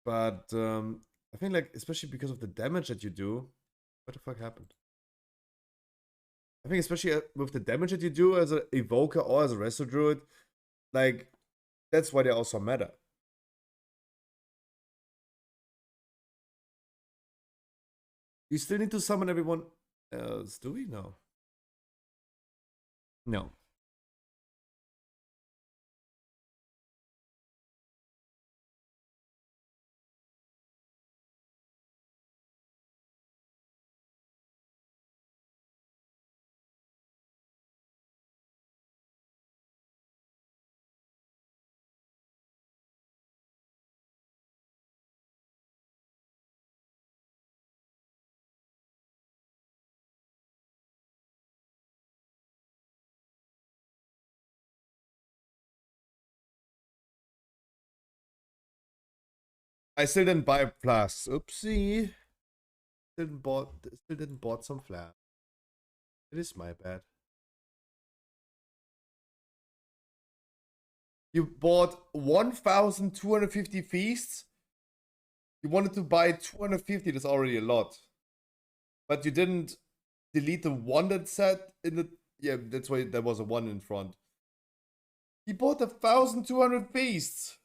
A: But I think like, especially because of the damage that you do, what the fuck happened? I think especially with the damage that you do as an evoker or as a resto druid, like that's why they also matter. You still need to summon everyone else, do we? No. No. I still didn't buy flasks. Oopsie. Still didn't bought some flasks. It is my bad. You bought 1,250 feasts. You wanted to buy 250. That's already a lot. But you didn't delete the one that said in the... Yeah, that's why there was a 1 in front. He bought 1,200 feasts.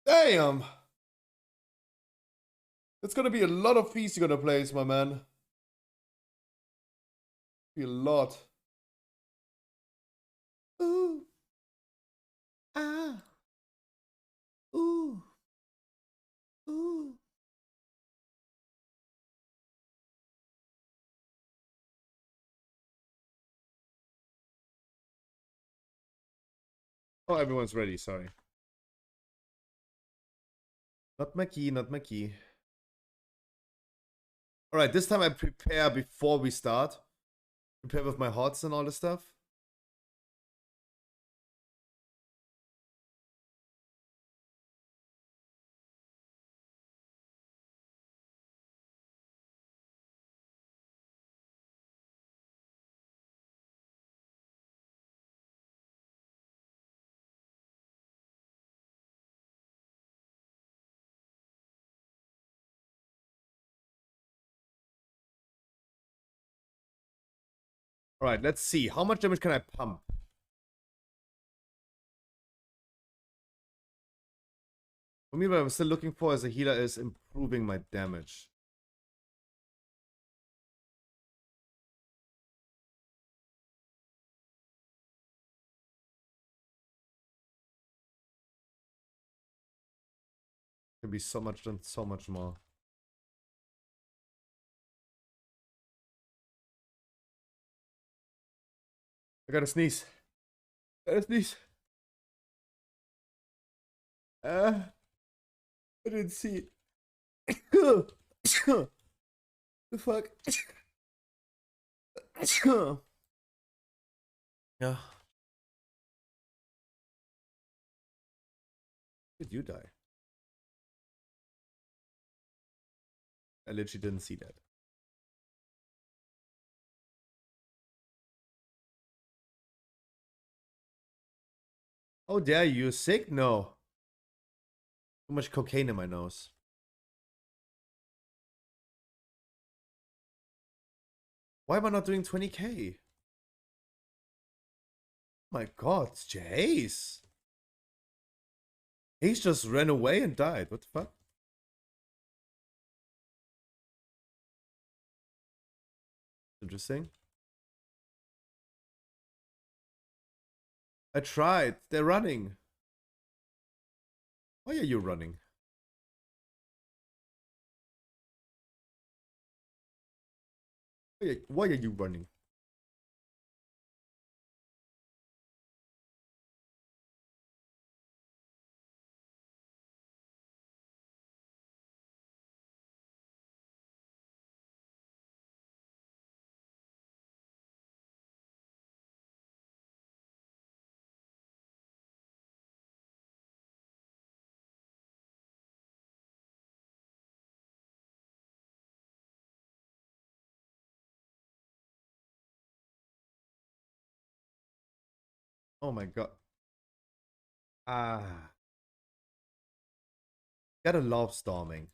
A: Damn. That's gonna be a lot of feasts you're gonna place, my man. Be a lot. Ooh. Ah. Ooh. Ooh. Oh, everyone's ready, sorry. Not my key, not my key. Alright, this time I prepare before we start. Prepare with my hots and all this stuff. Alright, let's see. How much damage can I pump? For me, what I'm still looking for as a healer is improving my damage. Can be so much done, so much more. I gotta sneeze. I gotta sneeze. I didn't see it. The fuck? Yeah. Did you die? I literally didn't see that. Oh, dare you? Sick? No. Too much cocaine in my nose. Why am I not doing 20k? My god, it's Jace. He's just ran away and died. What the fuck? Interesting. I tried. They're running. Why are you running? Why are you running? Oh my god. Ah. Gotta love storming.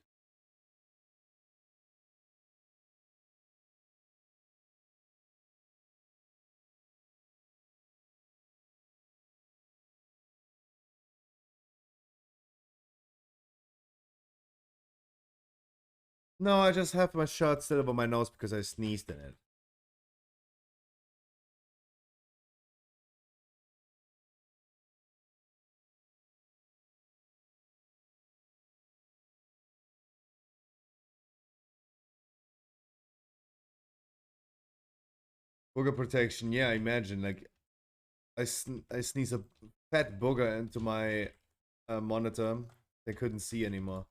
A: No, I just have my shirt still over my nose because I sneezed in it. Booger protection, yeah, imagine, like, I sneeze a fat booger into my monitor. They couldn't see anymore.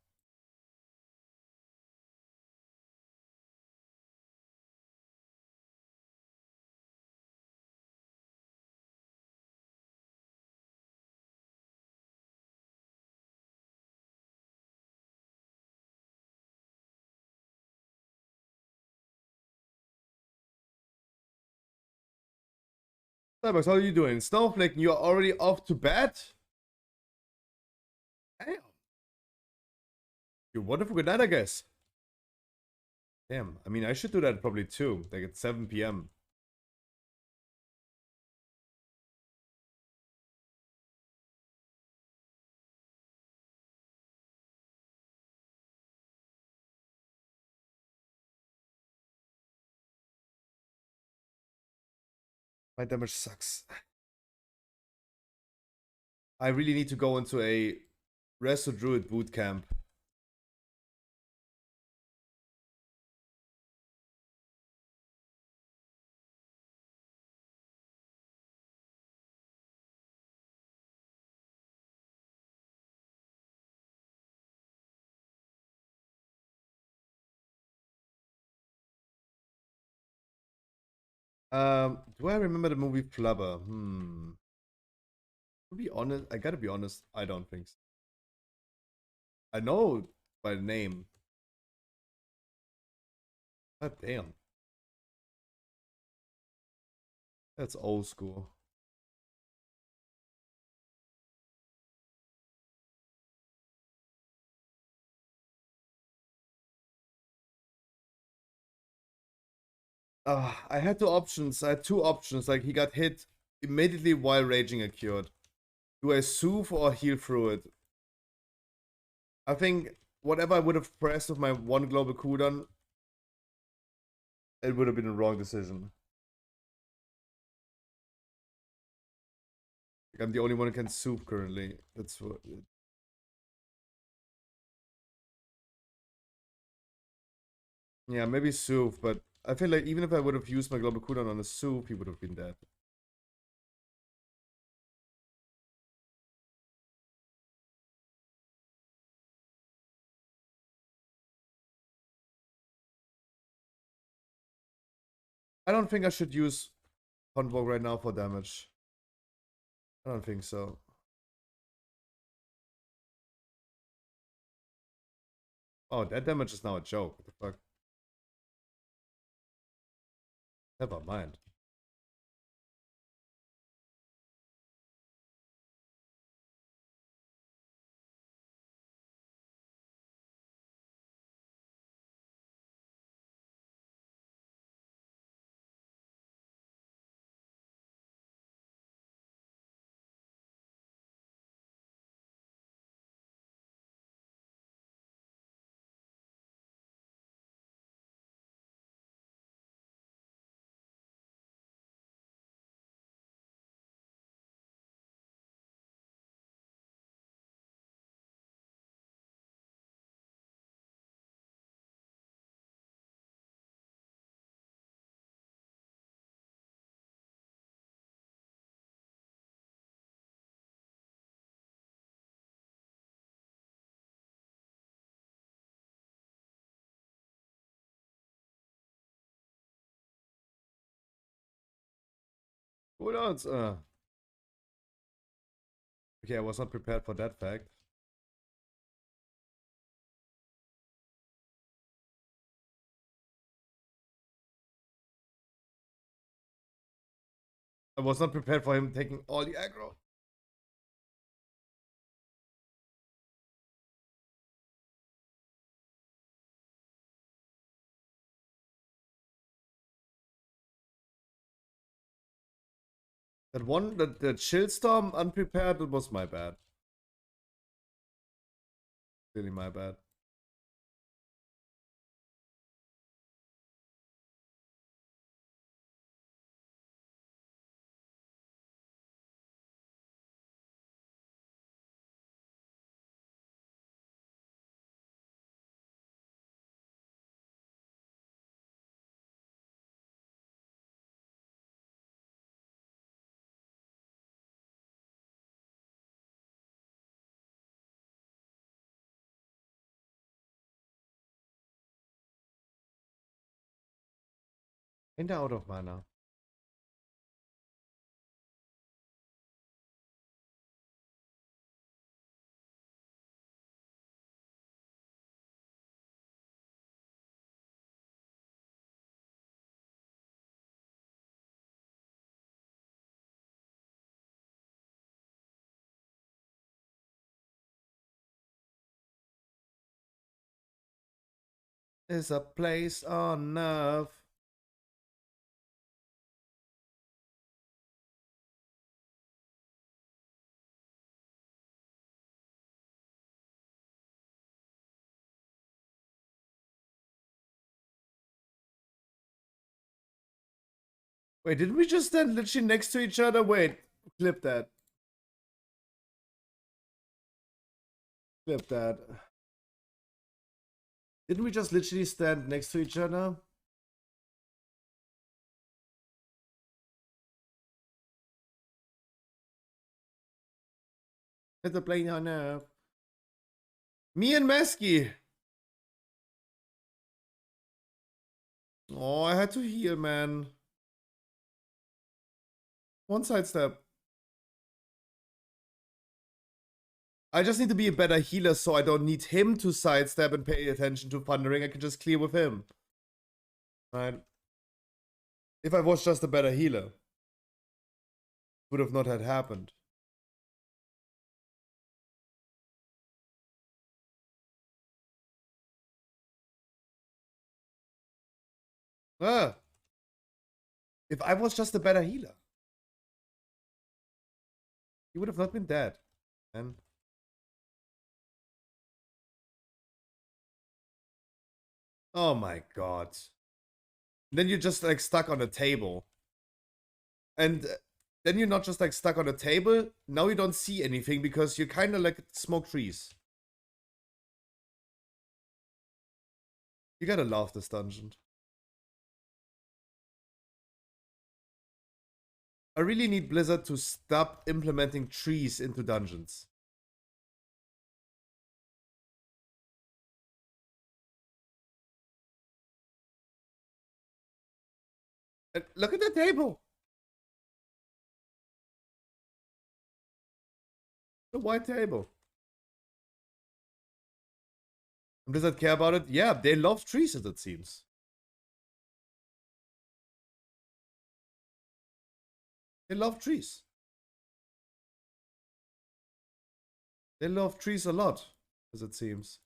A: Starbucks, how are you doing? Snowflake, you're already off to bed? Damn. You're wonderful good night, I guess. Damn, I mean, I should do that probably too, like at 7 p.m. My damage sucks. I really need to go into a Resto Druid boot camp. Do I remember the movie Flubber? To be honest, I gotta be honest, I don't think so. I know by the name. God damn. That's old school. I had two options. I had two options. Like, he got hit immediately while raging occurred. Do I soothe or heal through it? I think whatever I would have pressed with my one global cooldown, it would have been a wrong decision. Like, I'm the only one who can soothe currently. That's what. Yeah, maybe soothe, but I feel like even if I would have used my global cooldown on a soothe, he would have been dead. I don't think I should use Convoke right now for damage. I don't think so. Oh, that damage is now a joke. What the fuck? Never mind. Who knows? Okay, I was not prepared for that fact. I was not prepared for him taking all the aggro. That one, the chill storm unprepared, it was my bad. Really my bad. And out of mana. Is a place on earth. Wait, didn't we just stand literally next to each other? Wait, clip that. Clip that. Didn't we just literally stand next to each other? It's a plane on earth. Me and Mesky. Oh, I had to heal, man. One sidestep. I just need to be a better healer so I don't need him to sidestep and pay attention to thundering. I can just clear with him. Right? If I was just a better healer, would have not had happened. Ah. If I was just a better healer, he would have not been dead. And oh my god. Then you're just like stuck on a table. And then you're not just like stuck on a table. Now you don't see anything because you're kind of like smoke trees. You gotta love this dungeon. I really need Blizzard to stop implementing trees into dungeons. And look at the table. The white table. Does that care about it? Yeah, they love trees, as it seems. They love trees. They love trees a lot, as it seems.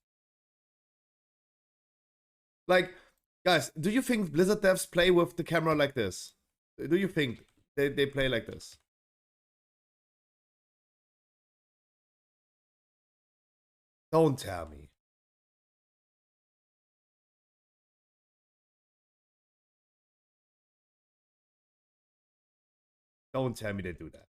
A: Like, guys, do you think Blizzard devs play with the camera like this? Do you think they play like this? Don't tell me. Don't tell me they do that.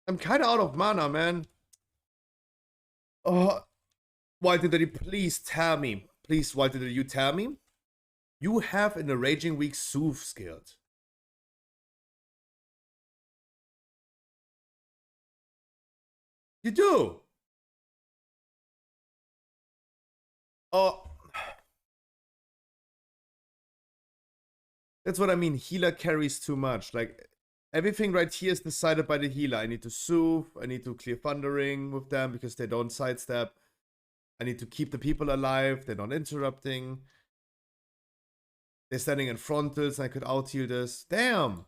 A: I'm kind of out of mana, man. Oh, why did you please tell me? Please, why did you tell me? You have in the Raging Week Soothe skilled. You do. Oh. That's what I mean. Healer carries too much. Like, everything right here is decided by the healer. I need to soothe. I need to clear thundering with them because they don't sidestep. I need to keep the people alive. They're not interrupting. They're standing in frontals. I could out heal this. Damn.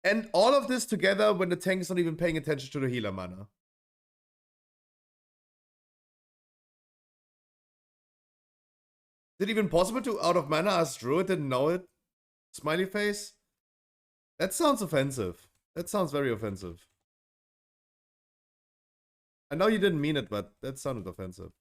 A: And all of this together when the tank is not even paying attention to the healer mana. Is it even possible to out of mana ask Druid didn't know it? Smiley face? That sounds offensive. That sounds very offensive. I know you didn't mean it, but that sounded offensive.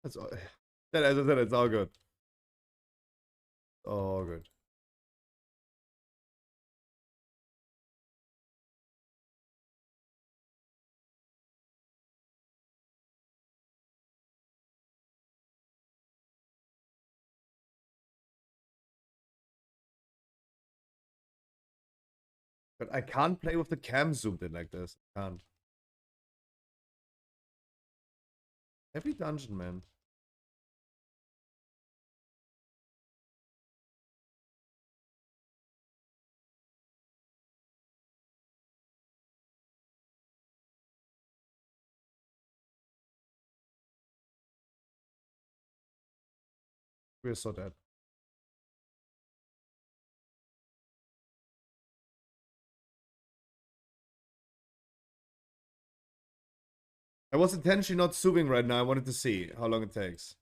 A: That's all. As I said, it's all good. All good. But I can't play with the cam zoomed in like this. I can't. Every dungeon, man. We're so dead. I was intentionally not soothing right now. I wanted to see how long it takes.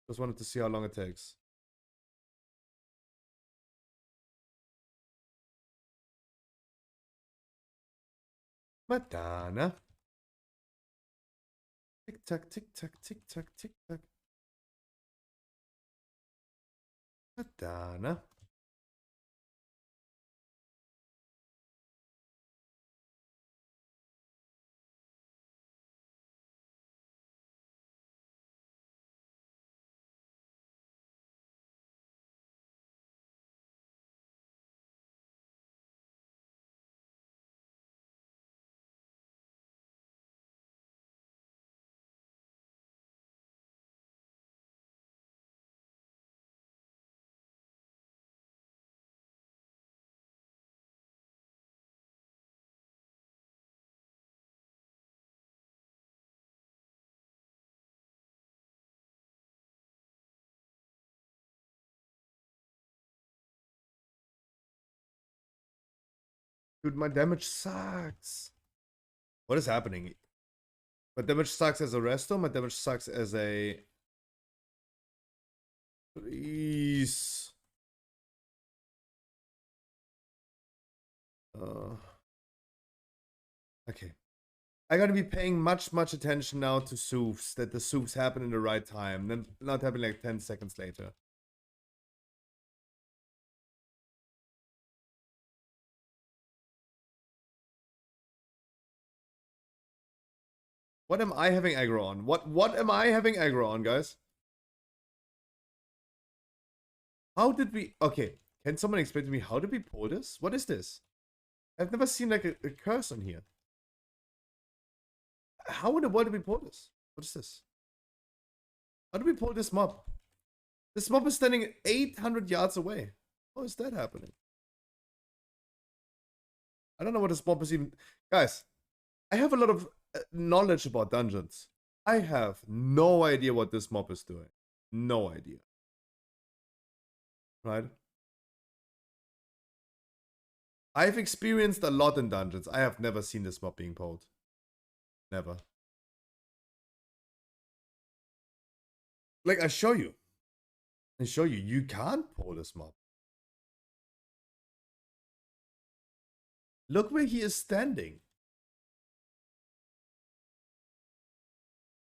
A: Just wanted to see how long it takes. Madonna. Tick tock, tick tock, tick tock, tick tock. Madonna. Dude, my damage sucks. What is happening? My damage sucks as a resto. My damage sucks as a... Please. Okay. I gotta be paying much attention now to soothes. That the soothes happen in the right time. Then not happen like 10 seconds later. What am I having aggro on? What am I having aggro on, guys? How did we... Okay, can someone explain to me how did we pull this? What is this? I've never seen like a curse on here. How in the world did we pull this? What is this? How did we pull this mob? This mob is standing 800 yards away. How is that happening? I don't know what this mob is even... Guys, I have a lot of knowledge about dungeons. I have no idea what this mob is doing. No idea. Right? I've experienced a lot in dungeons. I have never seen this mob being pulled. Never. Like, I show you. You can't pull this mob. Look where he is standing.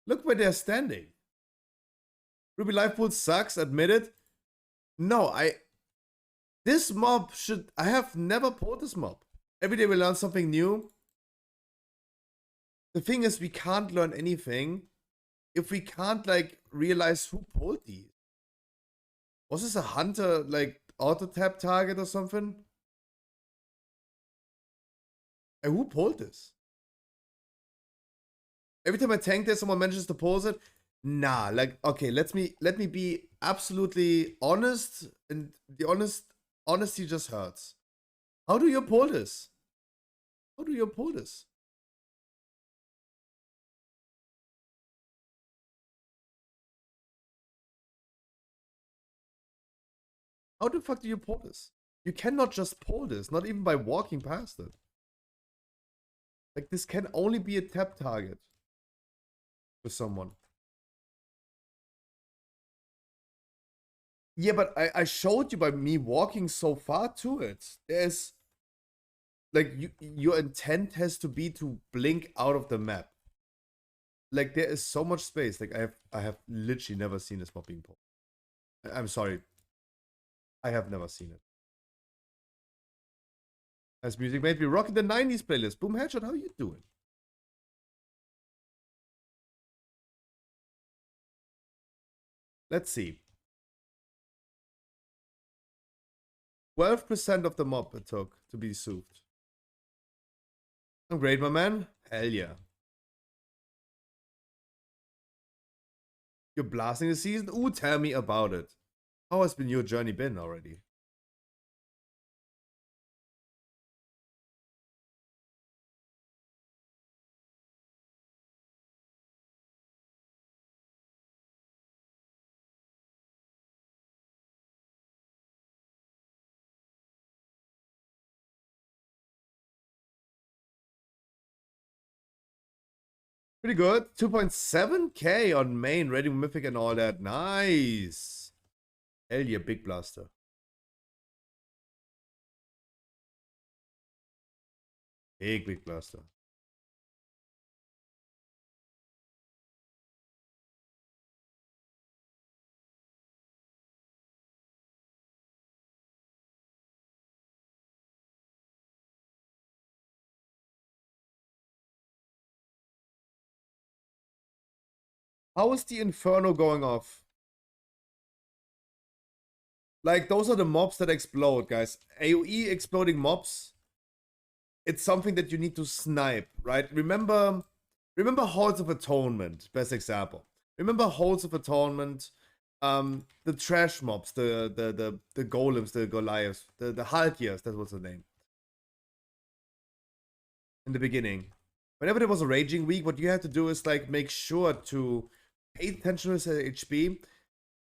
A: Look where they're standing. Ruby Life Pool sucks, admit it. No, this mob should... I have never pulled this mob. Every day we learn something new. The thing is, we can't learn anything if we can't, like, realize who pulled these. Was this a hunter, like, auto-tap target or something? And who pulled this? Every time I tank this, someone mentions to pulls it. Nah, like, okay, let me be absolutely honest, and the honesty just hurts. How do you pull this? How do you pull this? How the fuck do you pull this? You cannot just pull this, not even by walking past it. Like, this can only be a tap target for someone. Yeah, but I showed you by me walking so far to it. There's, like, your intent has to be to blink out of the map. Like, there is so much space. Like, I have literally never seen this mob being pulled. I'm sorry. I have never seen it. As music made me rocking the 90s playlist. Boom Headshot, how you doing? Let's see. 12% of the mob it took to be soothed. I'm great, my man. Hell yeah. You're blasting the season? Ooh, tell me about it. How has been your journey been already? Pretty good. 2.7k on main, rating mythic and all that. Nice. Hell yeah, big blaster. Big blaster. How is the Inferno going off? Like, those are the mobs that explode, guys. AoE exploding mobs. It's something that you need to snipe, right? Remember Halls of Atonement, best example. Remember Halls of Atonement, the trash mobs, the golems, the Goliaths, the Haltiers, that was the name. In the beginning. Whenever there was a raging week, what you had to do is, like, make sure to pay attention to his HP.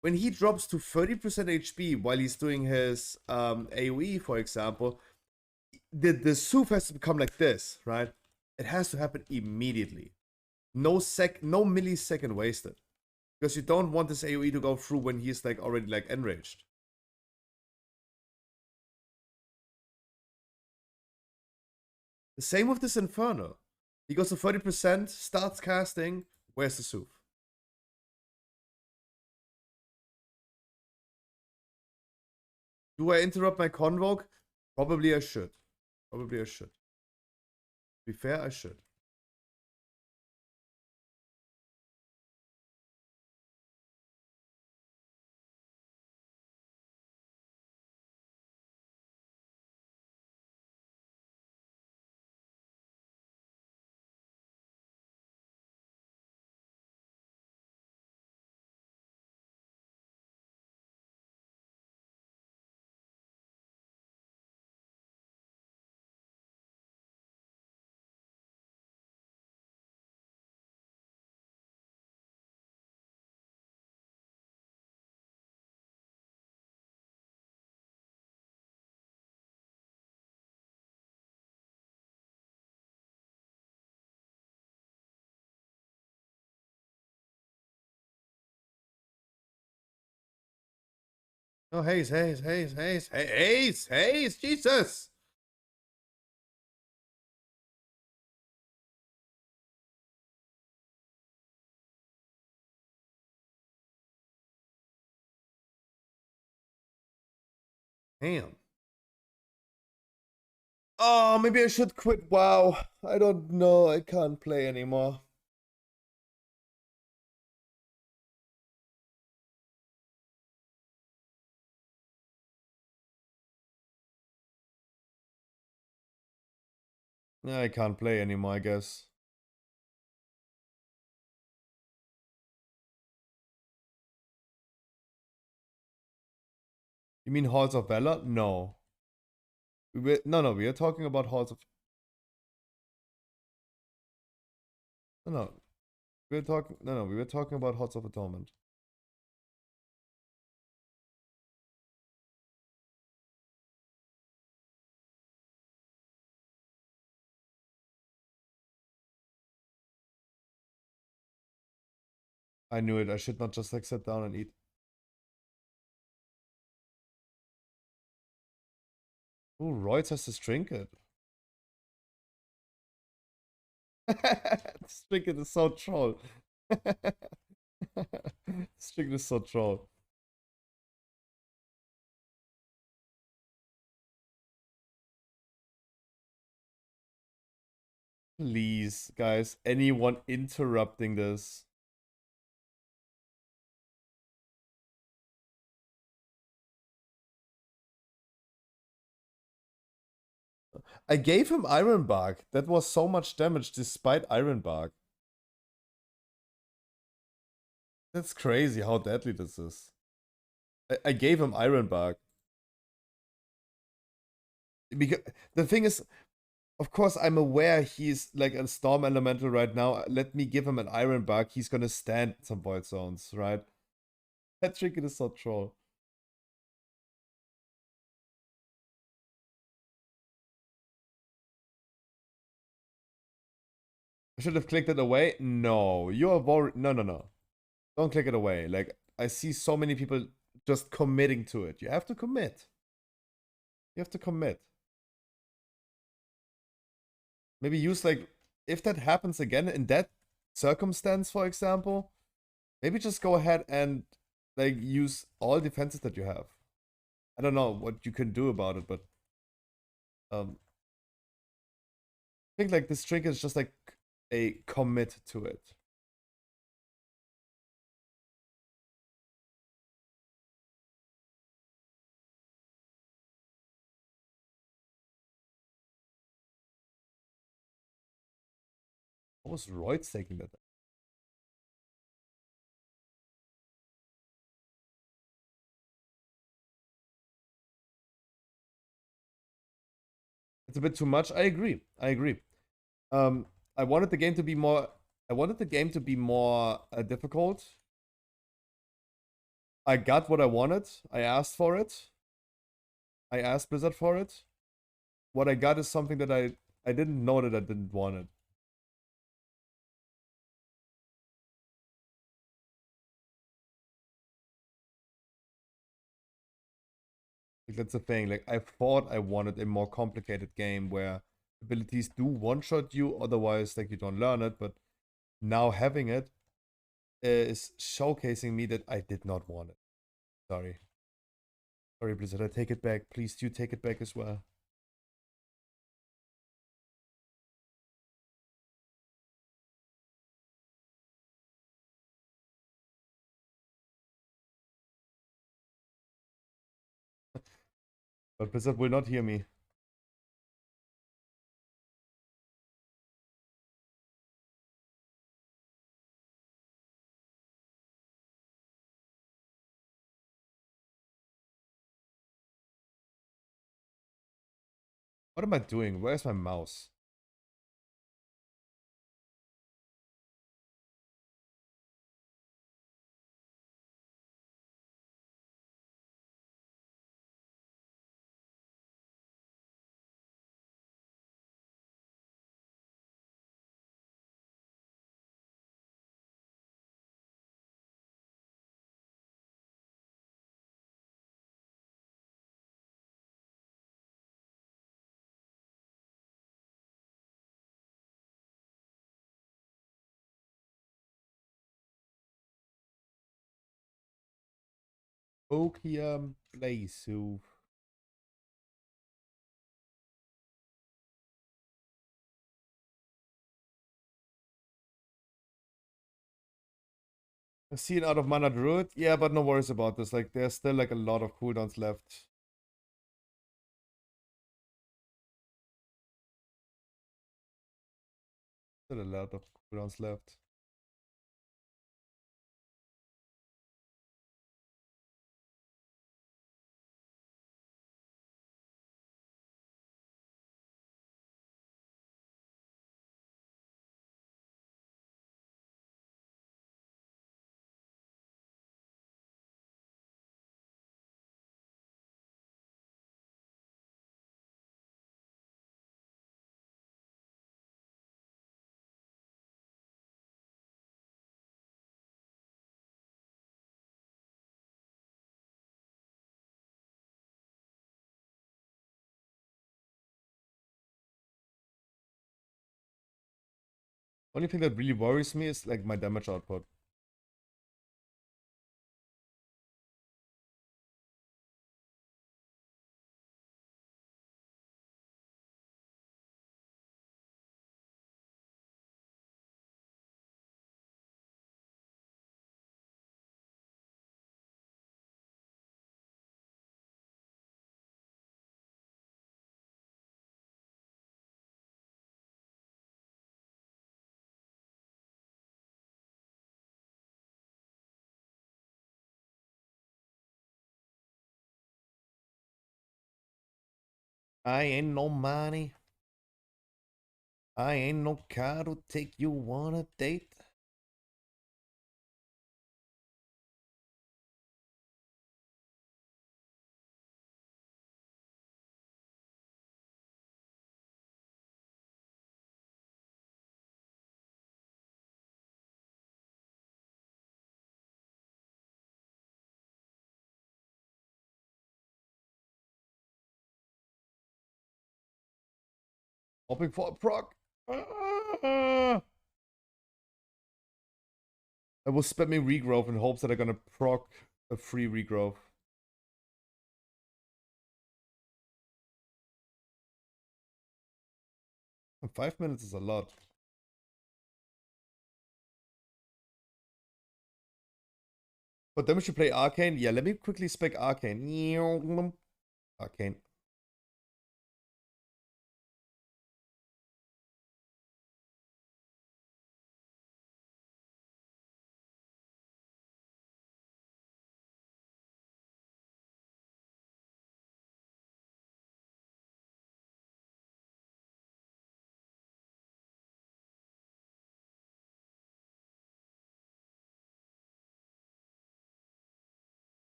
A: When he drops to 30% HP while he's doing his AoE, for example, the soup has to become like this, right? It has to happen immediately. No millisecond wasted. Because you don't want this AoE to go through when he's, like, already, like, enraged. The same with this Inferno. He goes to 30%, starts casting, where's the soup? Do I interrupt my convoke? Probably I should. Probably I should. To be fair, I should. Oh, Hayes, Jesus! Damn. Oh, maybe I should quit WoW. I don't know. I can't play anymore. Yeah, I can't play anymore, I guess. You mean Halls of Valor? No. No, we are talking about Halls of... No. We were talking about Halls of Atonement. I knew it. I should not just like sit down and eat. Oh, Royce has this trinket. This trinket is so troll. This trinket is so troll. Please, guys, anyone interrupting this? I gave him Iron Bark. That was so much damage despite Iron Bark. That's crazy how deadly this is. I gave him Iron Bark. Because the thing is, of course, I'm aware he's like a Storm Elemental right now. Let me give him an Iron Bark. He's gonna stand some Void Zones, right? That trinket is so troll. I should have clicked it away. No, you're worried. No. Don't click it away. Like, I see so many people just committing to it. You have to commit. You have to commit. Maybe use, like, if that happens again in that circumstance, for example, maybe just go ahead and, like, use all defenses that you have. I don't know what you can do about it, but I think, like, this trinket is just, like, a commit to it. What was Royce taking that? It's a bit too much. I agree. I wanted the game to be more. I wanted the game to be more difficult. I got what I wanted. I asked for it. I asked Blizzard for it. What I got is something that I didn't know that I didn't want it. Like, that's the thing. Like, I thought I wanted a more complicated game where abilities do one-shot you, otherwise like you don't learn it. But now having it is showcasing me that I did not want it. Sorry. Sorry, Blizzard. I take it back. Please do take it back as well. But Blizzard will not hear me. What am I doing? Where's my mouse? Okium Blaze. I see an out of mana druid. Yeah, but no worries about this. Like, there's still like a lot of cooldowns left. Still a lot of cooldowns left. Only thing that really worries me is like my damage output. I ain't no money. I ain't no car to take you on a date. Hoping for a proc. I will spamming regrowth in hopes that I'm gonna proc a free regrowth. And 5 minutes is a lot. But then we should play Arcane. Yeah, let me quickly spec Arcane. Arcane.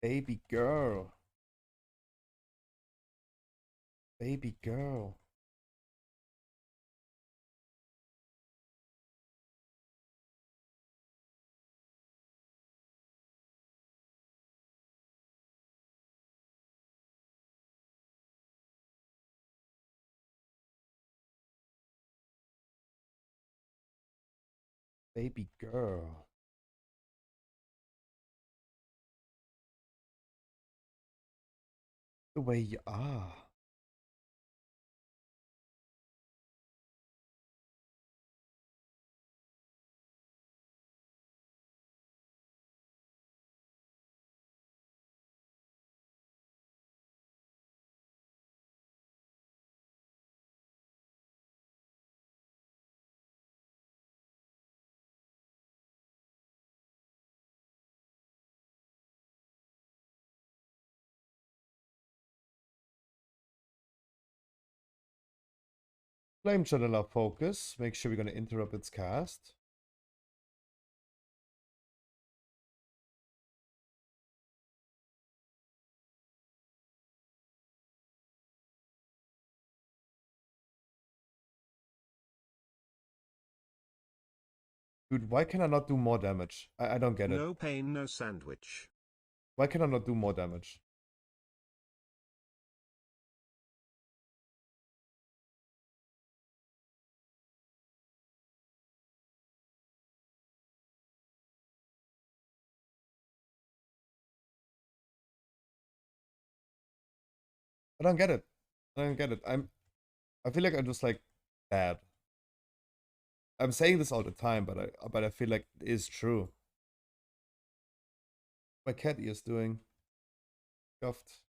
A: Baby girl. Baby girl. Baby girl. The way you are. Flame channeler focus. Make sure we're gonna interrupt its cast. Dude, why can I not do more damage? I don't get it.
F: No pain, no sandwich.
A: Why can I not do more damage? I don't get it. I don't get it. I feel like I'm just like bad. I'm saying this all the time, but I feel like it is true. My cat ears doing scuffed.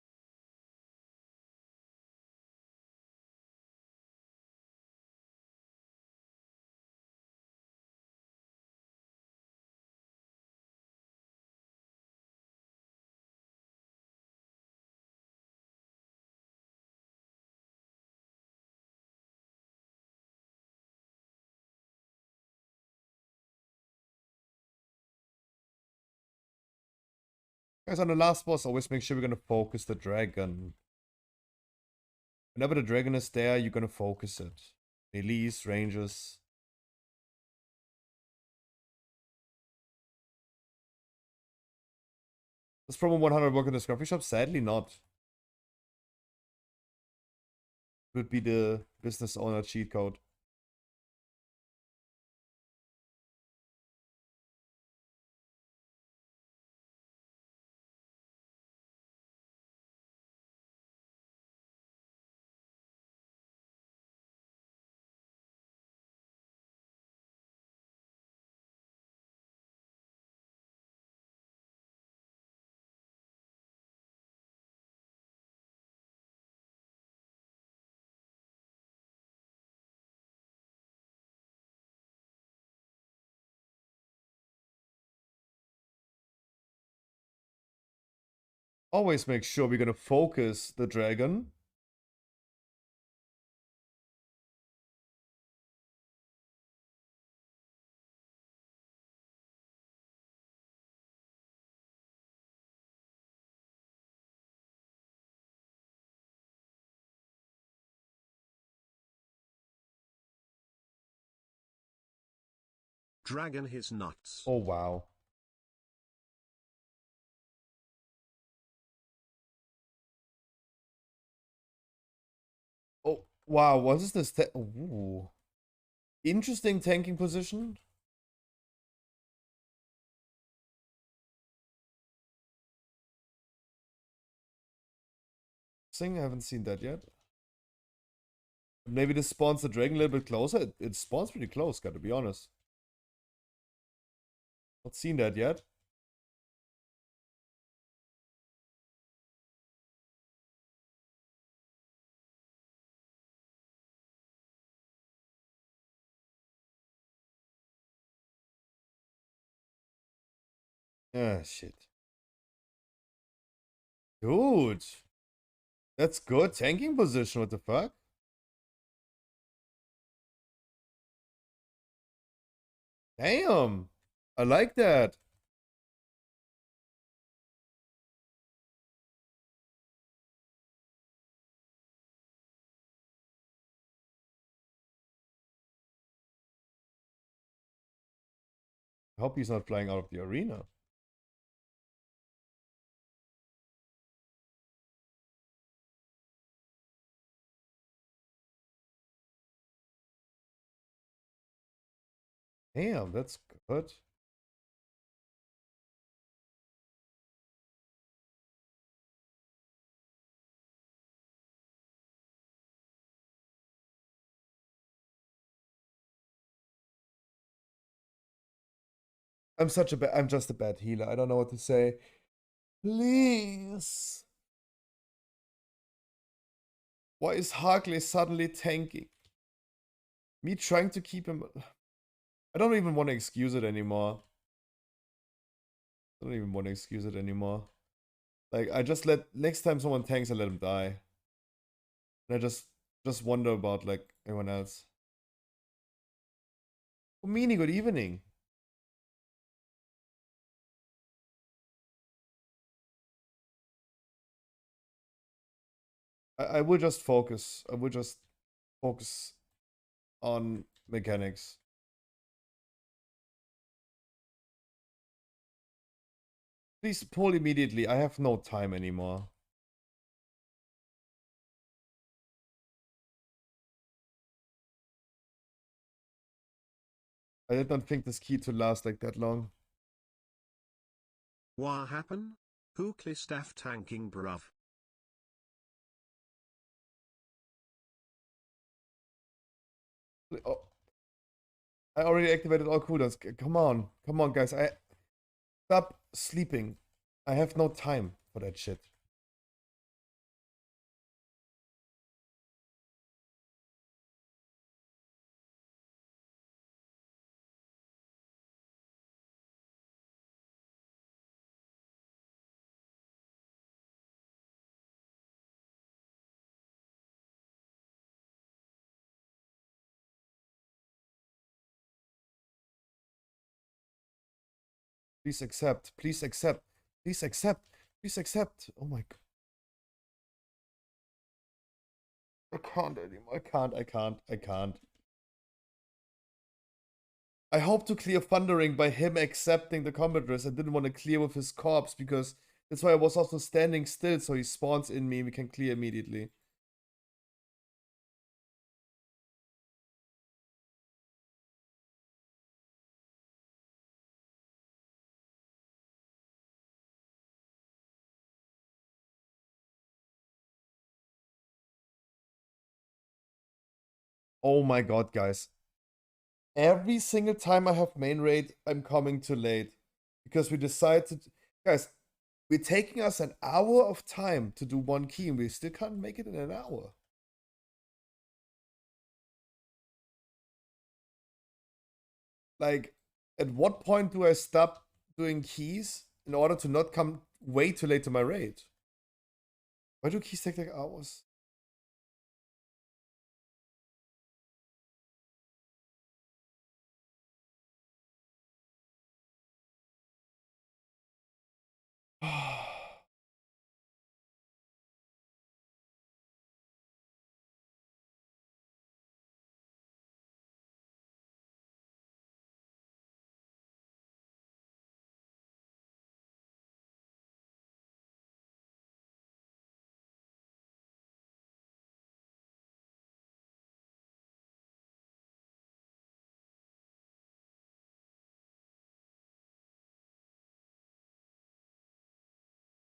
A: Guys, on the last boss, always make sure we're gonna focus the dragon. Whenever the dragon is there, you're gonna focus it. Melees, ranges. Does promo 100 work in the scruffy shop? Sadly not. Would be the business owner cheat code. Always make sure we're gonna focus the dragon.
F: Dragon his nuts.
A: Oh wow. Oh wow, what is this? Ooh. Interesting tanking position. I haven't seen that yet. Maybe this spawns the dragon a little bit closer. It spawns pretty close, gotta be honest. Not seen that yet. Ah, shit. Dude. That's good. Tanking position, what the fuck? Damn. I like that. I hope he's not flying out of the arena. Damn, that's good. I'm just a bad healer. I don't know what to say. Please. Why is Harkley suddenly tanking? Me trying to keep him. I don't even want to excuse it anymore. I don't even want to excuse it anymore. Like, I just let, next time someone tanks, I let him die. And I just wonder about, like, everyone else. Oh, Meanie, good evening. I will just focus. I will just focus on mechanics. Please pull immediately. I have no time anymore. I did not think this key to last like that long.
F: What happened? Who staff tanking bruv?
A: Oh, I already activated all cooldowns. Come on. Come on, guys. Stop sleeping. I have no time for that shit. Please accept. Please accept. Please accept. Please accept. Oh my god. I can't anymore. I can't. I hope to clear Thundering by him accepting the combat risk. I didn't want to clear with his corpse because that's why I was also standing still, so he spawns in me and we can clear immediately. Oh my god, guys. Every single time I have main raid, I'm coming too late. Because we decided to... Guys, we're taking us an hour of time to do one key and we still can't make it in an hour. Like, at what point do I stop doing keys in order to not come way too late to my raid? Why do keys take like hours?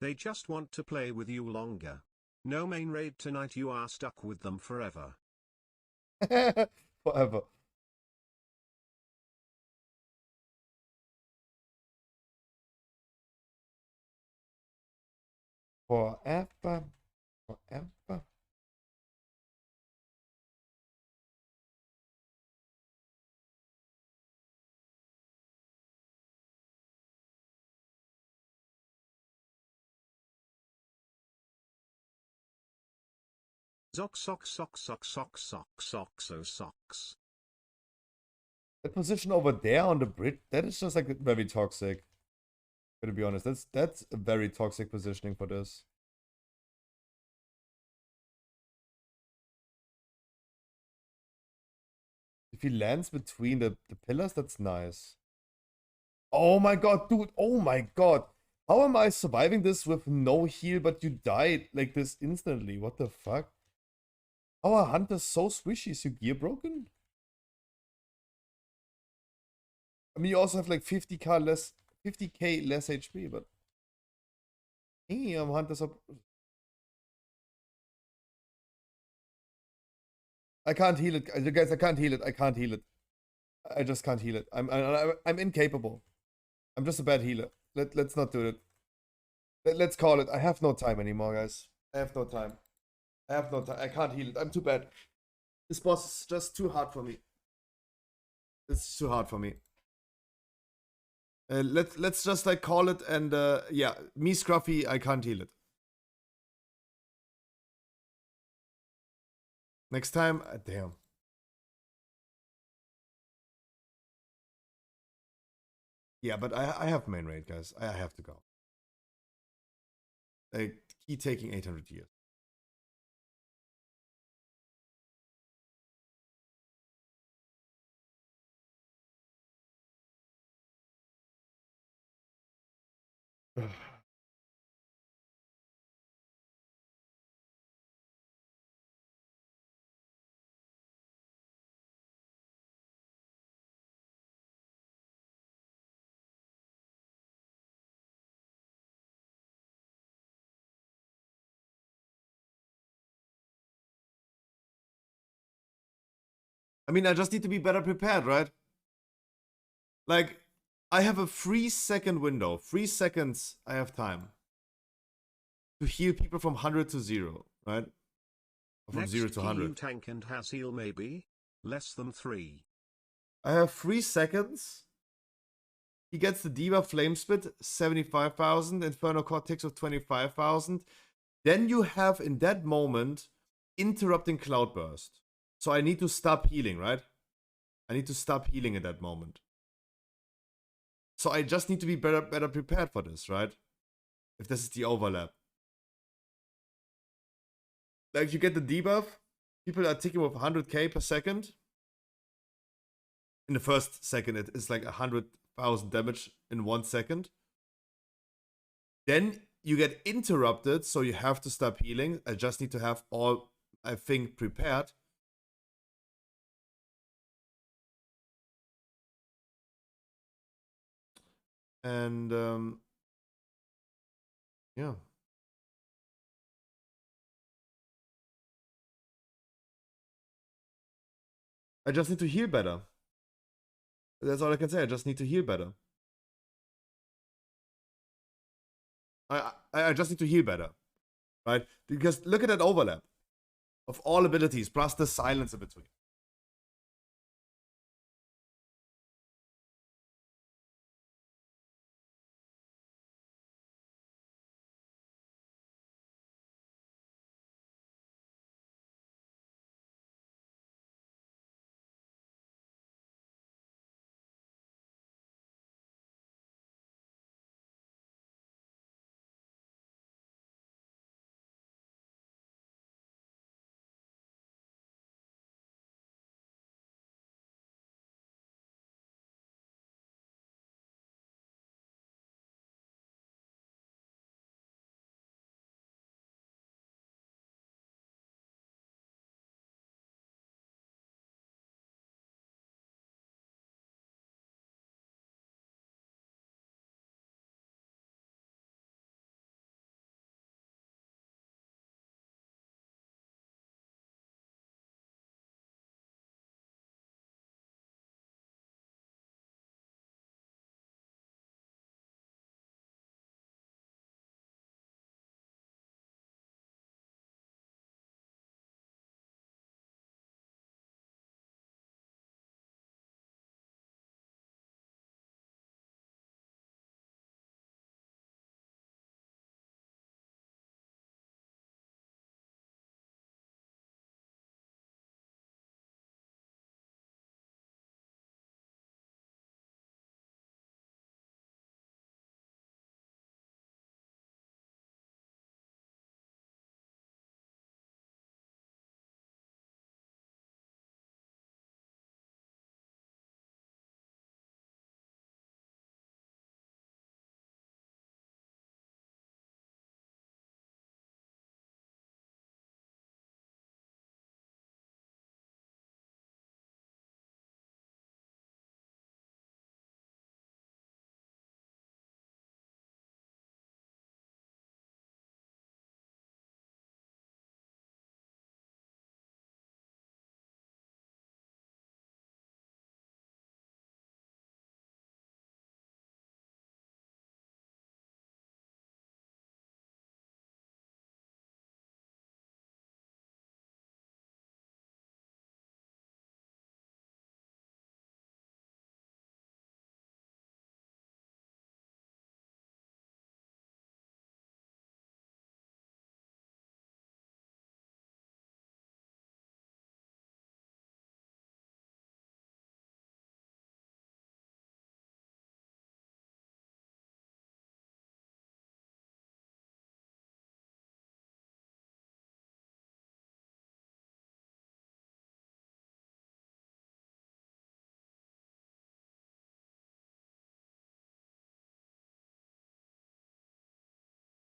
F: They just want to play with you longer. No main raid tonight, you are stuck with them forever.
A: Forever. Forever. Forever.
F: Socks.
A: The position over there on the bridge, that is just like very toxic. To be honest, that's a very toxic positioning for this. If he lands between the pillars, that's nice. Oh my god, dude. Oh my god. How am I surviving this with no heal, but you died like this instantly? What the fuck? How are hunters so squishy? Is your gear broken? I mean, you also have like 50k less HP, but damn, hunters are... I can't heal it, guys. I can't heal it. I can't heal it. I just can't heal it. I'm incapable. I'm just a bad healer. Let's not do it. Let's call it. I have no time anymore, guys. I have no time. I have no time. I can't heal it. I'm too bad. This boss is just too hard for me. It's too hard for me. Let's just like call it and yeah, me Scruffy, I can't heal it. Next time, damn. Yeah, but I have main raid, guys. I have to go. Like, key taking 800 years. I mean, I just need to be better prepared, right? Like, I have a 3-second window. 3 seconds I have time to heal people from 100 to 0, right? Or from
F: Next
A: 0 to 100.
F: you tank and has heal maybe? Less than 3.
A: I have 3 seconds. He gets the Diva Flame Spit, 75,000. Inferno Cortex of 25,000. Then you have, in that moment, Interrupting Cloudburst. So I need to stop healing, right? I need to stop healing at that moment. So I just need to be better prepared for this, right? If this is the overlap. Like, you get the debuff, people are ticking with 100k per second. In the first second, it is like 100,000 damage in 1 second. Then you get interrupted, so you have to stop healing. I just need to have all, I think, prepared. And, yeah. I just need to heal better. That's all I can say. I just need to heal better. I just need to heal better. Right? Because look at that overlap of all abilities plus the silence in between.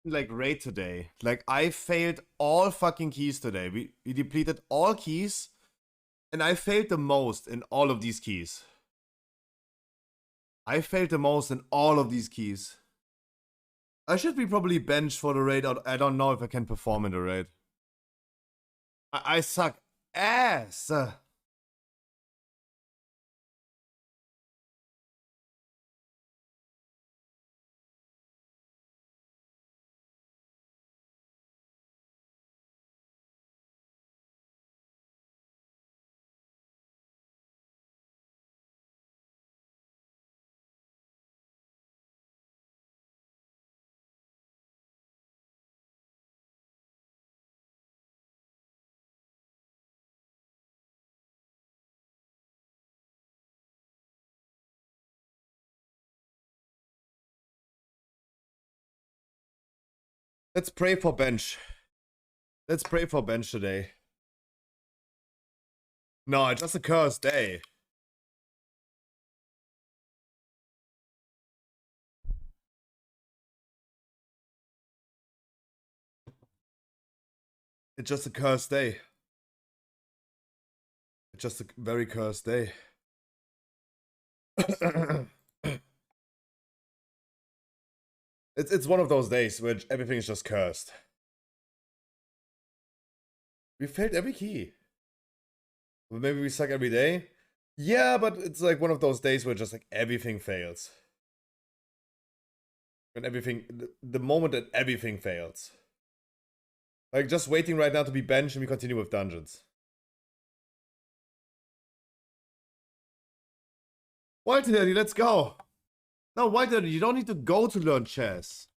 A: Like raid today. Like, I failed all fucking keys today. We depleted all keys, and I failed the most in all of these keys. I failed the most in all of these keys. I should be probably benched for the raid. I don't know if I can perform in the raid. I suck ass. Let's pray for bench. Let's pray for bench today. No, it's just a cursed day. It's just a cursed day. It's just a very cursed day. It's one of those days where everything is just cursed. We failed every key. Well, maybe we suck every day. Yeah, but it's like one of those days where just like everything fails. When everything, the moment that everything fails. Like just waiting right now to be benched and we continue with dungeons. White Daddy, let's go. No, White Daddy, you don't need to go to learn chess.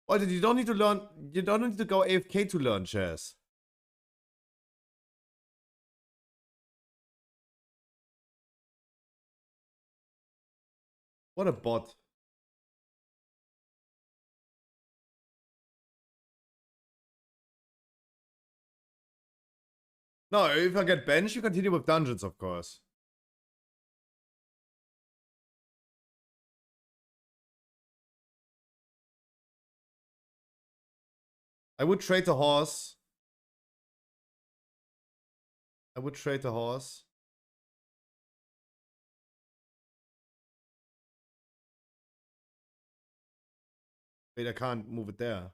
A: White Daddy, you don't need to learn, you don't need to go AFK to learn chess. What a bot. No, if I get benched, you continue with dungeons, of course. I would trade the horse. I would trade the horse. Wait, I can't move it there.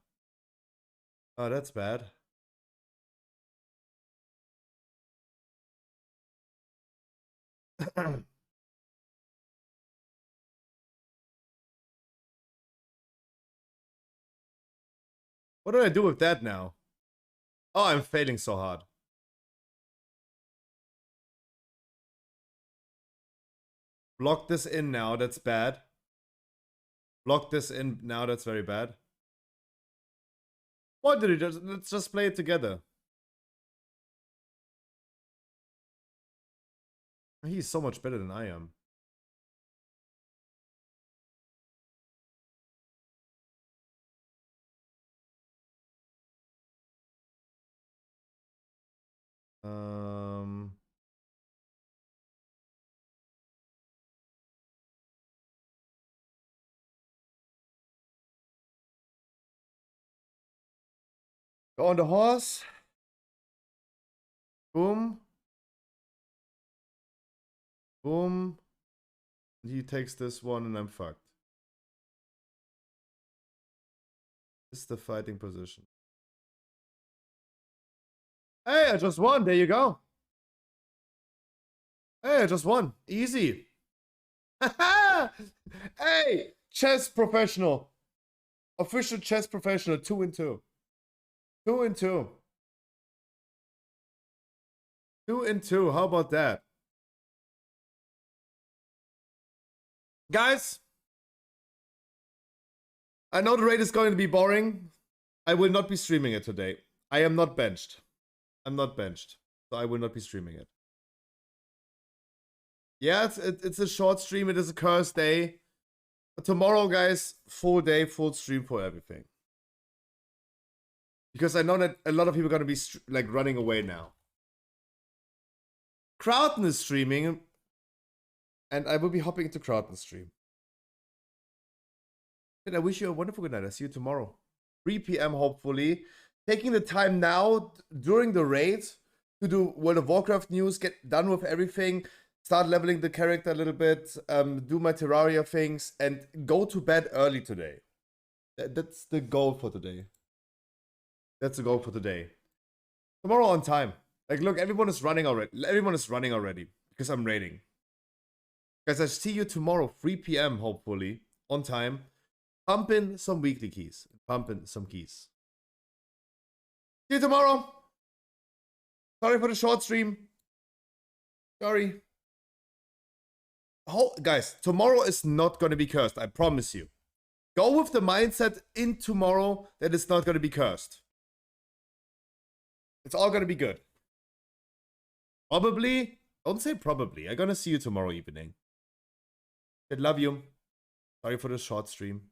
A: Oh, that's bad. What do I do with that now? Oh, I'm failing so hard. Block this in now, that's bad. Block this in now, that's very bad. What did he just? Let's just play it together. He's so much better than I am. Go on the horse. Boom. Boom. He takes this one and I'm fucked. This is the fighting position. Hey, I just won. There you go. Hey, I just won. Easy. Hey, chess professional. Official chess professional. 2 and 2. 2 and 2. 2 and 2. How about that? Guys, I know the raid is going to be boring. I will not be streaming it today. I am not benched. I'm not benched. So I will not be streaming it. Yeah, it's a short stream. It is a cursed day. But tomorrow, guys, full day, full stream for everything. Because I know that a lot of people are going to be like running away now. Crowton is streaming. And I will be hopping into Crowton's stream. And I wish you a wonderful good night. I'll see you tomorrow. 3 PM, hopefully. Taking the time now during the raid to do World of Warcraft news, get done with everything, start leveling the character a little bit, do my Terraria things, and go to bed early today. That's the goal for today. That's the goal for today. Tomorrow on time. Like, look, everyone is running already. Everyone is running already because I'm raiding. Guys, I see you tomorrow, 3 PM, hopefully, on time. Pump in some weekly keys. Pump in some keys. See you tomorrow. Sorry for the short stream. Sorry. Guys, tomorrow is not going to be cursed. I promise you. Go with the mindset in tomorrow that it's not going to be cursed. It's all going to be good. Probably. Don't say probably. I'm going to see you tomorrow evening. I love you. Sorry for the short stream.